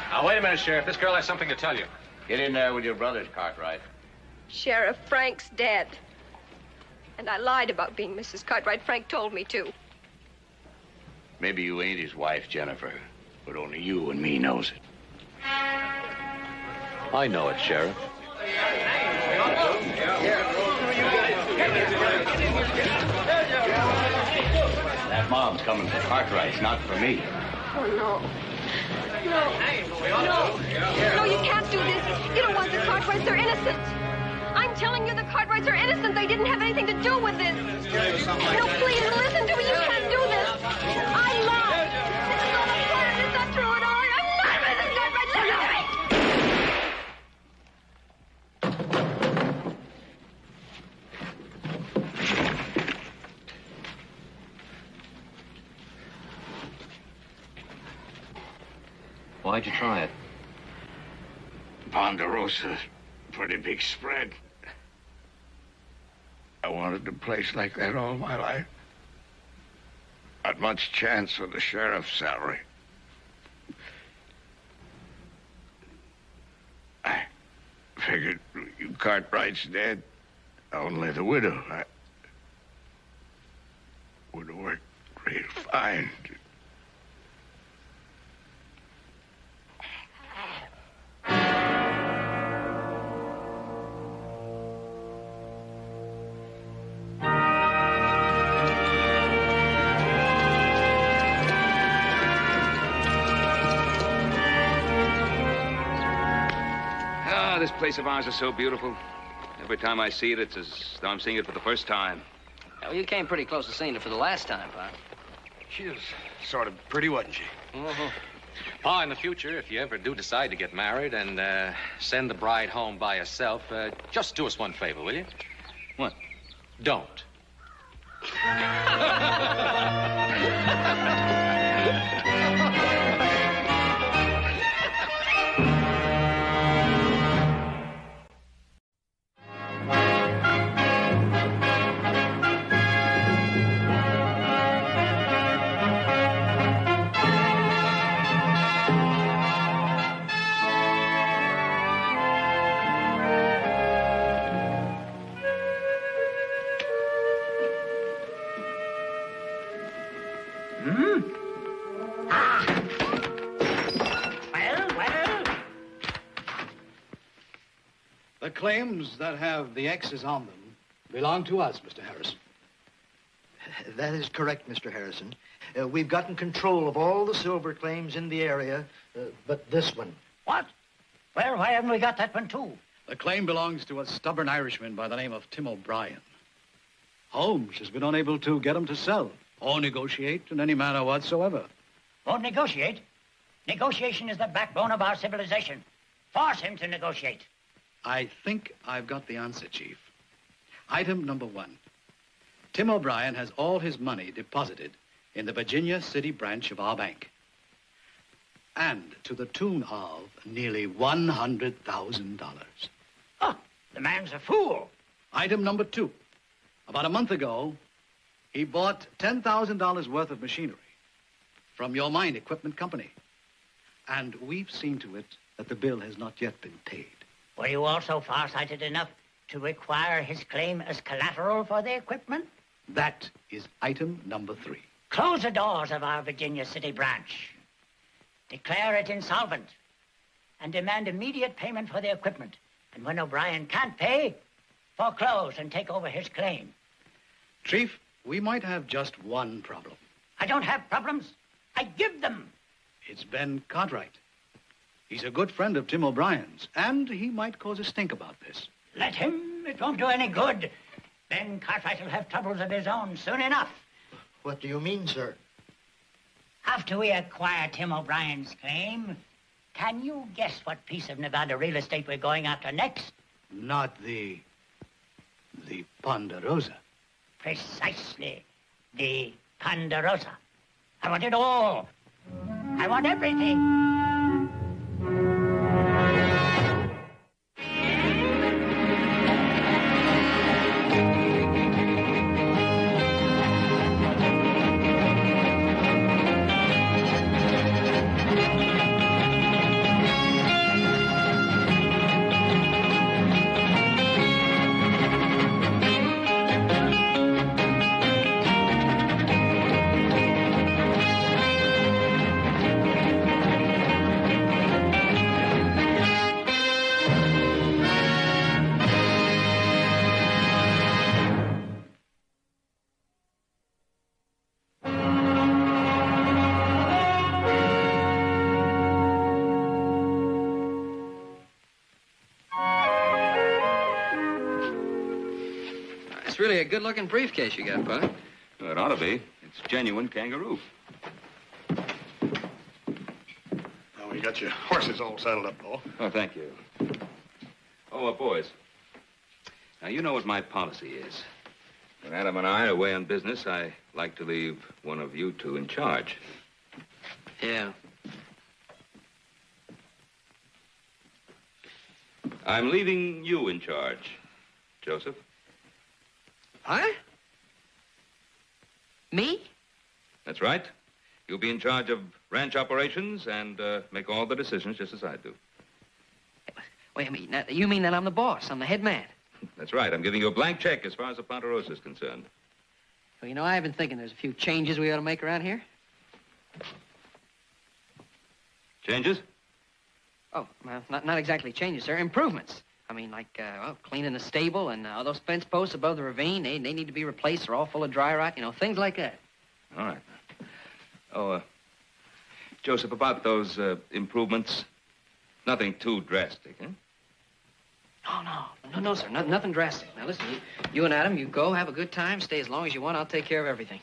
Now, wait a minute, Sheriff. This girl has something to tell you. Get in there with your brothers, Cartwright. Sheriff, Frank's dead. And I lied about being Mrs. Cartwright. Frank told me to. Maybe you ain't his wife, Jennifer, but only you and me knows it. I know it, Sheriff. That mob's coming for Cartwright's, not for me. Oh, no. No, you can't do this. You don't want the Cartwrights. They're innocent. I'm telling you, the Cartwrights are innocent. They didn't have anything to do with this. No, please, listen to me. You can't do this. I lied. This is all a plan. It's not true at all. I'm not Mrs. Cartwright. Listen to me. Why'd you try it? Ponderosa's pretty big spread. I wanted a place like that all my life. Not much chance with the sheriff's salary. I figured you Cartwright's dead. Only the widow. I would have worked real fine. This place of ours is so beautiful. Every time I see it, it's as though I'm seeing it for the first time. Well, you came pretty close to seeing it for the last time, Pa. She was sort of pretty, wasn't she? Mm-hmm. Pa, in the future, if you ever do decide to get married and send the bride home by herself, just do us one favor, will you? What? Don't. The claims that have the X's on them belong to us, Mr. Harrison. That is correct, Mr. Harrison. We've gotten control of all the silver claims in the area, but this one. What? Well, why haven't we got that one, too? The claim belongs to a stubborn Irishman by the name of Tim O'Brien. Holmes has been unable to get him to sell or negotiate in any manner whatsoever. Won't negotiate? Negotiation is the backbone of our civilization. Force him to negotiate. I think I've got the answer, Chief. Item number 1. Tim O'Brien has all his money deposited in the Virginia City branch of our bank. And to the tune of nearly $100,000. Oh, the man's a fool. Item number 2. About a month ago, he bought $10,000 worth of machinery from your mine equipment company. And we've seen to it that the bill has not yet been paid. Were you also farsighted enough to require his claim as collateral for the equipment? That is item number 3. Close the doors of our Virginia City branch. Declare it insolvent. And demand immediate payment for the equipment. And when O'Brien can't pay, foreclose and take over his claim. Chief, we might have just one problem. I don't have problems. I give them. It's Ben Cartwright. He's a good friend of Tim O'Brien's, and he might cause a stink about this. Let him. It won't do any good. Ben Cartwright will have troubles of his own soon enough. What do you mean, sir? After we acquire Tim O'Brien's claim, can you guess what piece of Nevada real estate we're going after next? Not the Ponderosa. Precisely. The Ponderosa. I want it all. I want everything. It's really a good-looking briefcase you got, Pa. Well, it ought to be. It's genuine kangaroo. Well, we got your horses all saddled up, Paul. Oh, thank you. Oh, boys. Now, you know what my policy is. When Adam and I are away on business, I like to leave one of you two in charge. Yeah. I'm leaving you in charge, Joseph. Huh? Me? That's right. You'll be in charge of ranch operations and make all the decisions just as I do. Wait a minute. Now, you mean that I'm the boss? I'm the head man? That's right. I'm giving you a blank check as far as the Ponderosa is concerned. Well, you know, I've been thinking there's a few changes we ought to make around here. Changes? Oh, well, not exactly changes, sir. Improvements. I mean, like, well, cleaning the stable and all those fence posts above the ravine. They need to be replaced. They're all full of dry rot. You know, things like that. All right. Oh, Joseph, about those improvements, nothing too drastic, huh? No, sir. Nothing drastic. Now, listen, you and Adam, you go, have a good time, stay as long as you want. I'll take care of everything.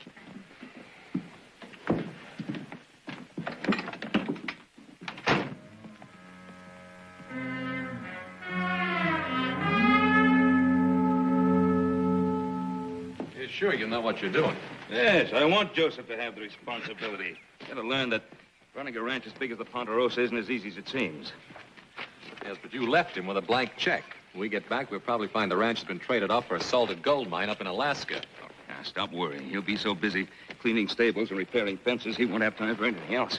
You're sure you know what you're doing? Yes, I want Joseph to have the responsibility. Got to learn that running a ranch as big as the Ponderosa isn't as easy as it seems. Yes, but you left him with a blank check. When we get back, we'll probably find the ranch has been traded off for a salted gold mine up in Alaska. Now, stop worrying. He'll be so busy cleaning stables and repairing fences, he won't have time for anything else.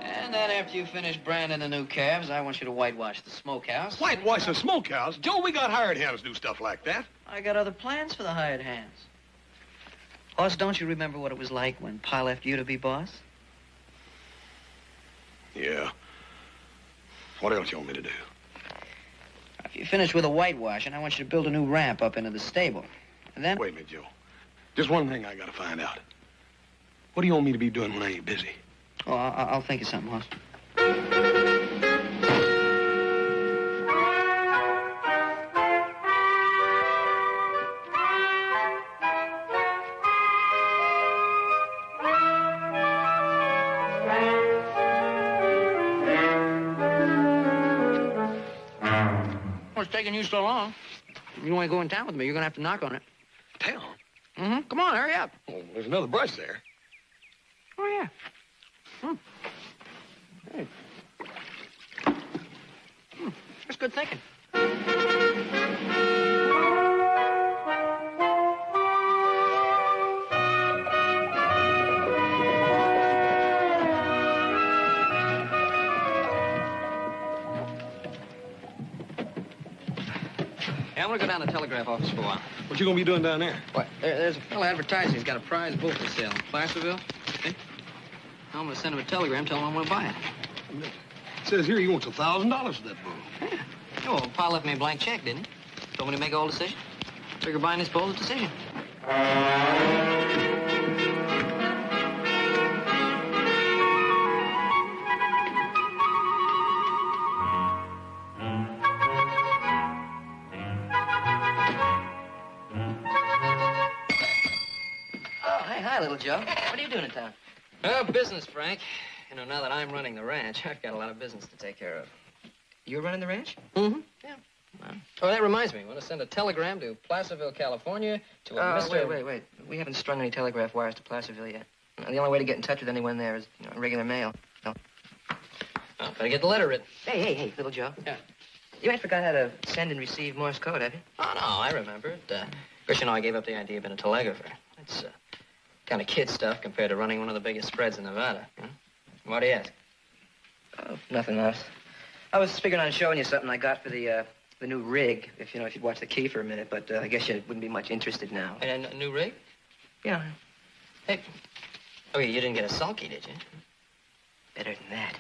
And then after you finish branding the new calves, I want you to whitewash the smokehouse. Whitewash the smokehouse? Joe, we got hired hands to do stuff like that. I got other plans for the hired hands. Hoss, don't you remember what it was like when Pa left you to be boss? Yeah. What else you want me to do? If you finish with a whitewash, and I want you to build a new ramp up into the stable. And then... Wait a minute, Joe. Just one thing I gotta find out. What do you want me to be doing when I ain't busy? Oh, I'll think of something, Hoss. What's taking you so long? You want to go in town with me, you're going to have to knock on it. Town? Mm-hmm. Come on, hurry up. Oh, there's another brush there. Oh, yeah. Hey. That's good thinking. Yeah, I'm gonna go down to the telegraph office for a while. What you gonna be doing down there? What? There's a fellow advertising. He's got a prize bull for sale in Placerville. See? I'm gonna send him a telegram telling him I want to buy it. It says here he wants $1,000 for that bull. Yeah. Oh, well, Pa left me a blank check, didn't he? Told me to make a whole decision. Figure buying this bull's a decision. Hi, little Joe. What are you doing in town? Oh, business, Frank. You know, now that I'm running the ranch, I've got a lot of business to take care of. You're running the ranch? Mm-hmm. Yeah. Oh, that reminds me. I want to send a telegram to Placerville, California to a Mr. Wait. We haven't strung any telegraph wires to Placerville yet. The only way to get in touch with anyone there is regular mail. No. Oh, better get the letter written. Hey, little Joe. Yeah. You ain't forgot how to send and receive Morse code, have you? Oh, no, I remember it. Of course, you know, I gave up the idea of being a telegrapher. It's kind of kid stuff compared to running one of the biggest spreads in Nevada. Huh? Why do you ask? Oh, nothing else. I was figuring on showing you something I got for the new rig, if you'd watch the key for a minute, but I guess you wouldn't be much interested now. And a new rig? Yeah. Hey. Oh, you didn't get a sulky, did you? Better than that.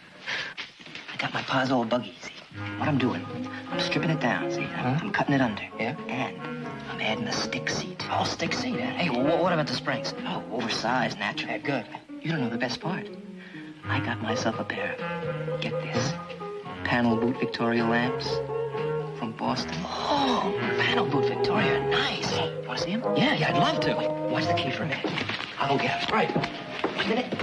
I got my pa's old buggy, see? What I'm doing, I'm stripping it down, see? I'm cutting it under. Yeah? And I'm adding a stick seat. Oh, stick seat, eh? Hey, what about the springs? Oh, oversized, naturally. Yeah, good. You don't know the best part. I got myself a pair of, get this, panel boot Victoria lamps from Boston. Oh, panel boot Victoria, nice. Hey, want to see them? Yeah, I'd love to. Watch the key for a minute. I'll go get them. Right. 1 minute.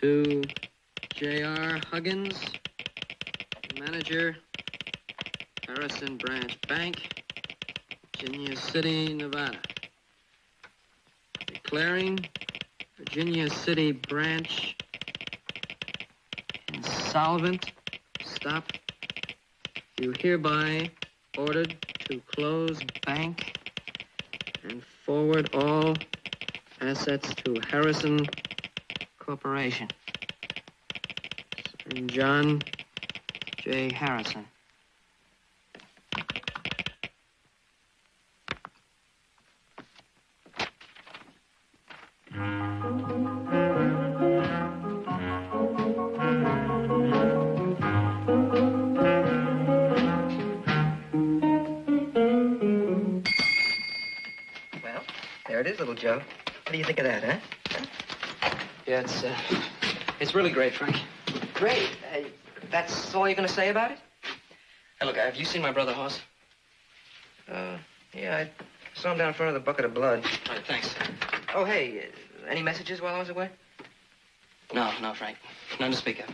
To J.R. Huggins, manager, Harrison Branch Bank, Virginia City, Nevada. Declaring Virginia City branch insolvent. Stop. You hereby ordered to close bank and forward all assets to Harrison Corporation. And John J. Harrison. There it is, little Joe. What do you think of that, huh? Yeah, it's really great, Frank. Great. That's all you're going to say about it? Hey, look, have you seen my brother Hoss? Yeah, I saw him down in front of the bucket of blood. All right, thanks. Oh, hey, any messages while I was away? No, Frank. None to speak of.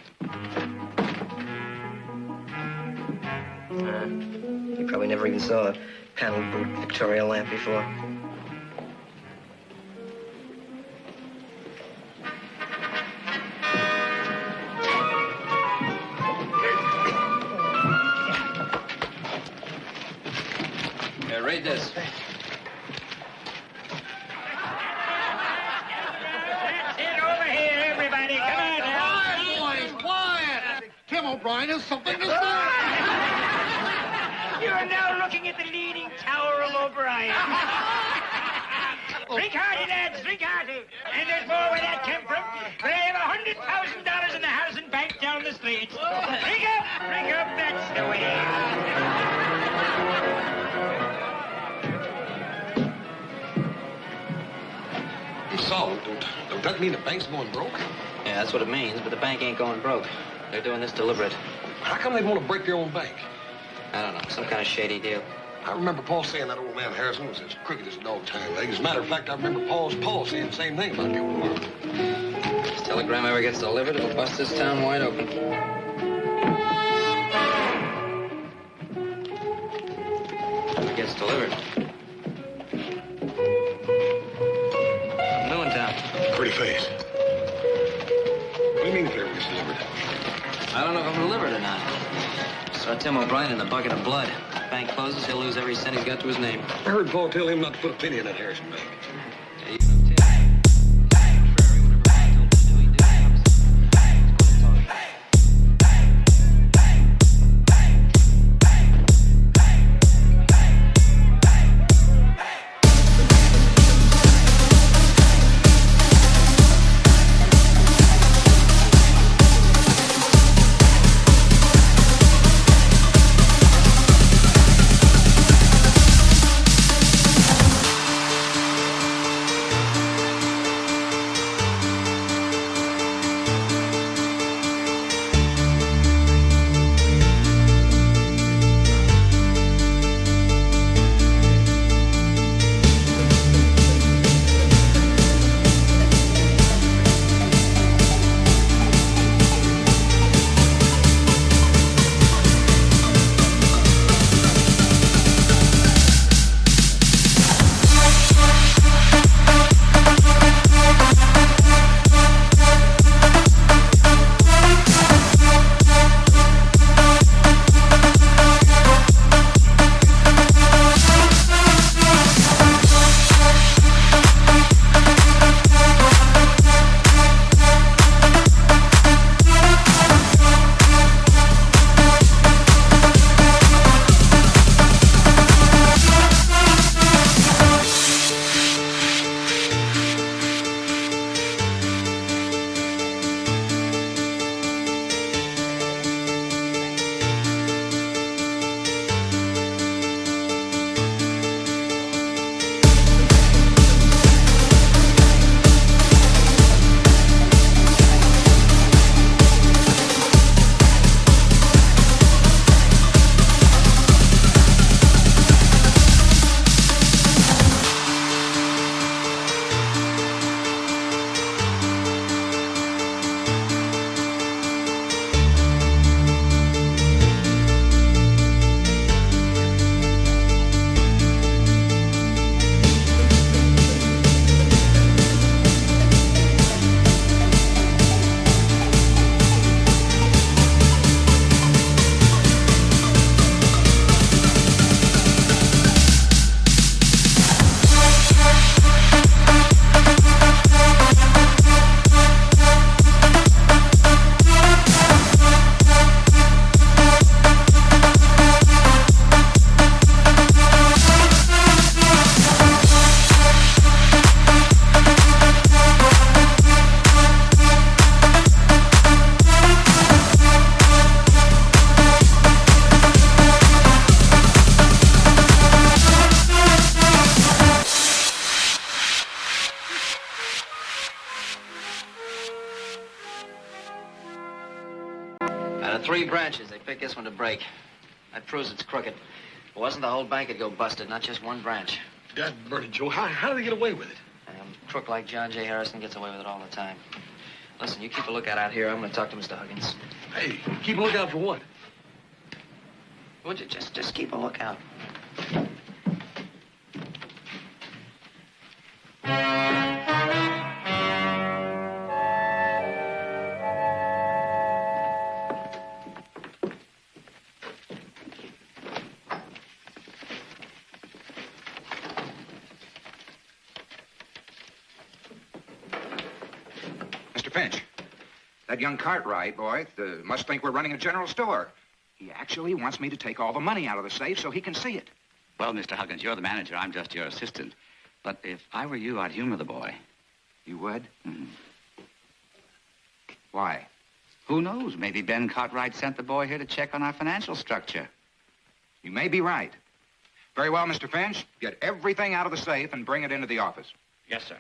You probably never even saw a paneled boot Victoria lamp before. Read this. Get over here, everybody. Come on now. Quiet, boys, quiet. Tim O'Brien has something to say. You are now looking at the leaning tower of O'Brien. Drink hearty, lads, drink hearty. And there's more where that came from. But I have $100,000 in the house and bank down the street. Drink up, that's the way. So, don't that mean the bank's going broke? Yeah, that's what it means, but the bank ain't going broke. They're doing this deliberate. How come they want to break their own bank? I don't know, some kind of shady deal. I remember Paul saying that old man Harrison was as crooked as a dog tying leg. As a matter of fact, I remember Paul's Paul saying the same thing about the old world. If this telegram ever gets delivered, it'll bust this town wide open. If it gets delivered. Pretty face. What do you mean if it ever gets delivered? I don't know if I'm delivered or not. Saw Tim O'Brien in the bucket of blood. Bank closes, he'll lose every cent he's got to his name. I heard Paul tell him not to put a penny in that Harrison bank. pick this one to break. That proves it's crooked. If it wasn't, the whole bank would go busted, not just one branch. God burn it, Joe. How do they get away with it? A crook like John J. Harrison gets away with it all the time. Listen, you keep a lookout out here. I'm going to talk to Mr. Huggins. Hey, keep a lookout for what? Would you just keep a lookout? Mr. Finch, that young Cartwright boy must think we're running a general store. He actually wants me to take all the money out of the safe so he can see it. Well, Mr. Huggins, you're the manager. I'm just your assistant. But if I were you, I'd humor the boy. You would? Mm-hmm. Why? Who knows? Maybe Ben Cartwright sent the boy here to check on our financial structure. You may be right. Very well, Mr. Finch. Get everything out of the safe and bring it into the office. Yes, sir.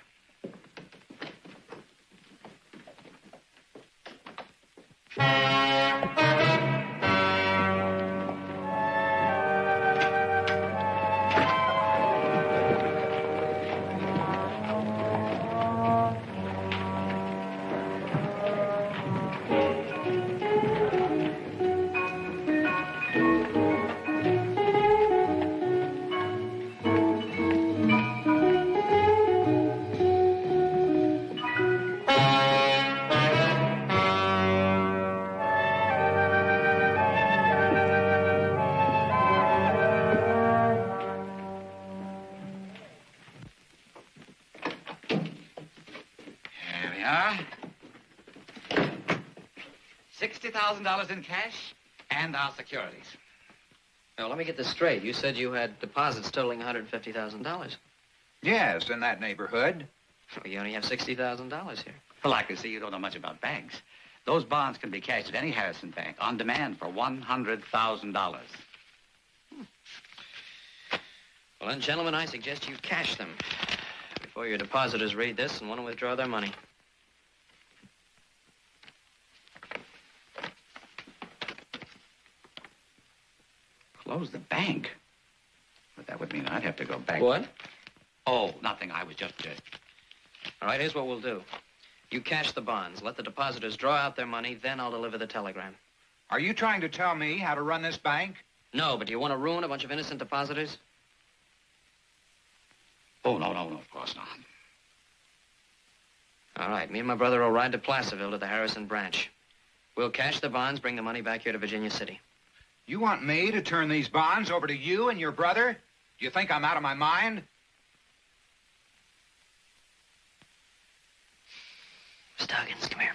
$60,000 in cash and our securities. Now, let me get this straight. You said you had deposits totaling $150,000. Yes, in that neighborhood. Well, you only have $60,000 here. Well, I can see you don't know much about banks. Those bonds can be cashed at any Harrison bank on demand for $100,000. Well, then, gentlemen, I suggest you cash them before your depositors read this and want to withdraw their money. Close the bank? But that would mean I'd have to go back. What? Oh, nothing. I was just... All right, here's what we'll do. You cash the bonds. Let the depositors draw out their money, then I'll deliver the telegram. Are you trying to tell me how to run this bank? No, but do you want to ruin a bunch of innocent depositors? Oh, no, of course not. All right, me and my brother will ride to Placerville to the Harrison branch. We'll cash the bonds, bring the money back here to Virginia City. You want me to turn these bonds over to you and your brother? Do you think I'm out of my mind? Mr. Huggins, come here.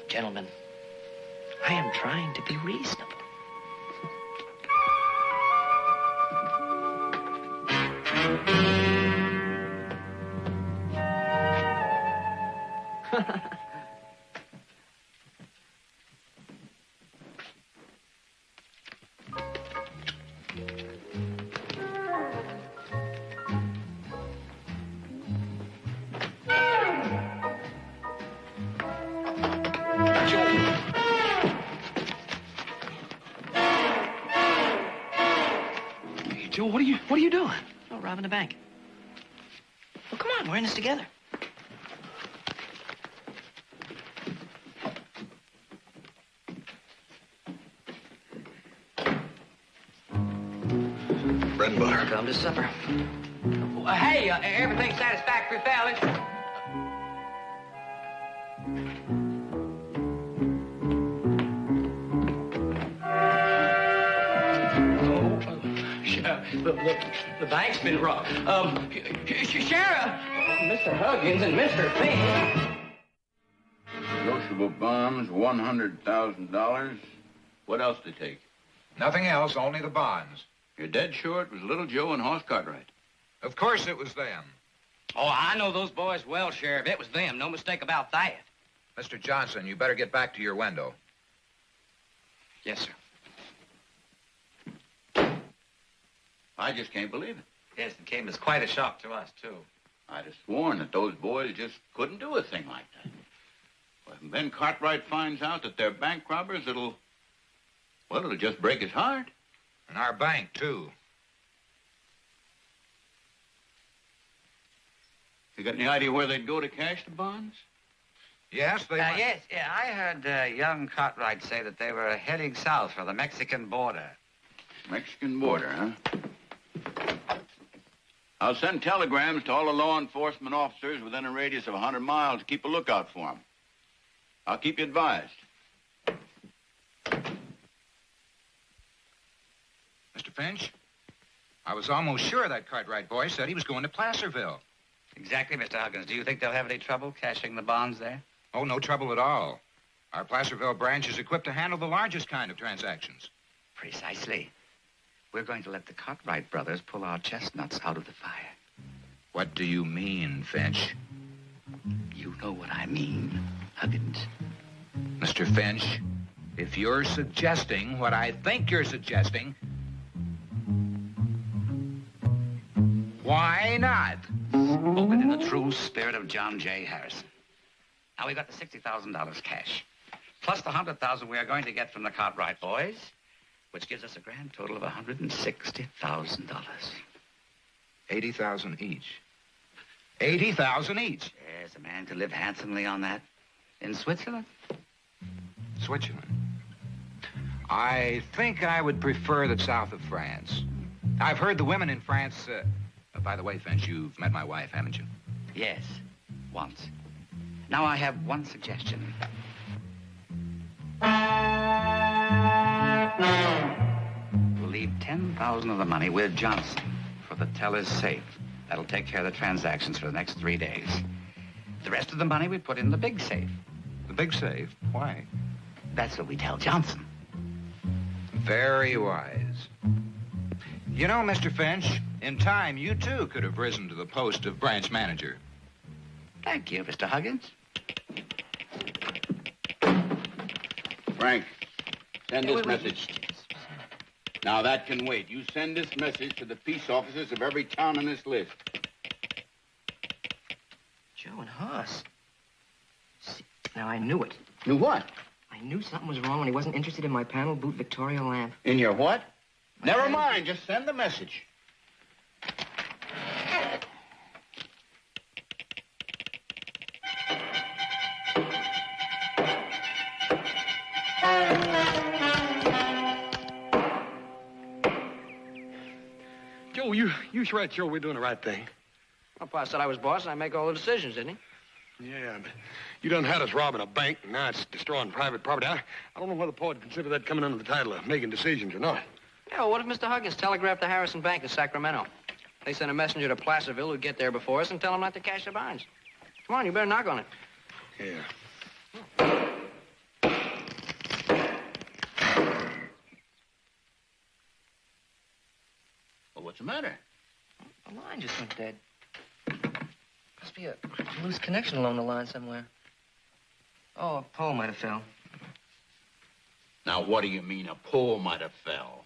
Gentlemen, I am trying to be reasonable. Joe, what are you doing? Oh, robbing the bank. Well, come on, we're in this together. Bread and butter. Come to supper. Hey, everything satisfactory, fellas? The bank's been robbed. Sheriff! Mr. Huggins and Mr. Finch. Negotiable bonds, $100,000. What else to take? Nothing else, only the bonds. You're dead sure it was Little Joe and Hoss Cartwright? Of course it was them. Oh, I know those boys well, Sheriff. It was them. No mistake about that. Mr. Johnson, you better get back to your window. Yes, sir. I just can't believe it. Yes, it came as quite a shock to us, too. I'd have sworn that those boys just couldn't do a thing like that. When Ben Cartwright finds out that they're bank robbers, it'll just break his heart. And our bank, too. You got any idea where they'd go to cash the bonds? Yes, they might. Yes, yeah. I heard young Cartwright say that they were heading south for the Mexican border. Mexican border, huh? I'll send telegrams to all the law enforcement officers within a radius of 100 miles to keep a lookout for them. I'll keep you advised. Mr. Finch, I was almost sure that Cartwright boy said he was going to Placerville. Exactly, Mr. Huggins. Do you think they'll have any trouble cashing the bonds there? Oh, no trouble at all. Our Placerville branch is equipped to handle the largest kind of transactions. Precisely. We're going to let the Cartwright brothers pull our chestnuts out of the fire. What do you mean, Finch? You know what I mean, Huggins. Mr. Finch, if you're suggesting what I think you're suggesting, why not? Spoken in the true spirit of John J. Harrison. Now, we got the $60,000 cash, plus the $100,000 we are going to get from the Cartwright boys, which gives us a grand total of $160,000. $80,000 each. $80,000 each. Yes, a man could live handsomely on that. In Switzerland? Switzerland? I think I would prefer the south of France. I've heard the women in France... by the way, Finch, you've met my wife, haven't you? Yes, once. Now, I have one suggestion. We'll leave 10,000 of the money with Johnson for the teller's safe. That'll take care of the transactions for the next 3 days. The rest of the money we put in the big safe. The big safe? Why? That's what we tell Johnson. Very wise. You know, Mr. Finch, in time, you too could have risen to the post of branch manager. Thank you, Mr. Huggins. Frank, send this message. Now, that can wait. You send this message to the peace officers of every town on this list. Joe and Hoss. See, now, I knew it. Knew what? I knew something was wrong when he wasn't interested in my panel boot Victoria lamp. In your what? Never mind. Just send the message. Joe, you sure that's sure we're doing the right thing? Well, Pa said I was boss and I make all the decisions, didn't he? Yeah, but you done had us robbing a bank, and now it's destroying private property. I don't know whether Pa would consider that coming under the title of making decisions or not. Yeah, well, what if Mr. Huggins telegraphed the Harrison Bank in Sacramento? They sent a messenger to Placerville who'd get there before us and tell them not to cash the bonds. Come on, you better knock on it. Yeah. Well, what's the matter? The line just went dead. Must be a loose connection along the line somewhere. Oh, a pole might have fell. Now, what do you mean a pole might have fell?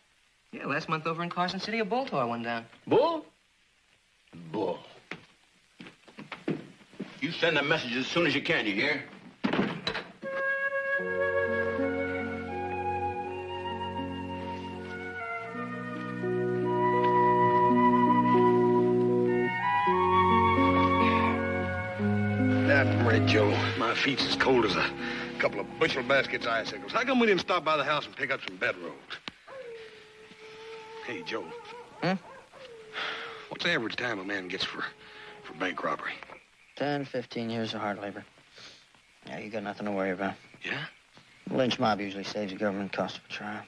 Yeah, last month over in Carson City, a bull tore one down. Bull? Bull. You send the message as soon as you can, you hear? Damn right, Joe. My feet's as cold as a couple of bushel baskets of icicles. How come we didn't stop by the house and pick up some bedrolls? Hey, Joe. Huh? What's the average time a man gets for bank robbery? 10, 15 years of hard labor. Yeah, you got nothing to worry about. Yeah? The lynch mob usually saves the government cost of a trial.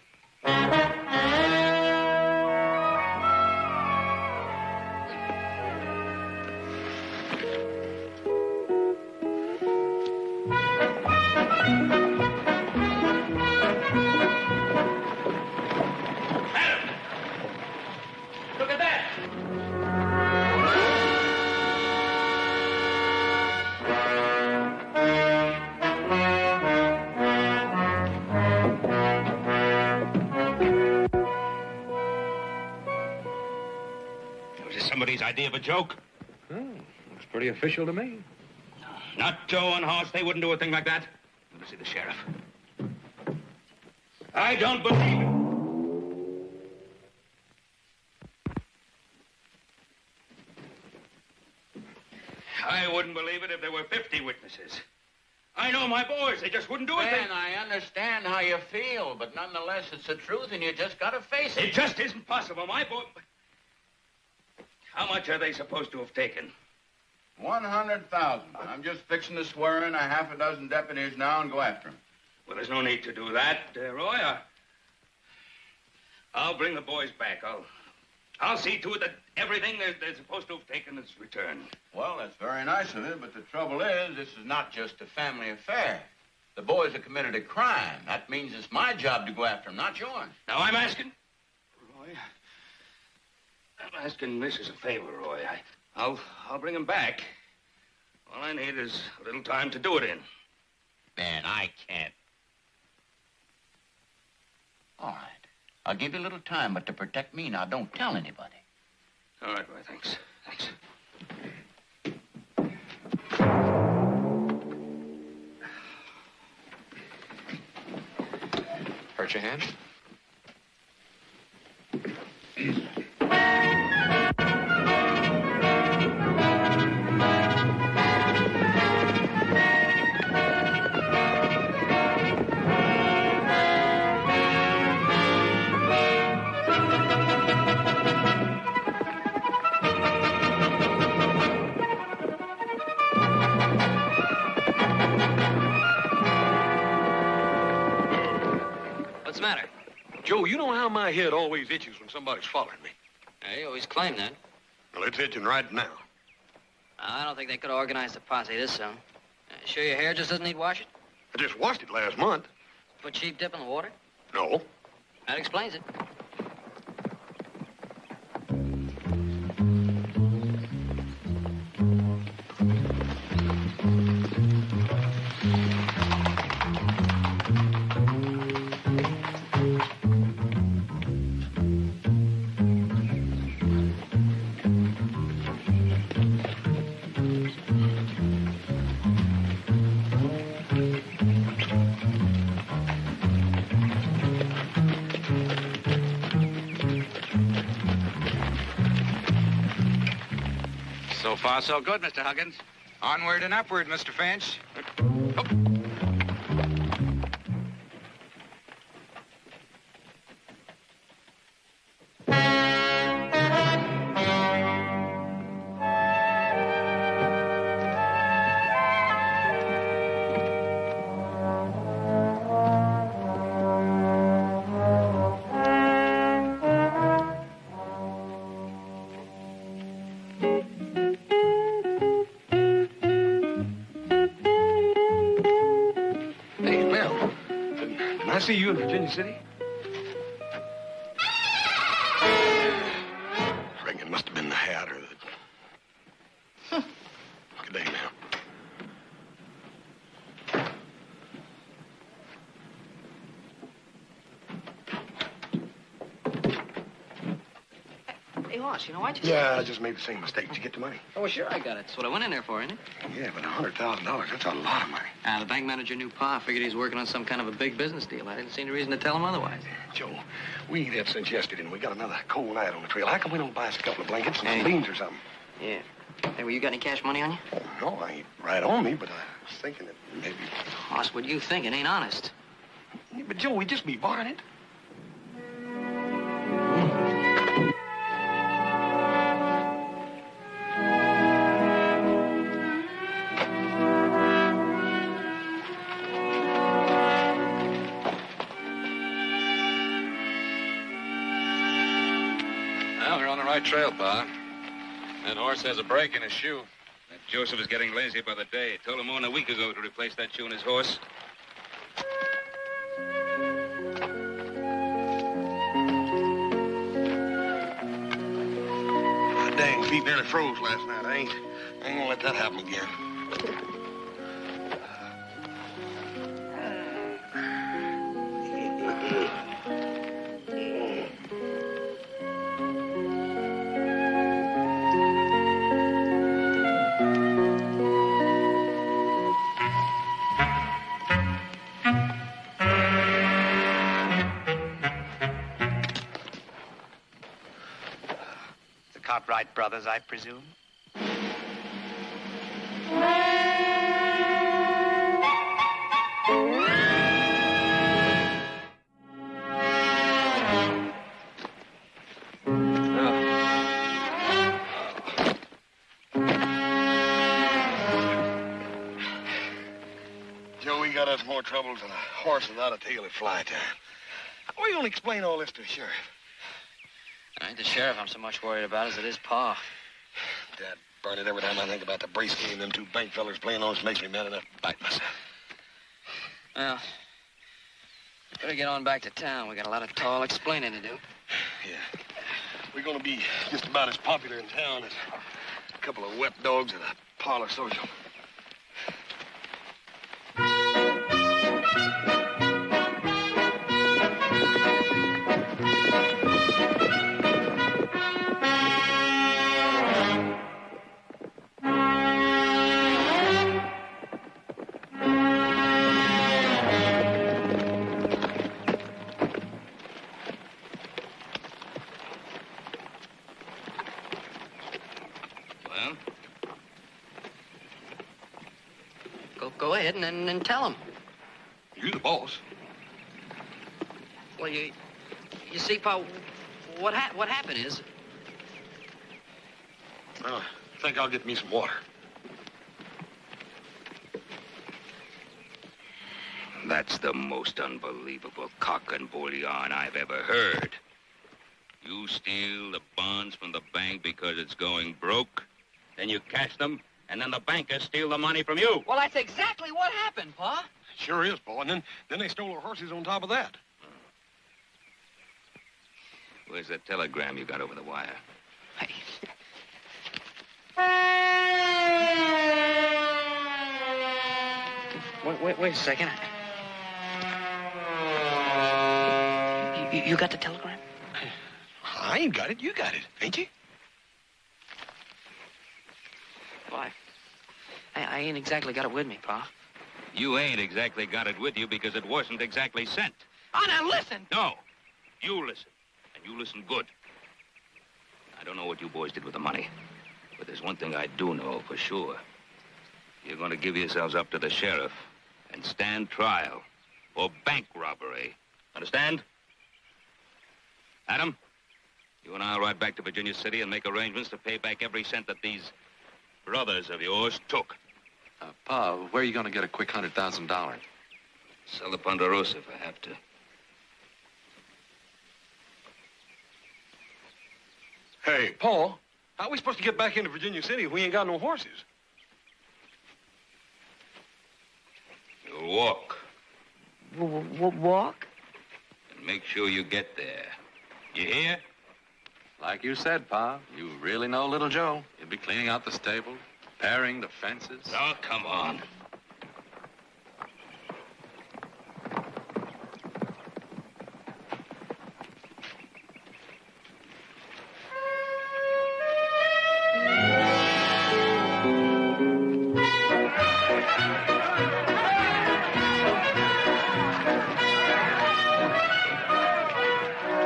Look at that! Was this somebody's idea of a joke? Oh, looks pretty official to me. Not Joe and Hoss. They wouldn't do a thing like that. Let me see the sheriff. I don't believe it. I wouldn't believe it if there were 50 witnesses. I know my boys. They just wouldn't do it. Ben, I understand how you feel, but nonetheless, it's the truth, and you just gotta face it. It just isn't possible. My boy... How much are they supposed to have taken? 100,000. I'm just fixing to swear in a half a dozen deputies now and go after them. Well, there's no need to do that, Roy. I'll bring the boys back. I'll see to it that everything they're supposed to have taken is returned. Well, that's very nice of you, but the trouble is, this is not just a family affair. The boys have committed a crime. That means it's my job to go after them, not yours. Now, I'm asking... Roy, I'm asking this as a favor, Roy. I'll bring them back. All I need is a little time to do it in. Ben, I can't. All right. I'll give you a little time, but to protect me, now don't tell anybody. All right, Roy, thanks. Thanks. Hurt your hand? What's the matter? Joe, you know how my head always itches when somebody's following me. You always claim that. Well, it's itching right now. I don't think they could have organized a posse this soon. Sure your hair just doesn't need washing? I just washed it last month. Put sheep dip in the water? No. That explains it. So far, so good, Mr. Huggins. Onward and upward, Mr. Finch. Hey, Mel, did I see you in Virginia City? I reckon it must have been the hat or the... Good day, Mel. Hey, Hoss, you know, I just... Yeah, I just made the same mistake. Did you get the money? Oh, sure I got it. That's what I went in there for, isn't it? Yeah, but $100,000, that's a lot of money. The bank manager knew Pa. Figured he was working on some kind of a big business deal. I didn't see any reason to tell him otherwise. Joe, we ain't had since yesterday, and we got another cold night on the trail. How come we don't buy us a couple of blankets and some beans or something? Yeah. Hey, well, you got any cash money on you? Oh, no, I ain't right on me, but I was thinking that maybe... Hoss, what do you think? It ain't honest. Yeah, but, Joe, we just be borrowing it. Well, we're on the right trail, Pa. That horse has a break in his shoe. That Joseph is getting lazy by the day. Told him more than a week ago to replace that shoe in his horse. Dang, feet nearly froze last night. I ain't gonna let that happen again. Cartwright brothers, I presume? Joe, we got us more troubles than a horse without a tail at fly time. How are you going to explain all this to the sheriff? It ain't the sheriff I'm so much worried about as it is Pa. Dad, burn it every time I think about the brace game them two bank fellers playing on us makes me mad enough to bite myself. Well, better get on back to town. We got a lot of tall explaining to do. Yeah. We're going to be just about as popular in town as a couple of wet dogs at a parlor social. Go ahead and tell him. You're the boss. Well, you see, Pa, what happened is... Well, I think I'll get me some water. That's the most unbelievable cock and bull yarn I've ever heard. You steal the bonds from the bank because it's going broke, then you cash them, and then the bankers steal the money from you. Well, that's exactly what happened, Pa. Sure is, Pa. And then they stole our horses on top of that. Where's that telegram you got over the wire? Hey. Wait a second. You got the telegram? I ain't got it. You got it, ain't you? Well, I ain't exactly got it with me, Pa. You ain't exactly got it with you because it wasn't exactly sent. Oh, now listen. No. You listen. And you listen good. I don't know what you boys did with the money, but there's one thing I do know for sure. You're going to give yourselves up to the sheriff and stand trial for bank robbery. Understand? Adam, you and I'll ride back to Virginia City and make arrangements to pay back every cent that these brothers of yours took. Pa, where are you going to get a quick $100,000? Sell the Ponderosa if I have to. Hey, Paul, how are we supposed to get back into Virginia City if we ain't got no horses? You'll walk. Walk? And make sure you get there. You hear? Like you said, Pa, you really know little Joe. He'll be cleaning out the stable, repairing the fences. Oh, come on.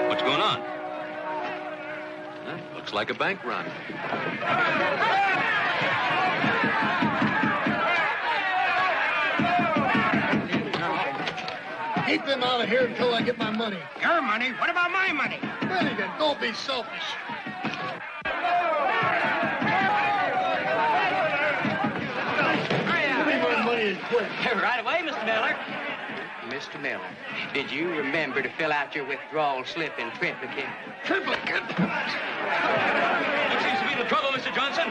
What's going on? Looks like a bank run. Keep them out of here until I get my money. Your money? What about my money? Finnegan, don't be selfish. Give me my money and quit. Right away, Mr. Miller. Mr. Miller, did you remember to fill out your withdrawal slip in triplicate? Triplicate? What seems to be the trouble, Mr. Johnson?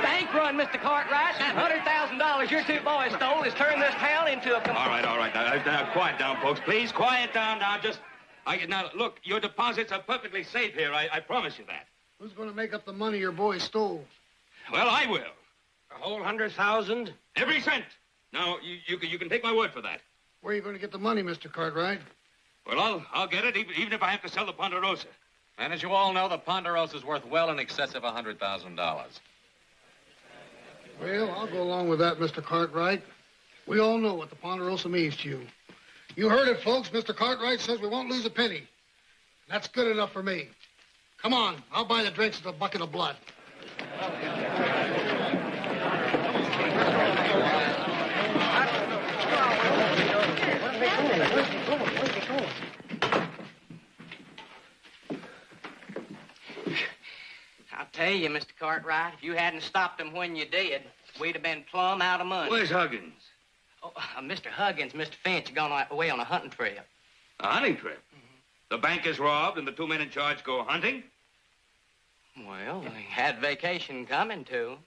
Bank run, Mr. Cartwright. That $100,000 your two boys stole has turned this town into a... All right. Now, quiet down, folks. Please, quiet down now. Now, look, your deposits are perfectly safe here. I promise you that. Who's going to make up the money your boys stole? Well, I will. A whole 100,000? Every cent. Now, you can take my word for that. Where are you going to get the money, Mr. Cartwright? Well, I'll get it, even if I have to sell the Ponderosa. And as you all know, the Ponderosa's worth well in excess of $100,000. Well, I'll go along with that, Mr. Cartwright. We all know what the Ponderosa means to you. You heard it, folks. Mr. Cartwright says we won't lose a penny. That's good enough for me. Come on, I'll buy the drinks with a bucket of blood. I'll tell you, Mr. Cartwright, if you hadn't stopped them when you did, we'd have been plumb out of money. Where's Huggins? Oh, Mr. Huggins, Mr. Finch are gone away on a hunting trip. A hunting trip? The bank is robbed and the two men in charge go hunting? Well, they had vacation coming to.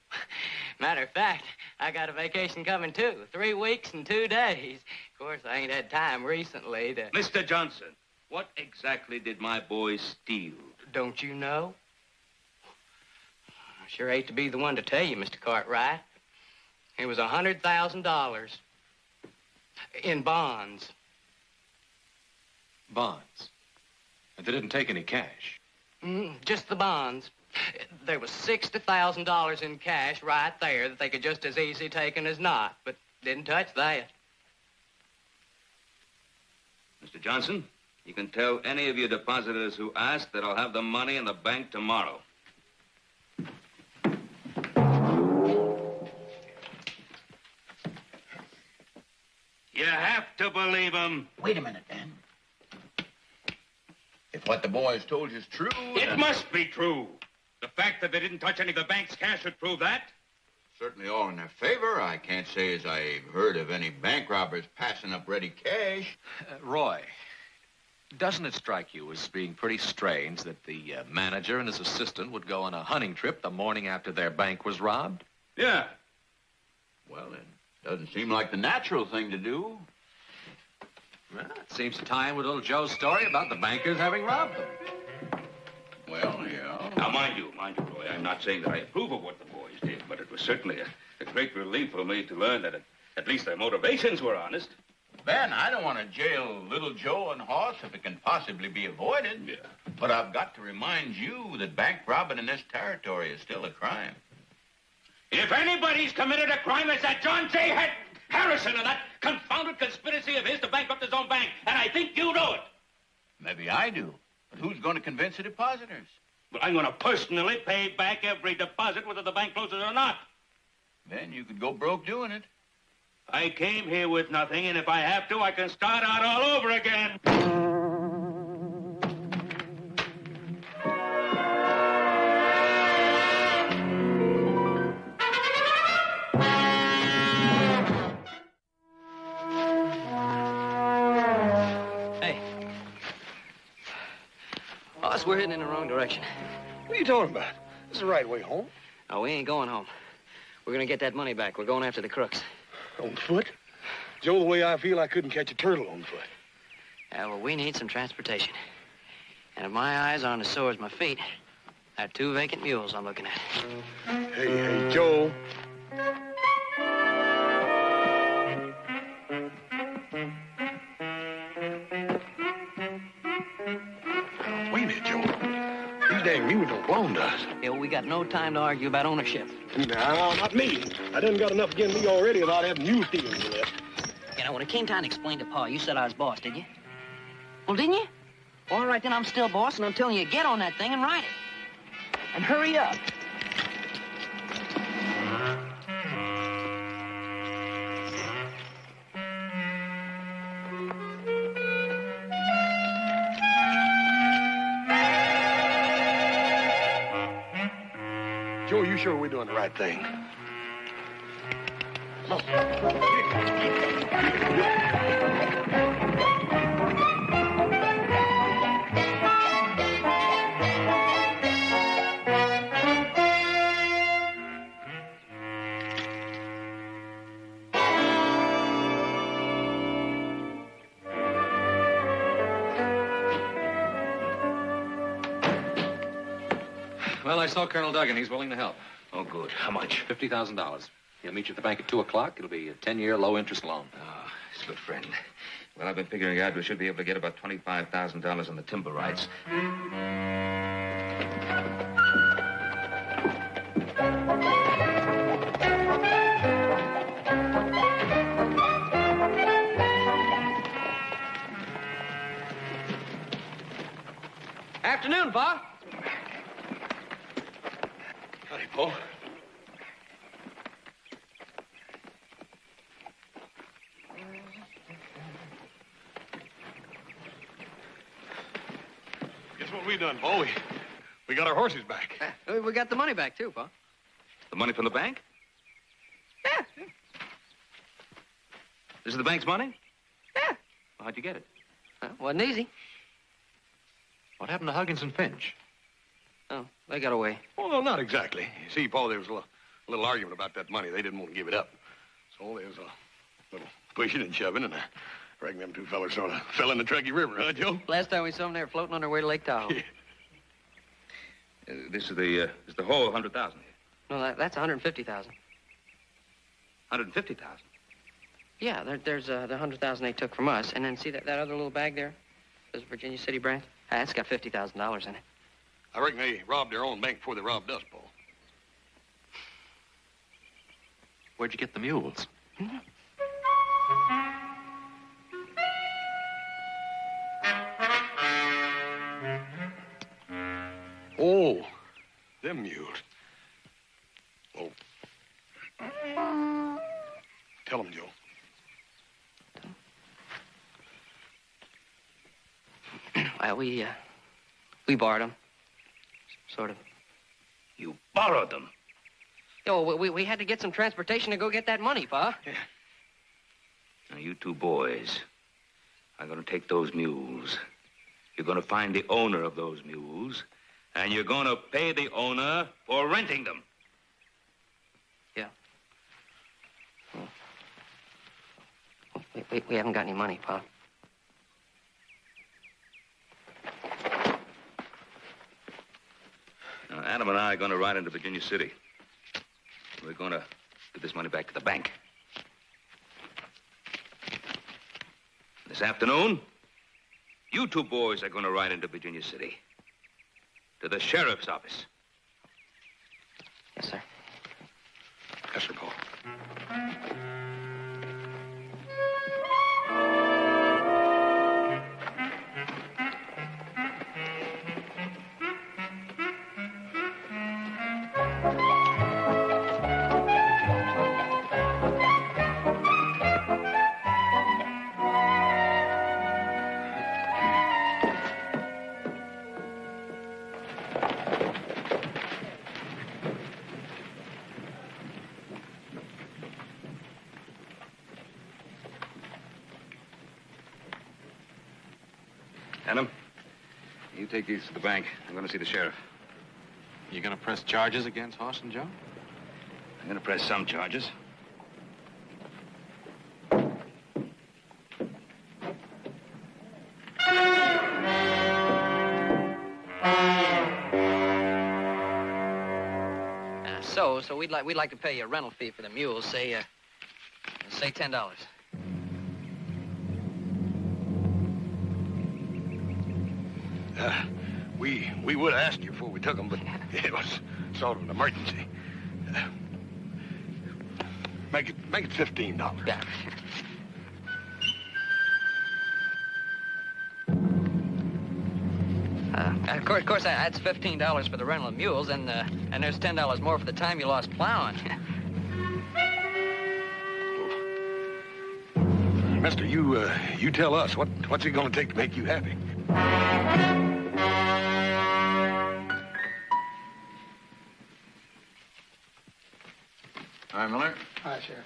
Matter of fact, I got a vacation coming too. 3 weeks and 2 days. Of course, I ain't had time recently to... Mr. Johnson, what exactly did my boys steal? Don't you know? I sure hate to be the one to tell you, Mr. Cartwright. It was $100,000 in bonds. Bonds? And they didn't take any cash? Just the bonds. There was $60,000 in cash right there that they could just as easy taken as not, but didn't touch that. Mr. Johnson, you can tell any of your depositors who ask that I'll have the money in the bank tomorrow. You have to believe him. Wait a minute, Ben. If what the boys told you is true... It must be true. The fact that they didn't touch any of the bank's cash should prove that. Certainly all in their favor. I can't say as I've heard of any bank robbers passing up ready cash. Roy, doesn't it strike you as being pretty strange that the manager and his assistant would go on a hunting trip the morning after their bank was robbed? Yeah. Well, it doesn't seem like the natural thing to do. Well, it seems to tie in with little Joe's story about the bankers having robbed them. Well, yeah. Now, mind you, Roy, I'm not saying that I approve of what the boys did, but it was certainly a great relief for me to learn that at least their motivations were honest. Ben, I don't want to jail little Joe and Hoss if it can possibly be avoided. Yeah. But I've got to remind you that bank robbing in this territory is still a crime. If anybody's committed a crime, it's that John J. Harrison and that confounded conspiracy of his to bankrupt his own bank, and I think you know it. Maybe I do. But who's going to convince the depositors? Well, I'm going to personally pay back every deposit, whether the bank closes or not. Then you could go broke doing it. I came here with nothing, and if I have to, I can start out all over again. We're heading in the wrong direction. What are you talking about? This is the right way home. No, we ain't going home. We're gonna get that money back. We're going after the crooks. On foot? Joe, the way I feel, I couldn't catch a turtle on foot. Yeah, well, we need some transportation. And if my eyes aren't as sore as my feet, I have 2 vacant mules I'm looking at. Hey, Joe. Wait a minute, Joe. These dang mules don't belong to us. Yeah, well, we got no time to argue about ownership. No, not me. I done got enough against me already without having mule stealing left. You know, when it came time to explain to Pa, you said I was boss, did you? Well, didn't you? All right, then I'm still boss, and I'm telling you, get on that thing and ride it. And hurry up. Joe, you sure we're doing the right thing? Well, I saw Colonel Duggan. He's willing to help. Oh, good. How much? $50,000. He'll meet you at the bank at 2 o'clock. It'll be a 10-year low-interest loan. Oh, he's a good friend. Well, I've been figuring out we should be able to get about $25,000 on the timber rights. Afternoon, Pa. Oh. Guess what we done, Paul? We got our horses back. We got the money back, too, Pa. The money from the bank? Yeah. This is the bank's money? Yeah. Well, how'd you get it? Wasn't easy. What happened to Huggins and Finch? Oh, they got away. Well, not exactly. You see, Paul, there was a little argument about that money. They didn't want to give it up. So there was a little pushing and shoving, and I reckon them two fellas sort of fell in the Truckee River, huh, Joe? Last time we saw them, they were floating on their way to Lake Tahoe. This is the whole 100,000. No, that's 150,000. 150,000? Yeah, there's the 100,000 they took from us. And then see that other little bag there? There's a Virginia City branch. That's got $50,000 in it. I reckon they robbed their own bank before they robbed us, Paul. Where'd you get the mules? Oh, them mules. Oh. Tell them, Joe. Well, we borrowed them. Sort of. You borrowed them? Yo, we had to get some transportation to go get that money, Pa. Yeah. Now, you two boys are going to take those mules. You're going to find the owner of those mules, and you're going to pay the owner for renting them. Yeah. We haven't got any money, Pa. Now, Adam and I are going to ride into Virginia City. We're going to give this money back to the bank. This afternoon, you two boys are going to ride into Virginia City. To the sheriff's office. Yes, sir. Yes, sir, Paul. Adam, you take these to the bank. I'm going to see the sheriff. You gonna press charges against Hoss and Joe? I'm going to press some charges. So we'd like to pay you a rental fee for the mules. Say $10. We would have asked you before we took them, but it was sort of an emergency. Make it $15. Yeah. Of course, that's $15 for the rental of mules, and there's $10 more for the time you lost plowing. Mister, you tell us what's it going to take to make you happy? Hi, Miller. Hi, Sheriff.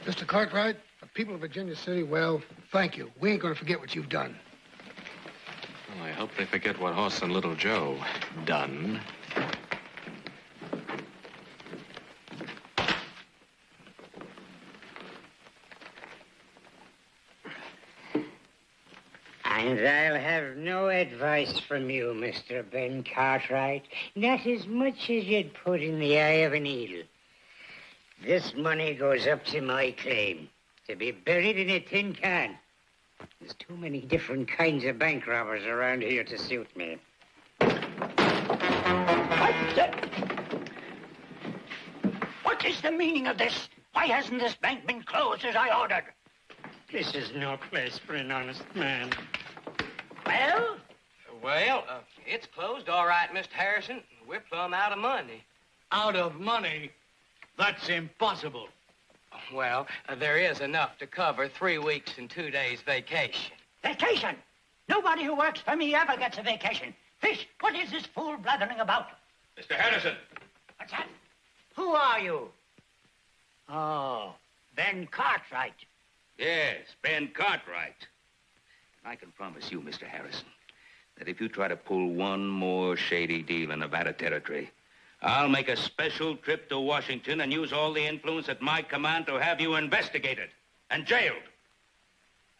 Mr. Cartwright, the people of Virginia City, well, thank you. We ain't going to forget what you've done. Well, I hope they forget what Hoss and Little Joe done. And I'll have no advice from you, Mr. Ben Cartwright. Not as much as you'd put in the eye of a needle. This money goes up to my claim, to be buried in a tin can. There's too many different kinds of bank robbers around here to suit me. What is the meaning of this? Why hasn't this bank been closed as I ordered? This is no place for an honest man. Well? Well, it's closed, all right, Mr. Harrison. We're plumb out of money. Out of money? That's impossible. Well, there is enough to cover 3 weeks and 2 days vacation. Vacation? Nobody who works for me ever gets a vacation. Fish, what is this fool blathering about? Mr. Henderson. What's that? Who are you? Oh, Ben Cartwright. Yes, Ben Cartwright. I can promise you, Mr. Harrison, that if you try to pull one more shady deal in Nevada territory, I'll make a special trip to Washington and use all the influence at my command to have you investigated and jailed.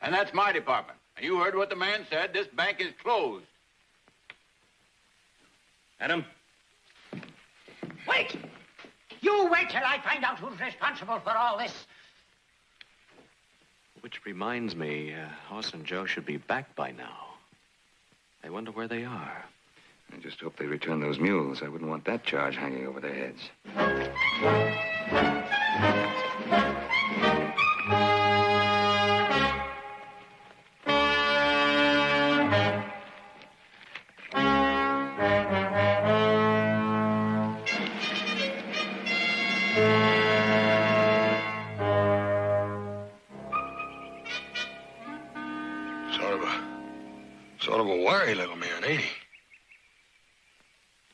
And that's my department. You heard what the man said. This bank is closed. Adam? Wait! You wait till I find out who's responsible for all this. Which reminds me, Hoss and Joe should be back by now. I wonder where they are. I just hope they return those mules. I wouldn't want that charge hanging over their heads. Sort of a worry little man, ain't he?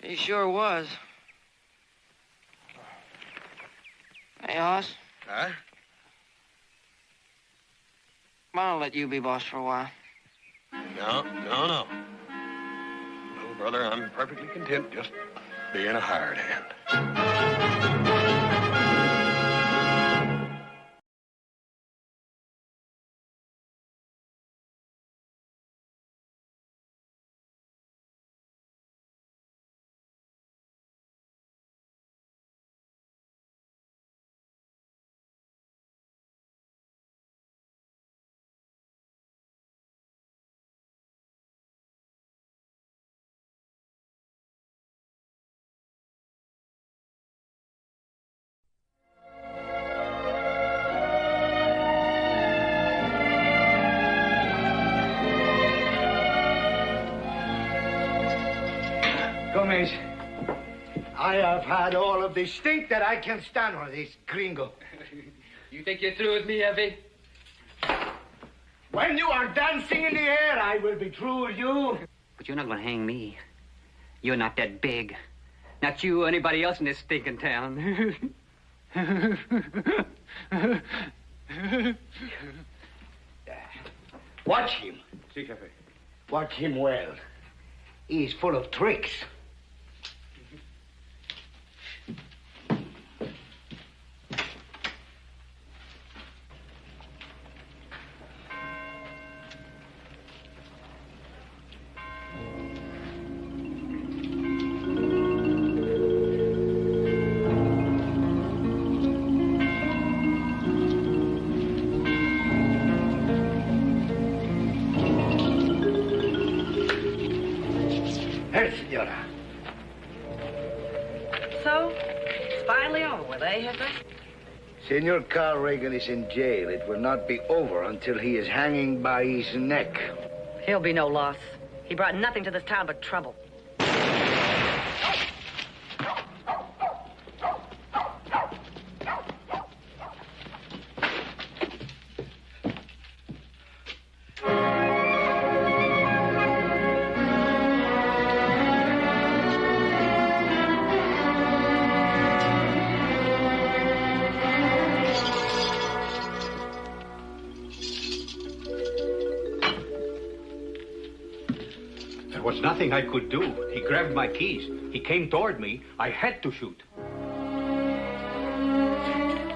He sure was. Hey, Hoss. Huh? I'll let you be boss for a while. No. Little brother, I'm perfectly content just being a hired hand. Gomez, I have had all of the stink that I can stand on this gringo. You think you're through with me, Effie? When you are dancing in the air, I will be through with you. But you're not going to hang me. You're not that big. Not you or anybody else in this stinking town. Watch him. Watch him well. He's full of tricks. Senora. So, it's finally over with, eh, Hipper? Senor Carl Reagan is in jail. It will not be over until he is hanging by his neck. He'll be no loss. He brought nothing to this town but trouble. There was nothing I could do. He grabbed my keys. He came toward me. I had to shoot.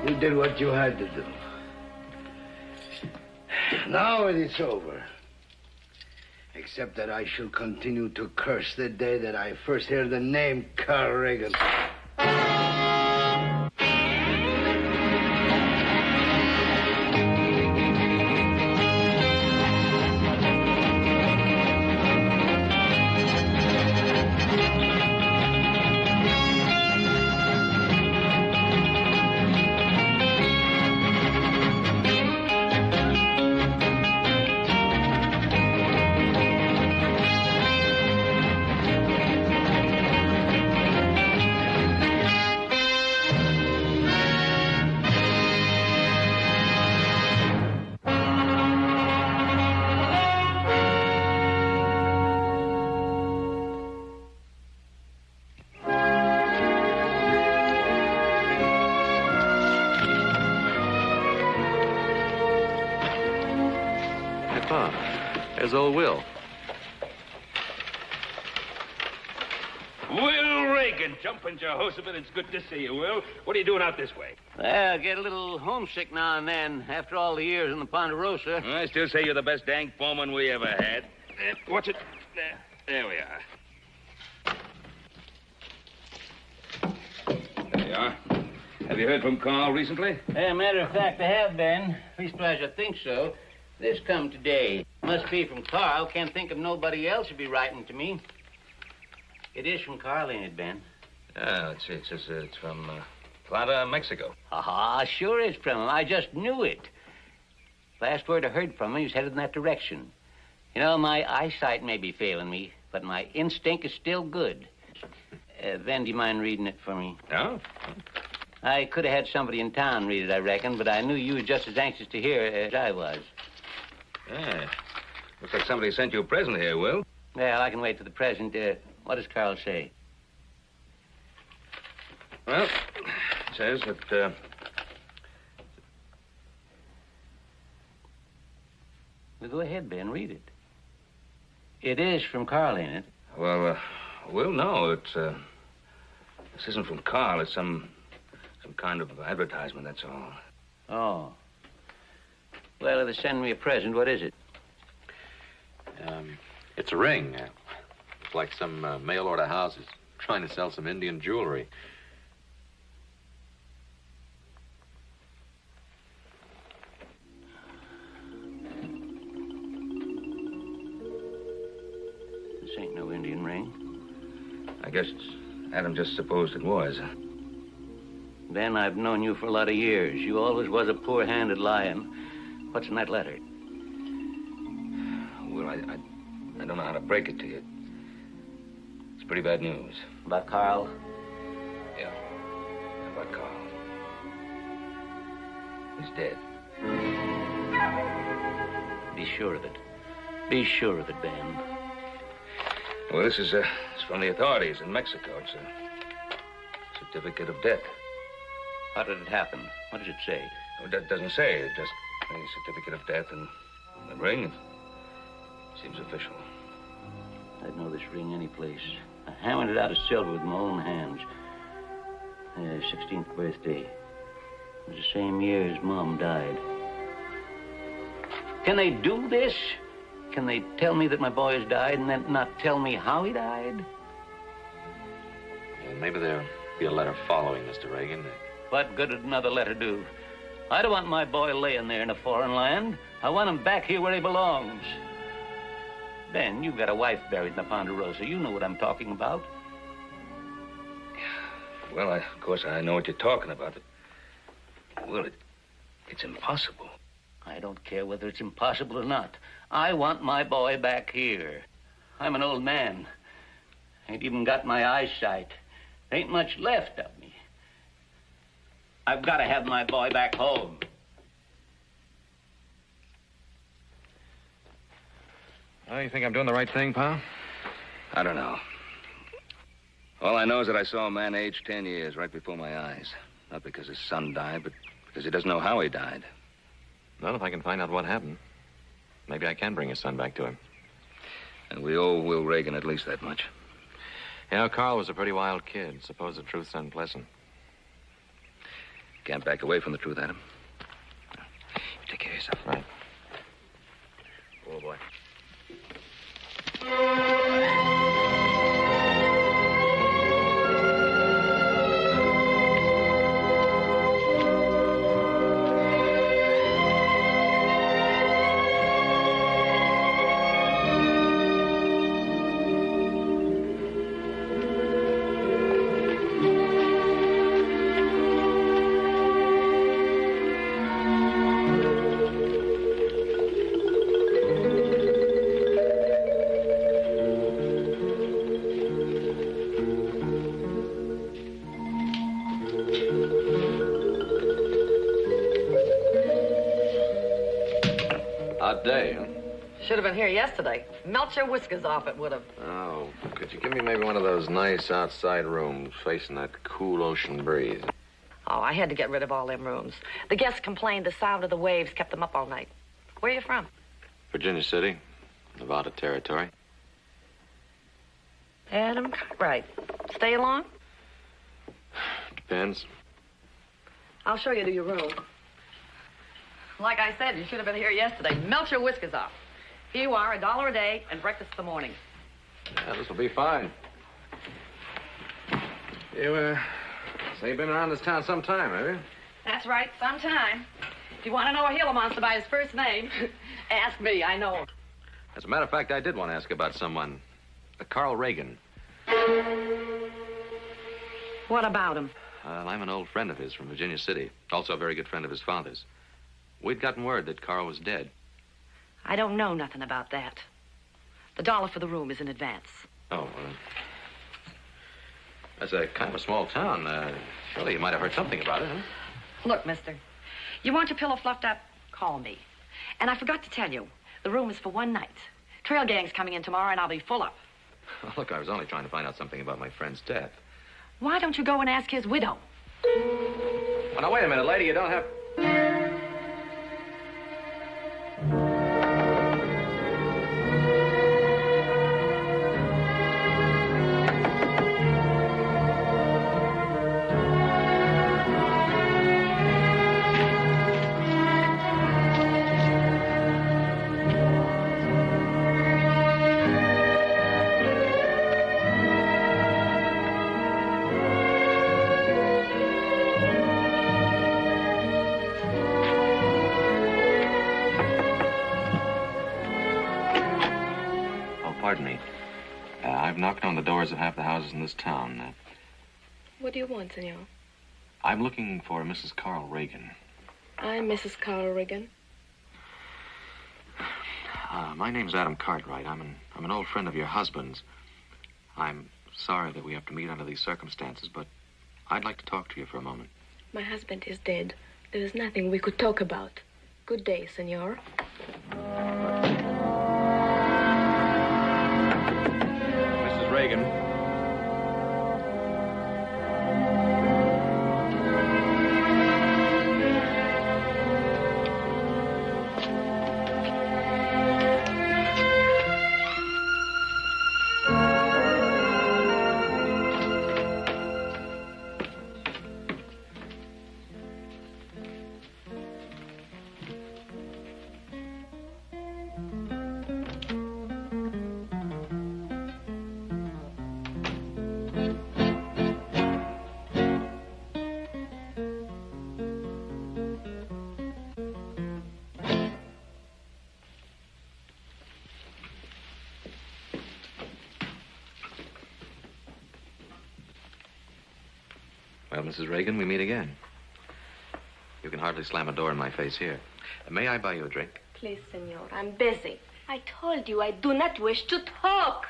You did what you had to do. Now it is over. Except that I shall continue to curse the day that I first heard the name Carl Reagan. There's old Will. Will Reagan, jumping Jehoshaphat. It's good to see you, Will. What are you doing out this way? Well, I get a little homesick now and then after all the years in the Ponderosa. I still say you're the best dang foreman we ever had. Watch it. There we are. There you are. Have you heard from Carl recently? Matter of fact, I have been. Leastwise, I think so. This come today. Must be from Carl. Can't think of nobody else would be writing to me. It is from Carl, ain't it, Ben? Let's see. It says it's from Plata, Mexico. Sure is from him. I just knew it. Last word I heard from him, he was headed in that direction. You know, my eyesight may be failing me, but my instinct is still good. Ben, do you mind reading it for me? No? I could have had somebody in town read it, I reckon, but I knew you were just as anxious to hear it as I was. Yeah. Looks like somebody sent you a present here, Will. Well, I can wait till the present. What does Carl say? Well, it says that, Well, go ahead, Ben, read it. It is from Carl, ain't it? Well, Will, no, it's, this isn't from Carl. It's some kind of advertisement, that's all. Oh. Well, if they send me a present, what is it? It's a ring. It's like some mail order house is trying to sell some Indian jewelry. This ain't no Indian ring. I guess Adam just supposed it was. Ben, I've known you for a lot of years. You always was a poor-handed lion. What's in that letter? Well, I don't know how to break it to you. It's pretty bad news. About Carl? Yeah, about Carl. He's dead. Be sure of it. Be sure of it, Ben. Well, this is it's from the authorities in Mexico. It's a certificate of death. How did it happen? What does it say? Oh, that doesn't say. It's just a certificate of death and the ring. It seems official. I'd know this ring any place. I hammered it out of silver with my own hands. 16th birthday. It was the same year his mom died. Can they do this? Can they tell me that my boy has died and then not tell me how he died? Well, maybe there'll be a letter following, Mr. Reagan. What good would another letter do? I don't want my boy laying there in a foreign land. I want him back here where he belongs. Ben, you've got a wife buried in the Ponderosa. You know what I'm talking about. Well, of course, I know what you're talking about. But, well, it's impossible. I don't care whether it's impossible or not. I want my boy back here. I'm an old man. Ain't even got my eyesight. Ain't much left of me. I've got to have my boy back home. Oh, you think I'm doing the right thing, pal? I don't know. All I know is that I saw a man aged 10 years right before my eyes. Not because his son died, but because he doesn't know how he died. Well, if I can find out what happened, maybe I can bring his son back to him. And we owe Will Reagan at least that much. You know, Carl was a pretty wild kid. Suppose the truth's unpleasant. Can't back away from the truth, Adam. You take care of yourself. Right. Poor boy. Hot day, huh? Should have been here yesterday. Melt your whiskers off, it would have. Oh, could you give me maybe one of those nice outside rooms facing that cool ocean breeze? Oh, I had to get rid of all them rooms. The guests complained the sound of the waves kept them up all night. Where are you from? Virginia City. Nevada territory. Adam Cartwright. Stay along? Depends. I'll show you to your room. Like I said, you should have been here yesterday. Melt your whiskers off. Here you are, $1 a day, and breakfast in the morning. Yeah, this will be fine. You, say you've been around this town some time, have you? That's right, sometime. If you want to know a Gila monster by his first name, ask me, I know him. As a matter of fact, I did want to ask about someone. Carl Reagan. What about him? I'm an old friend of his from Virginia City. Also a very good friend of his father's. We'd gotten word that Carl was dead. I don't know nothing about that. The $1 for the room is in advance. Oh, that's a kind of a small town. Surely you might have heard something about it, huh? Look, mister, you want your pillow fluffed up? Call me. And I forgot to tell you, the room is for one night. Trail gang's coming in tomorrow, and I'll be full up. Oh, look, I was only trying to find out something about my friend's death. Why don't you go and ask his widow? Well, now, wait a minute, lady. You don't have... Pardon me. I've knocked on the doors of half the houses in this town. What do you want, senor? I'm looking for Mrs. Carl Reagan. I'm Mrs. Carl Reagan. My name's Adam Cartwright. I'm an old friend of your husband's. I'm sorry that we have to meet under these circumstances, but I'd like to talk to you for a moment. My husband is dead. There is nothing we could talk about. Good day, senor. Mrs. Reagan. Well, Mrs. Reagan, we meet again. You can hardly slam a door in my face here. May I buy you a drink? Please, senor, I'm busy. I told you I do not wish to talk.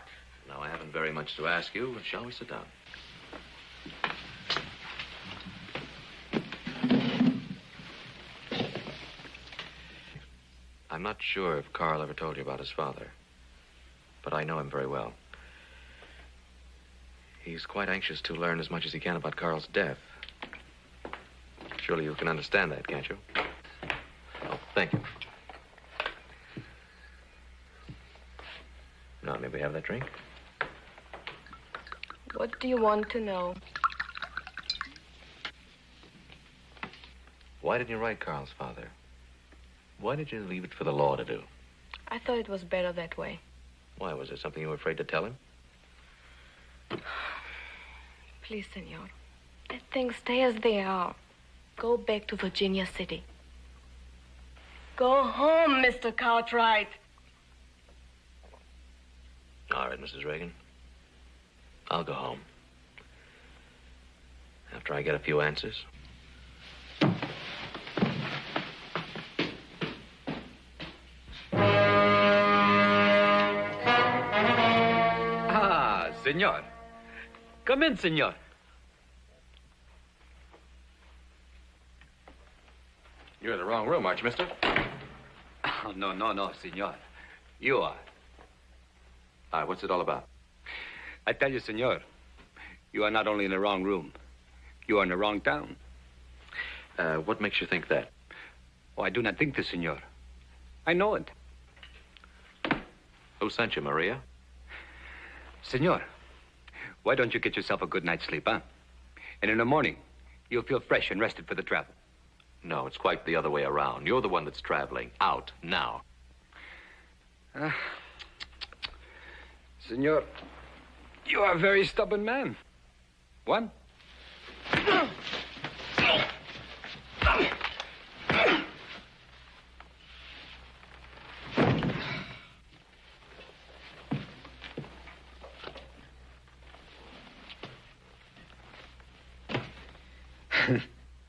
No, I haven't very much to ask you. Shall we sit down? I'm not sure if Carl ever told you about his father, but I know him very well. He's quite anxious to learn as much as he can about Carl's death. Surely you can understand that, can't you? Oh, thank you. Now, may we have that drink? What do you want to know? Why didn't you write Carl's father? Why did you leave it for the law to do? I thought it was better that way. Why? Was there something you were afraid to tell him? Please, senor. Let things stay as they are. Go back to Virginia City. Go home, Mr. Cartwright. All right, Mrs. Reagan. I'll go home. After I get a few answers. Ah, senor. Come in, senor. You're in the wrong room, aren't you, mister? Oh, no, senor. You are. All right, what's it all about? I tell you, senor, you are not only in the wrong room, you are in the wrong town. What makes you think that? Oh, I do not think this, senor. I know it. Who sent you, Maria? Senor, why don't you get yourself a good night's sleep, huh? And in the morning, you'll feel fresh and rested for the travel. No, it's quite the other way around. You're the one that's traveling. Out, now. Senor, you are a very stubborn man. One.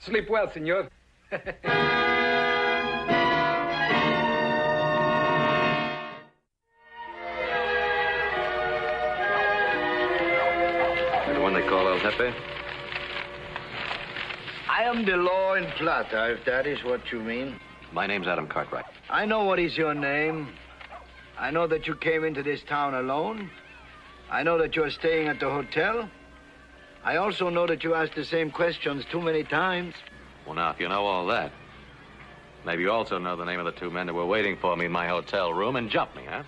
Sleep well, senor. The one they call El Jefe? I am the law in Plata, if that is what you mean. My name's Adam Cartwright. I know what is your name. I know that you came into this town alone. I know that you're staying at the hotel. I also know that you asked the same questions too many times. Well, now, if you know all that, maybe you also know the name of the two men that were waiting for me in my hotel room and jumped me, huh?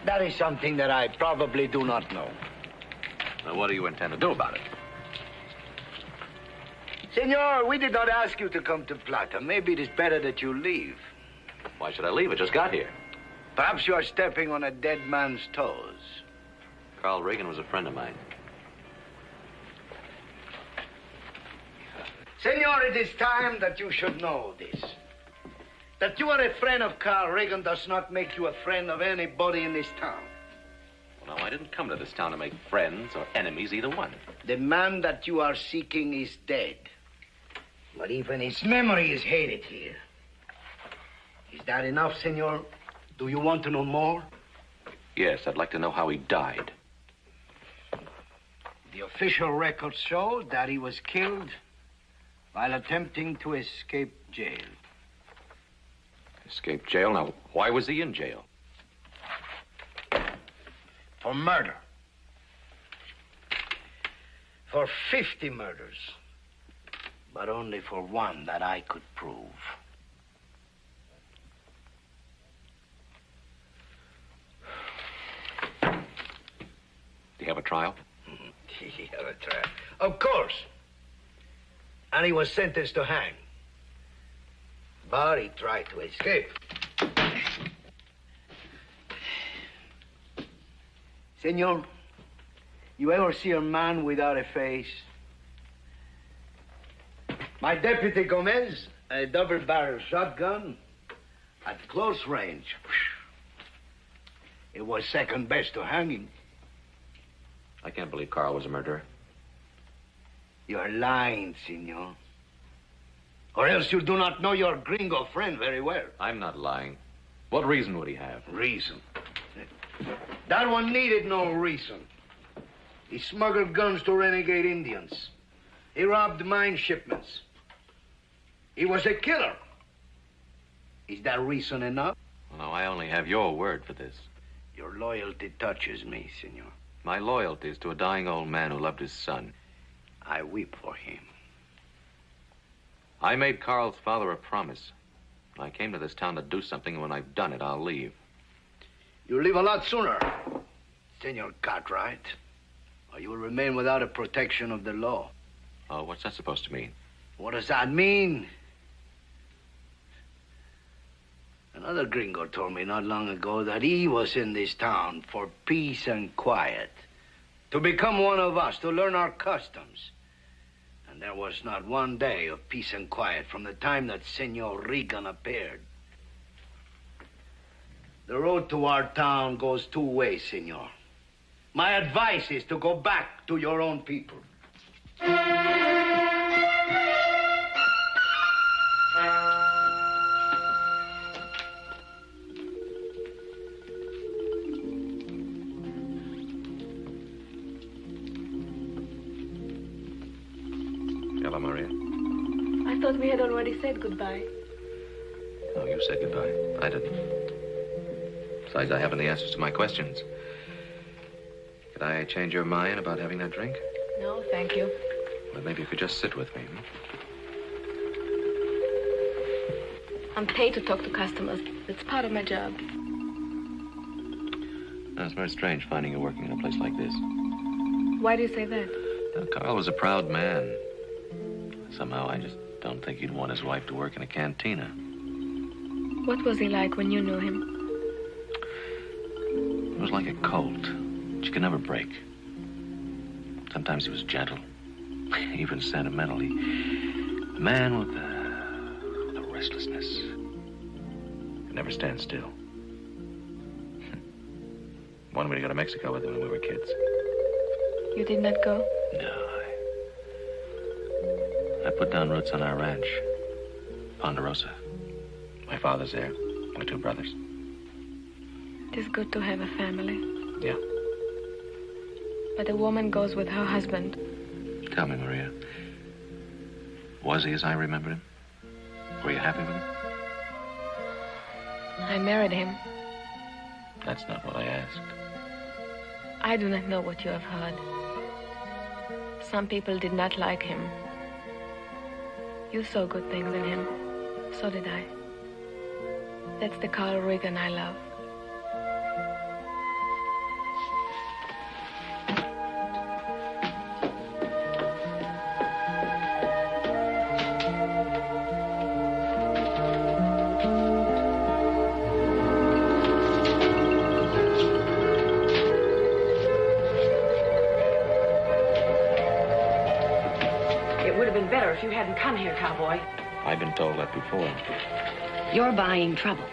That is something that I probably do not know. Now, what do you intend to do about it? Senor, we did not ask you to come to Plata. Maybe it is better that you leave. Why should I leave? I just got here. Perhaps you are stepping on a dead man's toes. Carl Regan was a friend of mine. Senor, it is time that you should know this. That you are a friend of Carl Regan does not make you a friend of anybody in this town. Well, no, I didn't come to this town to make friends or enemies, either one. The man that you are seeking is dead. But even his memory is hated here. Is that enough, senor? Do you want to know more? Yes, I'd like to know how he died. The official records show that he was killed while attempting to escape jail. Escape jail? Now, why was he in jail? For murder. For 50 murders. But only for one that I could prove. Do you have a trial? He had a trial. Of course. And he was sentenced to hang. But he tried to escape. Senor, you ever see a man without a face? My deputy Gomez, a double-barrel shotgun at close range. It was second best to hanging. I can't believe Carl was a murderer. You're lying, senor. Or else you do not know your gringo friend very well. I'm not lying. What reason would he have? Reason? That one needed no reason. He smuggled guns to renegade Indians. He robbed mine shipments. He was a killer. Is that reason enough? Well, no, I only have your word for this. Your loyalty touches me, senor. My loyalty is to a dying old man who loved his son. I weep for him. I made Carl's father a promise. I came to this town to do something, and when I've done it, I'll leave. You'll leave a lot sooner, Senor Cartwright, or you will remain without a protection of the law. Oh, what's that supposed to mean? What does that mean? Another gringo told me not long ago that he was in this town for peace and quiet, to become one of us, to learn our customs. And there was not one day of peace and quiet from the time that Senor Regan appeared. The road to our town goes two ways, senor. My advice is to go back to your own people. Hello, Maria. I thought we had already said goodbye. Oh, you said goodbye. I didn't. Besides, I haven't the answers to my questions. Could I change your mind about having that drink? No, thank you. Well, maybe you could just sit with me. I'm paid to talk to customers. It's part of my job. It's very strange finding you working in a place like this. Why do you say that? Carl was a proud man. Somehow, I just don't think he'd want his wife to work in a cantina. What was he like when you knew him? It was like a colt that you could never break. Sometimes he was gentle, even sentimental. A man with a restlessness. Could never stand still. Wanted me to go to Mexico with him when we were kids. You did not go? No, I put down roots on our ranch, Ponderosa. My father's there, my two brothers. It is good to have a family. Yeah. But a woman goes with her husband. Tell me, Maria. Was he as I remembered him? Were you happy with him? I married him. That's not what I asked. I do not know what you have heard. Some people did not like him. You saw good things in him. So did I. That's the Carl Regan I love. It would have been better if you hadn't come here, cowboy. I've been told that before. You're buying trouble.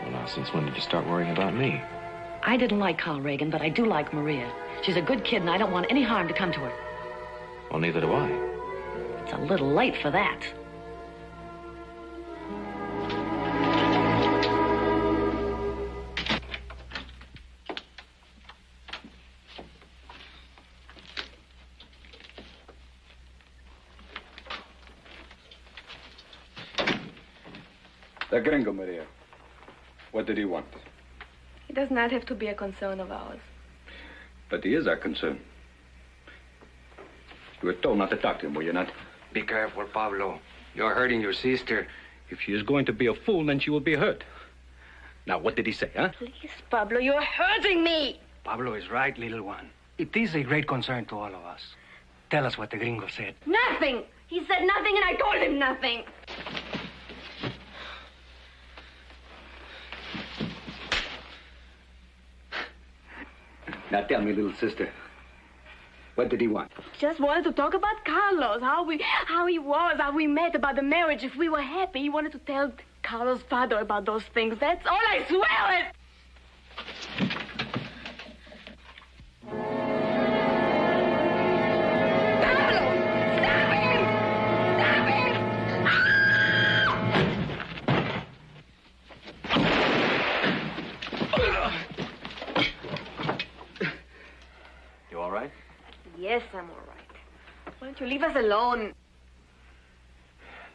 Well, now, since when did you start worrying about me? I didn't like Carl Regan, but I do like Maria. She's a good kid, and I don't want any harm to come to her. Well, neither do I. It's a little late for that. The gringo, Maria. What did he want? It does not have to be a concern of ours. But he is our concern. You were told not to talk to him, were you not? Be careful, Pablo. You're hurting your sister. If she is going to be a fool, then she will be hurt. Now, what did he say, huh? Please, Pablo, you're hurting me. Pablo is right, little one. It is a great concern to all of us. Tell us what the gringo said. Nothing. He said nothing, and I told him nothing. Now, tell me, little sister. What did he want? Just wanted to talk about Carlos, how he was, how we met, about the marriage, if we were happy. He wanted to tell Carlos' father about those things. That's all, I swear it. You all right? Yes, I'm all right. Why don't you leave us alone?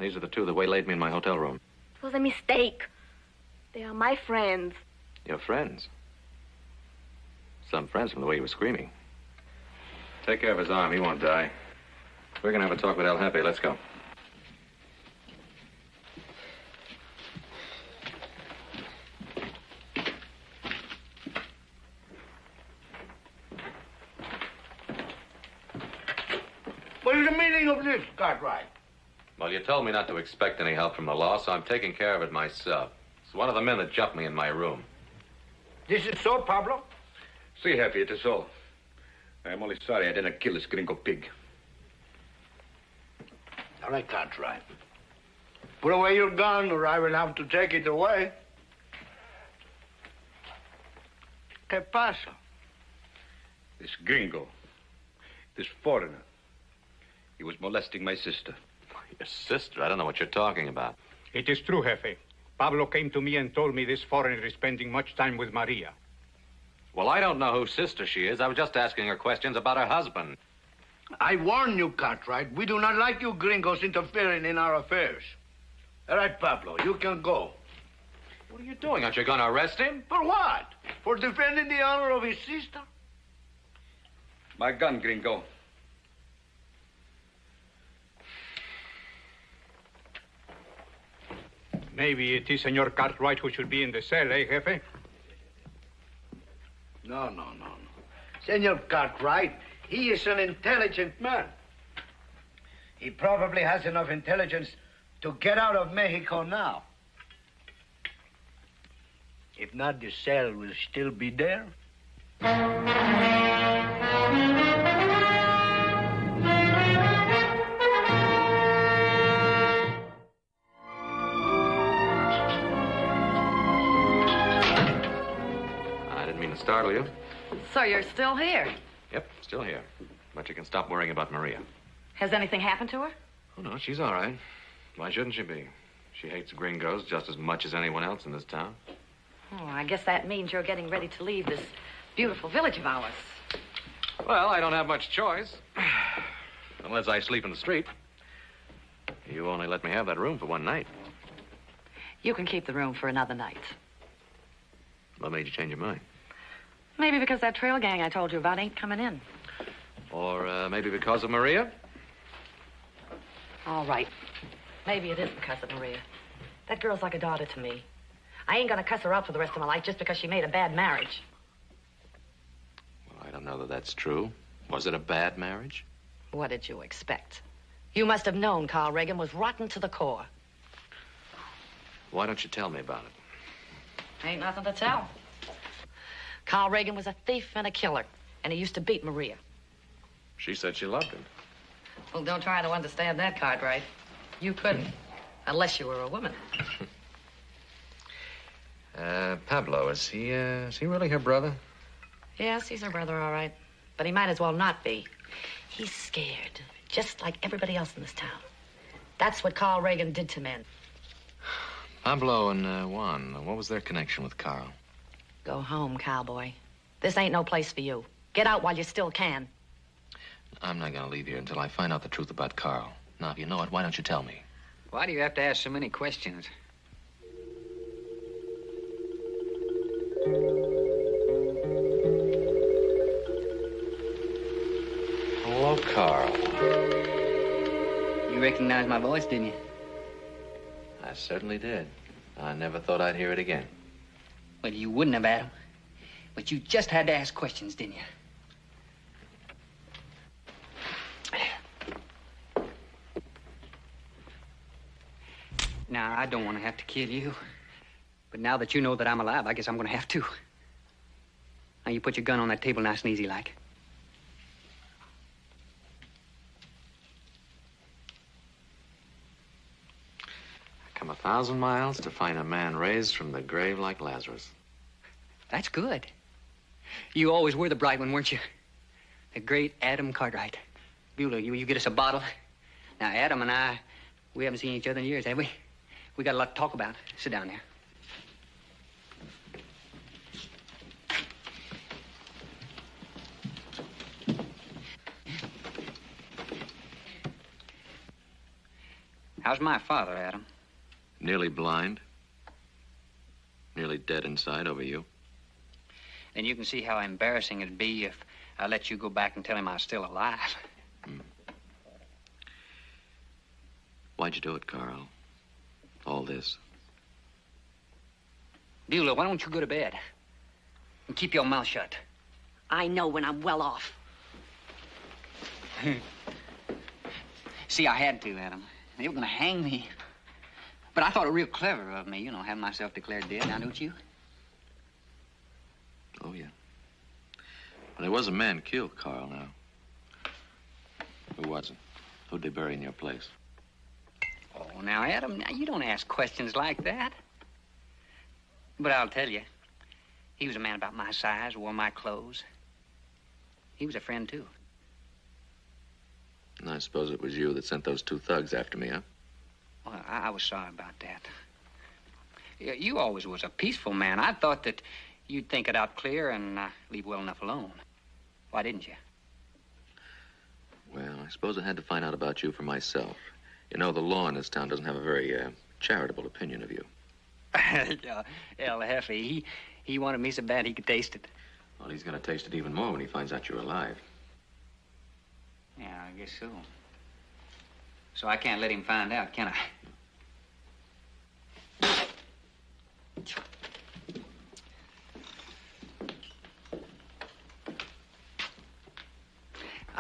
These are the two that waylaid me in my hotel room. It was a mistake. They are my friends. Your friends? Some friends from the way he was screaming. Take care of his arm. He won't die. We're going to have a talk with El Jefe. Let's go. What is the meaning of this, Cartwright? Well, you told me not to expect any help from the law, so I'm taking care of it myself. It's one of the men that jumped me in my room. This is so, Pablo? See, Jefe, it is so. I'm only sorry I didn't kill this gringo pig. All right, Cartwright. Put away your gun, or I will have to take it away. ¿Qué pasa? This gringo, this foreigner, he was molesting my sister. Your sister? I don't know what you're talking about. It is true, Jefe. Pablo came to me and told me this foreigner is spending much time with Maria. Well, I don't know whose sister she is. I was just asking her questions about her husband. I warn you, Cartwright. We do not like you gringos interfering in our affairs. All right, Pablo, you can go. What are you doing? Aren't you going to arrest him? For what? For defending the honor of his sister? My gun, gringo. Maybe it is Senor Cartwright who should be in the cell, eh, Jefe? No. Senor Cartwright, he is an intelligent man. He probably has enough intelligence to get out of Mexico now. If not, the cell will still be there. I didn't mean to startle you. So you're still here. Yep, still here. But you can stop worrying about Maria. Has anything happened to her? Oh, no, she's all right. Why shouldn't she be? She hates gringos just as much as anyone else in this town. Oh, I guess that means you're getting ready to leave this beautiful village of ours. Well, I don't have much choice. Unless I sleep in the street. You only let me have that room for one night. You can keep the room for another night. What made you change your mind? Maybe because that trail gang I told you about ain't coming in. Or maybe because of Maria? All right. Maybe it is because of Maria. That girl's like a daughter to me. I ain't gonna cuss her out for the rest of my life just because she made a bad marriage. Well, I don't know that that's true. Was it a bad marriage? What did you expect? You must have known Carl Reagan was rotten to the core. Why don't you tell me about it? Ain't nothing to tell. Carl Reagan was a thief and a killer, and he used to beat Maria. She said she loved him. Well, don't try to understand that, Cartwright. You couldn't, unless you were a woman. Pablo, is he really her brother? Yes, he's her brother, all right. But he might as well not be. He's scared, just like everybody else in this town. That's what Carl Reagan did to men. Pablo and Juan, what was their connection with Carl? Go home, cowboy. This ain't no place for you. Get out while you still can. I'm not gonna leave here until I find out the truth about Carl. Now, if you know it, why don't you tell me? Why do you have to ask so many questions? Hello, Carl. You recognized my voice, didn't you? I certainly did. I never thought I'd hear it again. Well, you wouldn't have, Adam. But you just had to ask questions, didn't you? Now, I don't want to have to kill you. But now that you know that I'm alive, I guess I'm going to have to. Now, you put your gun on that table nice and easy like. I come 1,000 miles to find a man raised from the grave like Lazarus. That's good. You always were the bright one, weren't you? The great Adam Cartwright. Beulah, you get us a bottle? Now, Adam and I, we haven't seen each other in years, have we? We got a lot to talk about. Sit down there. How's my father, Adam? Nearly blind. Nearly dead inside over you. Then you can see how embarrassing it'd be if I let you go back and tell him I was still alive. Why'd you do it, Carl? All this. Beulah, why don't you go to bed? And keep your mouth shut. I know when I'm well off. See, I had to, Adam. They were gonna hang me. But I thought it real clever of me, having myself declared dead. Now, don't you? Oh, yeah. Well, there was a man killed, Carl, now. Who was it? Who'd they bury in your place? Oh, now, Adam, now you don't ask questions like that. But I'll tell you, he was a man about my size, wore my clothes. He was a friend, too. And I suppose it was you that sent those 2 thugs after me, huh? Well, I was sorry about that. You always was a peaceful man. I thought that you'd think it out clear and leave well enough alone. Why didn't you? Well, I suppose I had to find out about you for myself. You know, the law in this town doesn't have a very charitable opinion of you. El Jefe, he wanted me so bad he could taste it. Well, he's going to taste it even more when he finds out you're alive. Yeah, I guess so. So I can't let him find out, can I?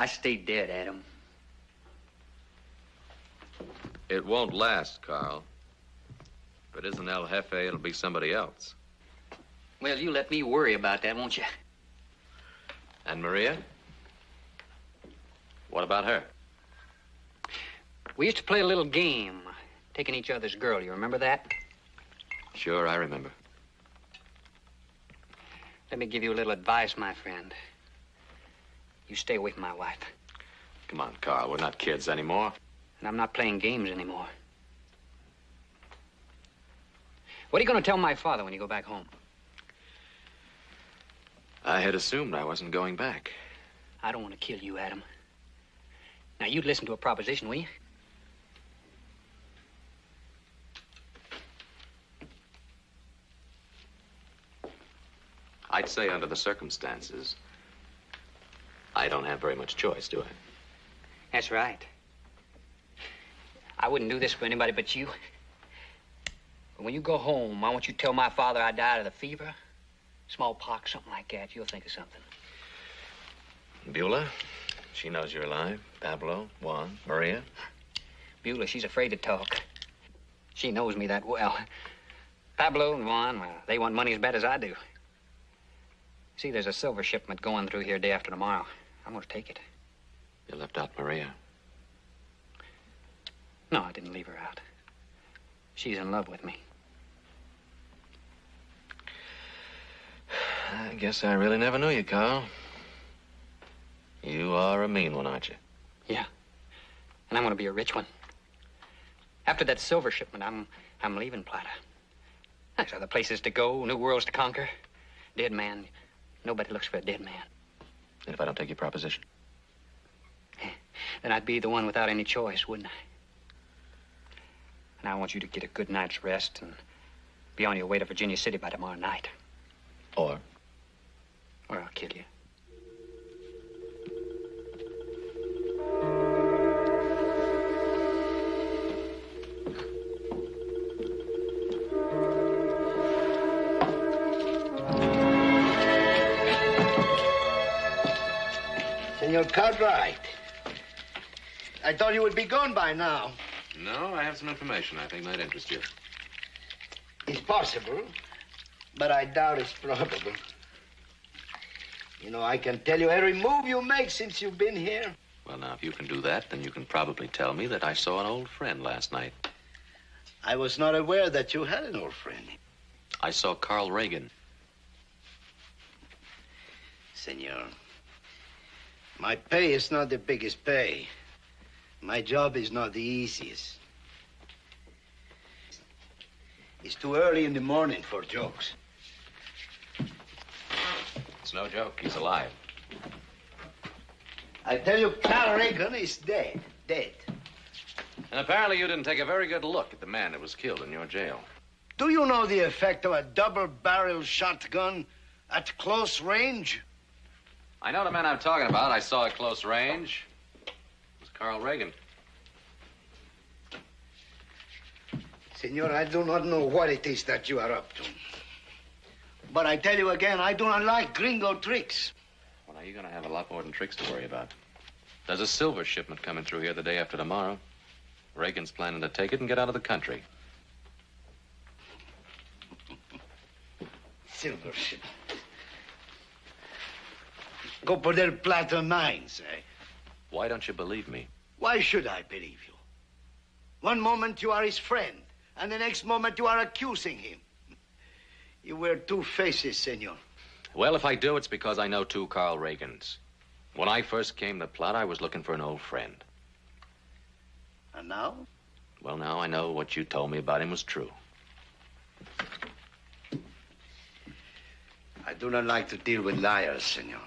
I stay dead, Adam. It won't last, Carl. If it isn't El Jefe, it'll be somebody else. Well, you let me worry about that, won't you? And Maria? What about her? We used to play a little game, taking each other's girl. You remember that? Sure, I remember. Let me give you a little advice, my friend. You stay away from my wife. Come on, Carl. We're not kids anymore. And I'm not playing games anymore. What are you going to tell my father when you go back home? I had assumed I wasn't going back. I don't want to kill you, Adam. Now, you'd listen to a proposition, will you? I'd say under the circumstances, I don't have very much choice, do I? That's right. I wouldn't do this for anybody but you. But when you go home, I want you to tell my father I died of the fever, smallpox, something like that. You'll think of something. Beulah, she knows you're alive. Pablo, Juan, Maria. Beulah, she's afraid to talk. She knows me that well. Pablo and Juan, well, they want money as bad as I do. See, there's a silver shipment going through here day after tomorrow. I'm going to take it. You left out Maria. No, I didn't leave her out. She's in love with me. I guess I really never knew you, Carl. You are a mean one, aren't you? Yeah. And I'm going to be a rich one. After that silver shipment, I'm leaving Plata. There's other places to go, new worlds to conquer. Dead man. Nobody looks for a dead man. And if I don't take your proposition? Then I'd be the one without any choice, wouldn't I? And I want you to get a good night's rest and be on your way to Virginia City by tomorrow night. Or I'll kill you. Senor Cartwright, I thought you would be gone by now. No, I have some information I think might interest you. It's possible, but I doubt it's probable. You know, I can tell you every move you make since you've been here. Well, now, if you can do that, then you can probably tell me that I saw an old friend last night. I was not aware that you had an old friend. I saw Carl Reagan. Senor, my pay is not the biggest pay. My job is not the easiest. It's too early in the morning for jokes. It's no joke. He's alive. I tell you, Carl Reagan is dead. Dead. And apparently you didn't take a very good look at the man that was killed in your jail. Do you know the effect of a double-barrel shotgun at close range? I know the man I'm talking about. I saw at close range. It was Carl Reagan. Senor, I do not know what it is that you are up to. But I tell you again, I do not like gringo tricks. Well, now, you're going to have a lot more than tricks to worry about. There's a silver shipment coming through here the day after tomorrow. Reagan's planning to take it and get out of the country. Silver shipment. Copo del Plata mines, eh? Why don't you believe me? Why should I believe you? One moment you are his friend, and the next moment you are accusing him. You wear two faces, senor. Well, if I do, it's because I know two Carl Reagans. When I first came to Plata, I was looking for an old friend. And now? Well, now I know what you told me about him was true. I do not like to deal with liars, senor.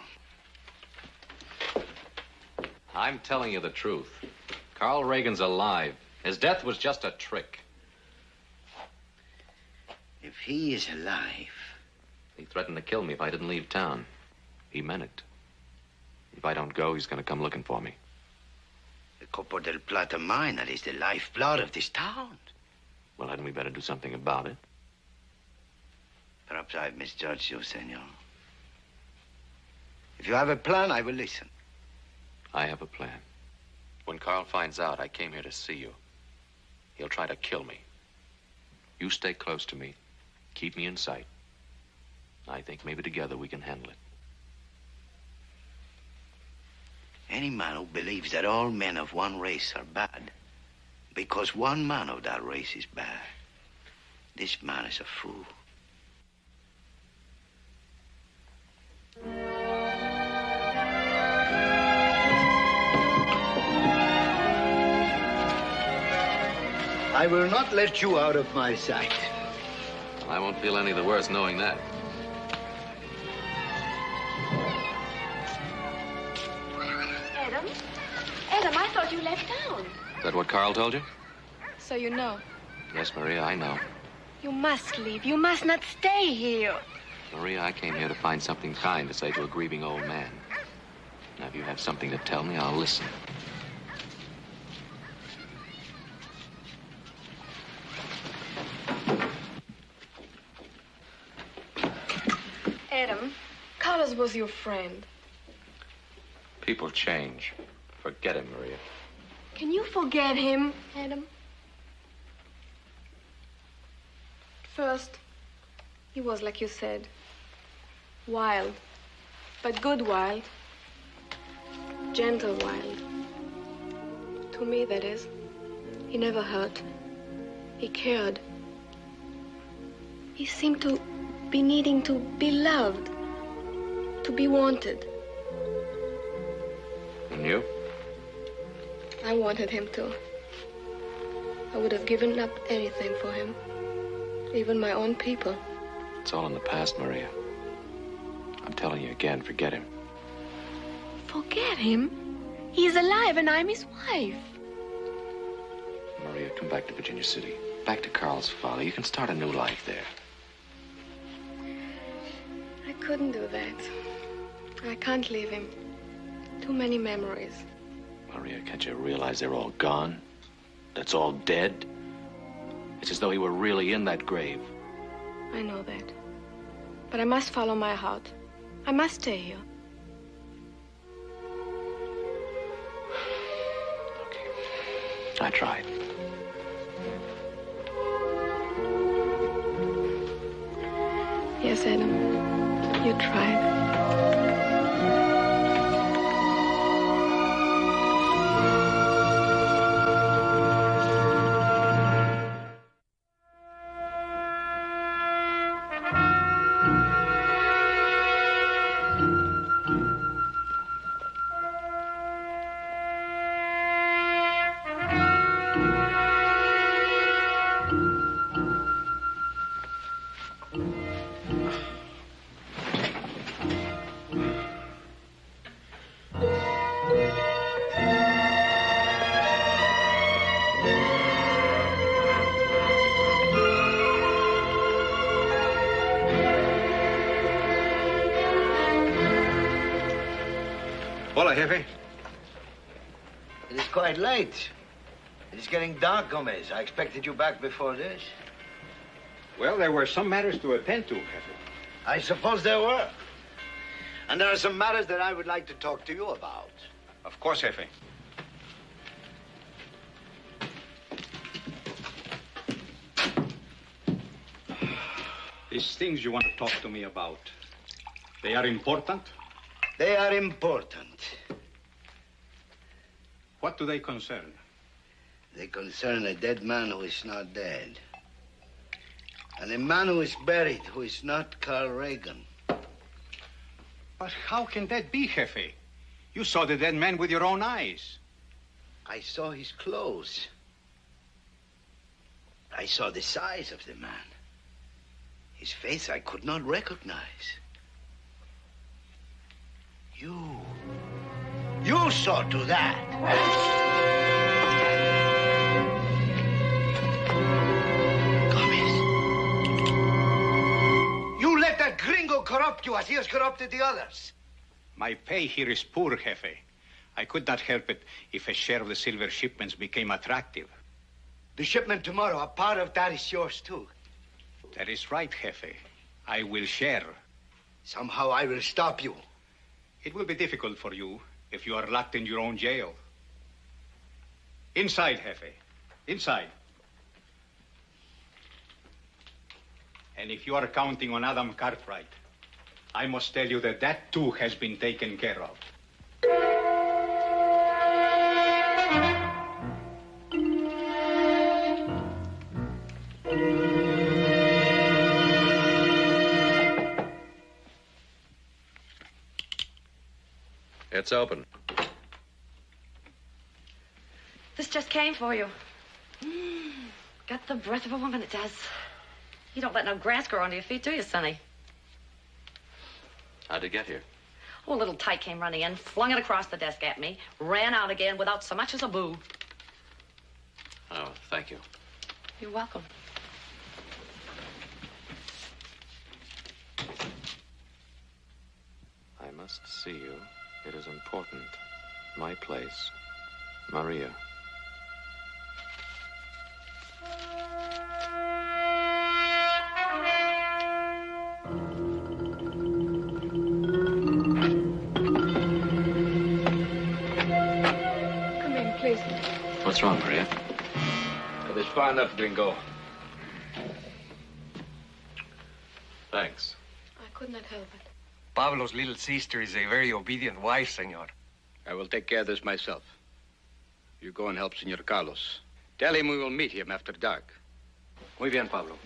I'm telling you the truth. Carl Reagan's alive. His death was just a trick. If he is alive... He threatened to kill me if I didn't leave town. He meant it. If I don't go, he's going to come looking for me. The Copo del Plata mine, that is the lifeblood of this town. Well, hadn't we better do something about it? Perhaps I've misjudged you, senor. If you have a plan, I will listen. I have a plan. When Carl finds out I came here to see you, he'll try to kill me. You stay close to me. Keep me in sight. I think maybe together we can handle it. Any man who believes that all men of one race are bad, because one man of that race is bad, this man is a fool. I will not let you out of my sight. Well, I won't feel any the worse knowing that. Adam? Adam, I thought you left town. Is that what Carl told you? So you know. Yes, Maria, I know. You must leave. You must not stay here. Maria, I came here to find something kind to say to a grieving old man. Now, if you have something to tell me, I'll listen. Adam, Carlos was your friend. People change. Forget him, Maria. Can you forget him, Adam? First, he was like you said. Wild. But good wild. Gentle wild. To me, that is. He never hurt. He cared. He seemed to be needing to be loved. To be wanted. And you? I wanted him to. I would have given up anything for him. Even my own people. It's all in the past, Maria. I'm telling you again, forget him. Forget him? He's alive and I'm his wife. Maria, come back to Virginia City. Back to Carl's father. You can start a new life there. I couldn't do that. I can't leave him. Too many memories. Maria, can't you realize they're all gone? That's all dead? It's as though he were really in that grave. I know that. But I must follow my heart. I must stay here. I tried. Yes, Adam. You tried. Hola, Jefe. It is quite late. It is getting dark, Gomez. I expected you back before this. Well, there were some matters to attend to, Jefe. I suppose there were. And there are some matters that I would like to talk to you about. Of course, Jefe. These things you want to talk to me about, they are important? They are important. What do they concern? They concern a dead man who is not dead. And a man who is buried who is not Carl Reagan. But how can that be, Jefe? You saw the dead man with your own eyes. I saw his clothes. I saw the size of the man. His face I could not recognize. You saw to that. Gomez. You let that gringo corrupt you as he has corrupted the others. My pay here is poor, Jefe. I could not help it if a share of the silver shipments became attractive. The shipment tomorrow, a part of that is yours, too. That is right, Jefe. I will share. Somehow I will stop you. It will be difficult for you, if you are locked in your own jail. Inside, Jefe. Inside. And if you are counting on Adam Cartwright, I must tell you that that too has been taken care of. It's open. This just came for you. Got the breath of a woman, it does. You don't let no grass grow under your feet, do you, Sonny? How'd it get here? Oh, a little tyke came running in, flung it across the desk at me, ran out again without so much as a boo. Oh, thank you. You're welcome. I must see you. It is important. My place. Maria. Come in, please. What's wrong, Maria? It is far enough, Gringo. Thanks. I could not help it. Pablo's little sister is a very obedient wife, senor. I will take care of this myself. You go and help Senor Carlos. Tell him we will meet him after dark. Muy bien, Pablo.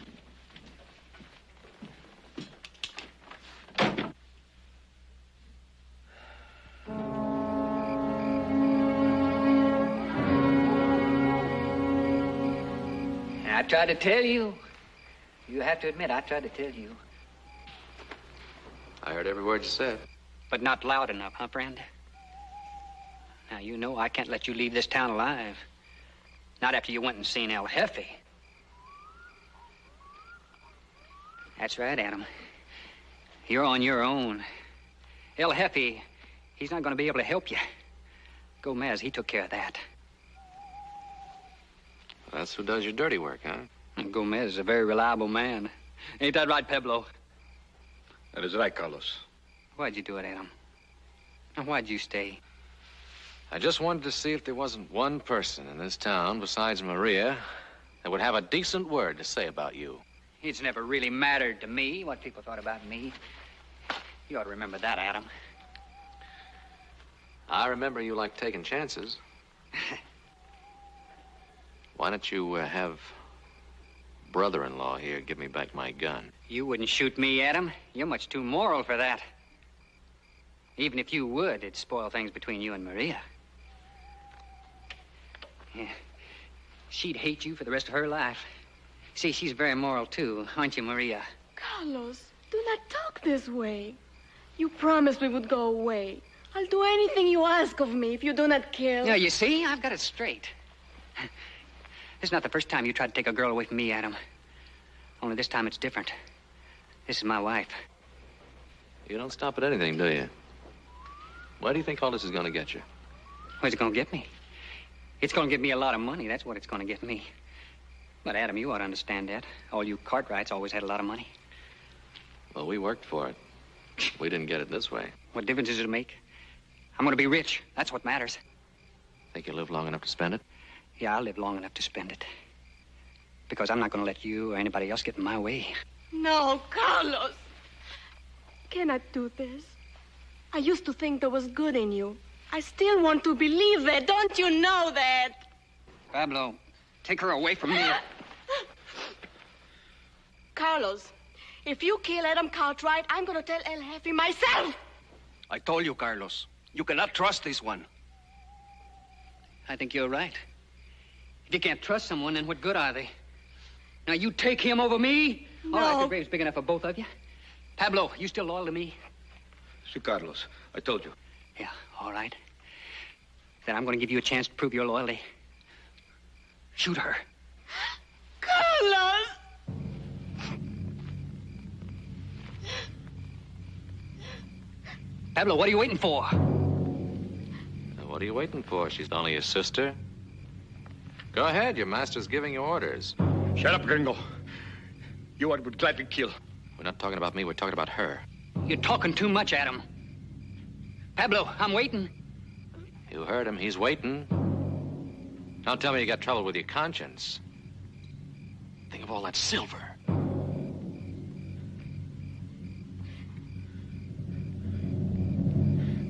I tried to tell you. You have to admit, I tried to tell you. I heard every word you said. But not loud enough, huh, friend? Now, you know I can't let you leave this town alive. Not after you went and seen El Jefe. That's right, Adam. You're on your own. El Jefe, he's not going to be able to help you. Gomez, he took care of that. That's who does your dirty work, huh? And Gomez is a very reliable man. Ain't that right, Pablo? That is right, Carlos. Why'd you do it, Adam? And why'd you stay? I just wanted to see if there wasn't one person in this town besides Maria that would have a decent word to say about you. It's never really mattered to me what people thought about me. You ought to remember that, Adam. I remember you like taking chances. Why don't you have brother-in-law here give me back my gun? You wouldn't shoot me, Adam. You're much too moral for that. Even if you would, it'd spoil things between you and Maria. Yeah. She'd hate you for the rest of her life. See, she's very moral, too, aren't you, Maria? Carlos, do not talk this way. You promised we would go away. I'll do anything you ask of me if you do not kill. Yeah, you see, I've got it straight. This is not the first time you tried to take a girl away from me, Adam. Only this time it's different. This is my wife. You don't stop at anything, do you? Why do you think all this is going to get you? What's it going to get me? It's going to get me a lot of money. That's what it's going to get me. But, Adam, you ought to understand that. All you Cartwrights always had a lot of money. Well, we worked for it. We didn't get it this way. What difference does it make? I'm going to be rich. That's what matters. Think you'll live long enough to spend it? Yeah, I'll live long enough to spend it. Because I'm not going to let you or anybody else get in my way. No, Carlos. Cannot do this. I used to think there was good in you. I still want to believe that. Don't you know that? Pablo, take her away from me. Carlos, if you kill Adam Cartwright, I'm going to tell El Jefe myself. I told you, Carlos. You cannot trust this one. I think you're right. If you can't trust someone, then what good are they? Now, you take him over me? No. All right, the grave's big enough for both of you. Pablo, you still loyal to me? See, Carlos, I told you. Yeah, all right. Then I'm going to give you a chance to prove your loyalty. Shoot her. Carlos! Pablo, what are you waiting for? What are you waiting for? She's only your sister. Go ahead. Your master's giving you orders. Shut up, Gringo. You I would gladly kill. We're not talking about me. We're talking about her. You're talking too much, Adam. Pablo, I'm waiting. You heard him. He's waiting. Don't tell me you got trouble with your conscience. Think of all that silver.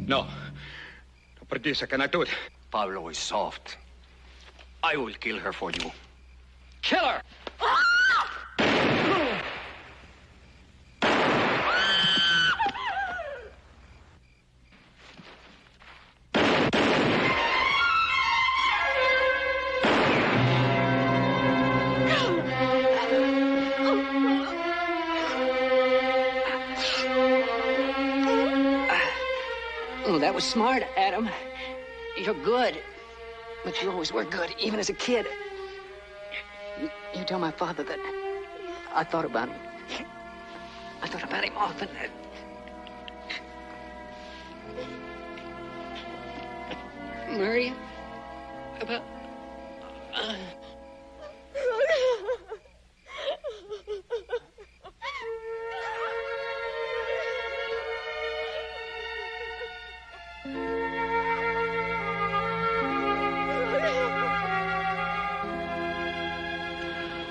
No. Perdisa, can I do it? Pablo is soft. I will kill her for you. Kill her! Oh, that was smart, Adam. You're good. But you always were good, even as a kid. You tell my father that I thought about him. I thought about him often. Maria? About...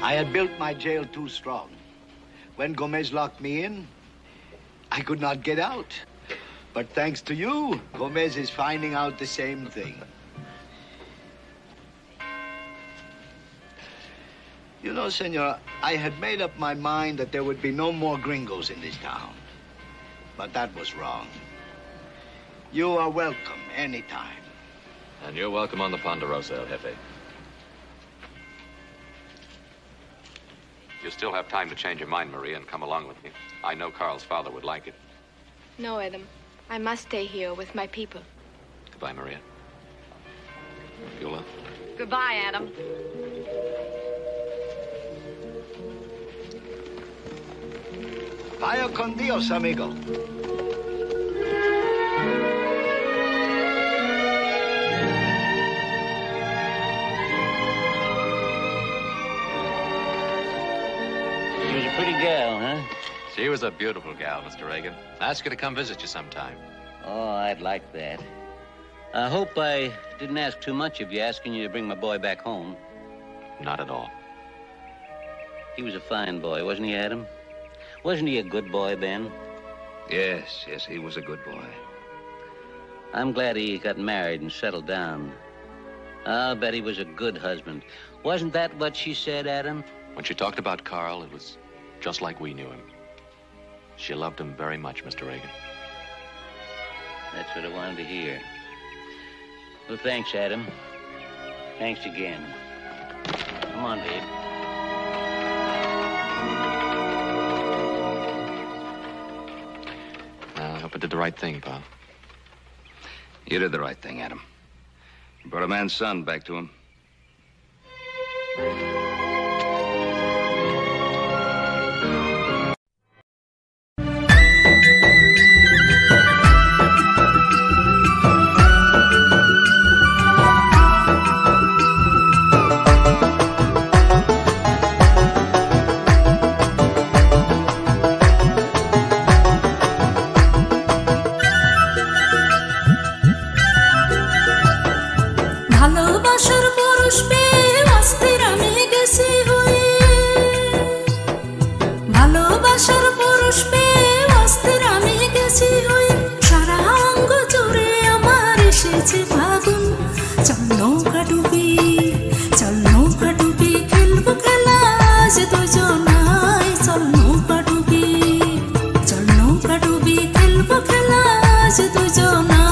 I had built my jail too strong. When Gomez locked me in, I could not get out. But thanks to you, Gomez is finding out the same thing. You know, senor, I had made up my mind that there would be no more gringos in this town. But that was wrong. You are welcome anytime. And you're welcome on the Ponderosa, El Jefe. You still have time to change your mind, Maria, and come along with me. I know Carl's father would like it. No, Adam. I must stay here with my people. Goodbye, Maria. Beulah. Goodbye, Adam. Vaya con Dios, amigo. She was a pretty gal, huh? She was a beautiful gal, Mr. Reagan. Ask her to come visit you sometime. Oh, I'd like that. I hope I didn't ask too much of you, asking you to bring my boy back home. Not at all. He was a fine boy, wasn't he, Adam? Wasn't he a good boy, Ben? Yes, he was a good boy. I'm glad he got married and settled down. I'll bet he was a good husband. Wasn't that what she said, Adam? When she talked about Carl, it was just like we knew him. She loved him very much, Mr. Reagan. That's what I wanted to hear. Well, thanks, Adam. Thanks again. Come on, babe. I hope I did the right thing, Pa. You did the right thing, Adam. You brought a man's son back to him. ভালোবাসার পরশ পেয়ে অস্থির আমি গেছি হয়ে ভালোবাসার পরশ পেয়ে অস্থির আমি গেছি হয়ে সারা অঙ্গ জুড়ে আমার এসেছে ফাগুন চল নৌকা ডুবি খেলবো খেলা যে দুজনায় চল নৌকা ডুবি খেলবো খেলা যে দুজনায়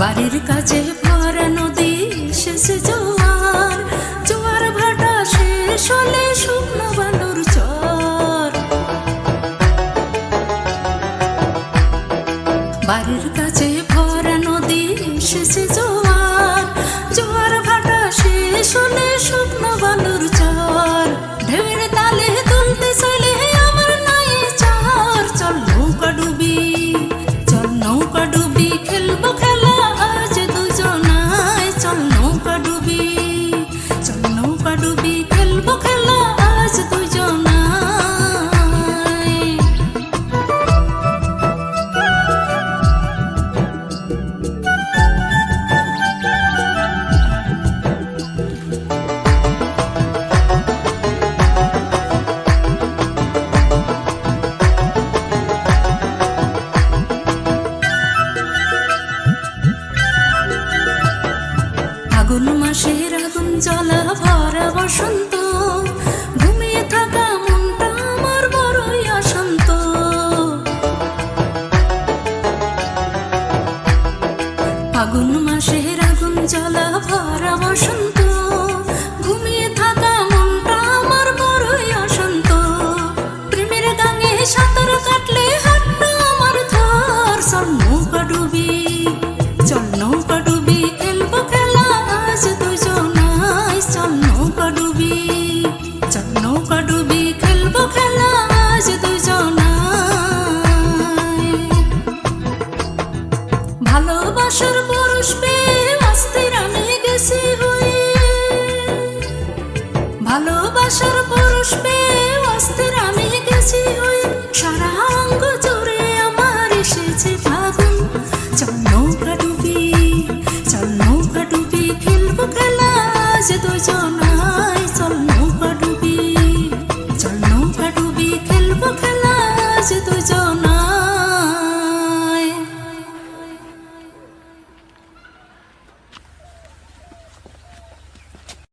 বাড়ির কাছে ভরা নদী এসেছে জোয়ার জোয়ার মাসের আগুন জ্বলা ভরা বসন্ত ঘুমিয়ে থাকা মনটা আমার বড়ই অশান্ত ফাগুন মাসের আগুন জ্বলা ভরা বসন্ত ঘুমিয়ে থাকা মনটা আমার বড়ই অশান্ত প্রেমের গাঙে সাঁতার কাটলে হাতটা আমার ধর চল নৌকা ডুবি চল নৌকা ডুবি খেলবো খেলা আজ দুজনাই চল নৌকা ডুবি চল নৌকা ডুবি খেলবো খেলা আজ দুজনাই ভালোবাসার পরশ পেয়ে অস্থির আমি গেছি হয়ে ভালোবাসার পরশ পেয়ে অস্থির আমি গেছি হয়ে সারা অঙ্গ জুড়ে আমার এসেছে ফাগুন চল নৌকা ডুবি খেলবো খেলা আজ দুজন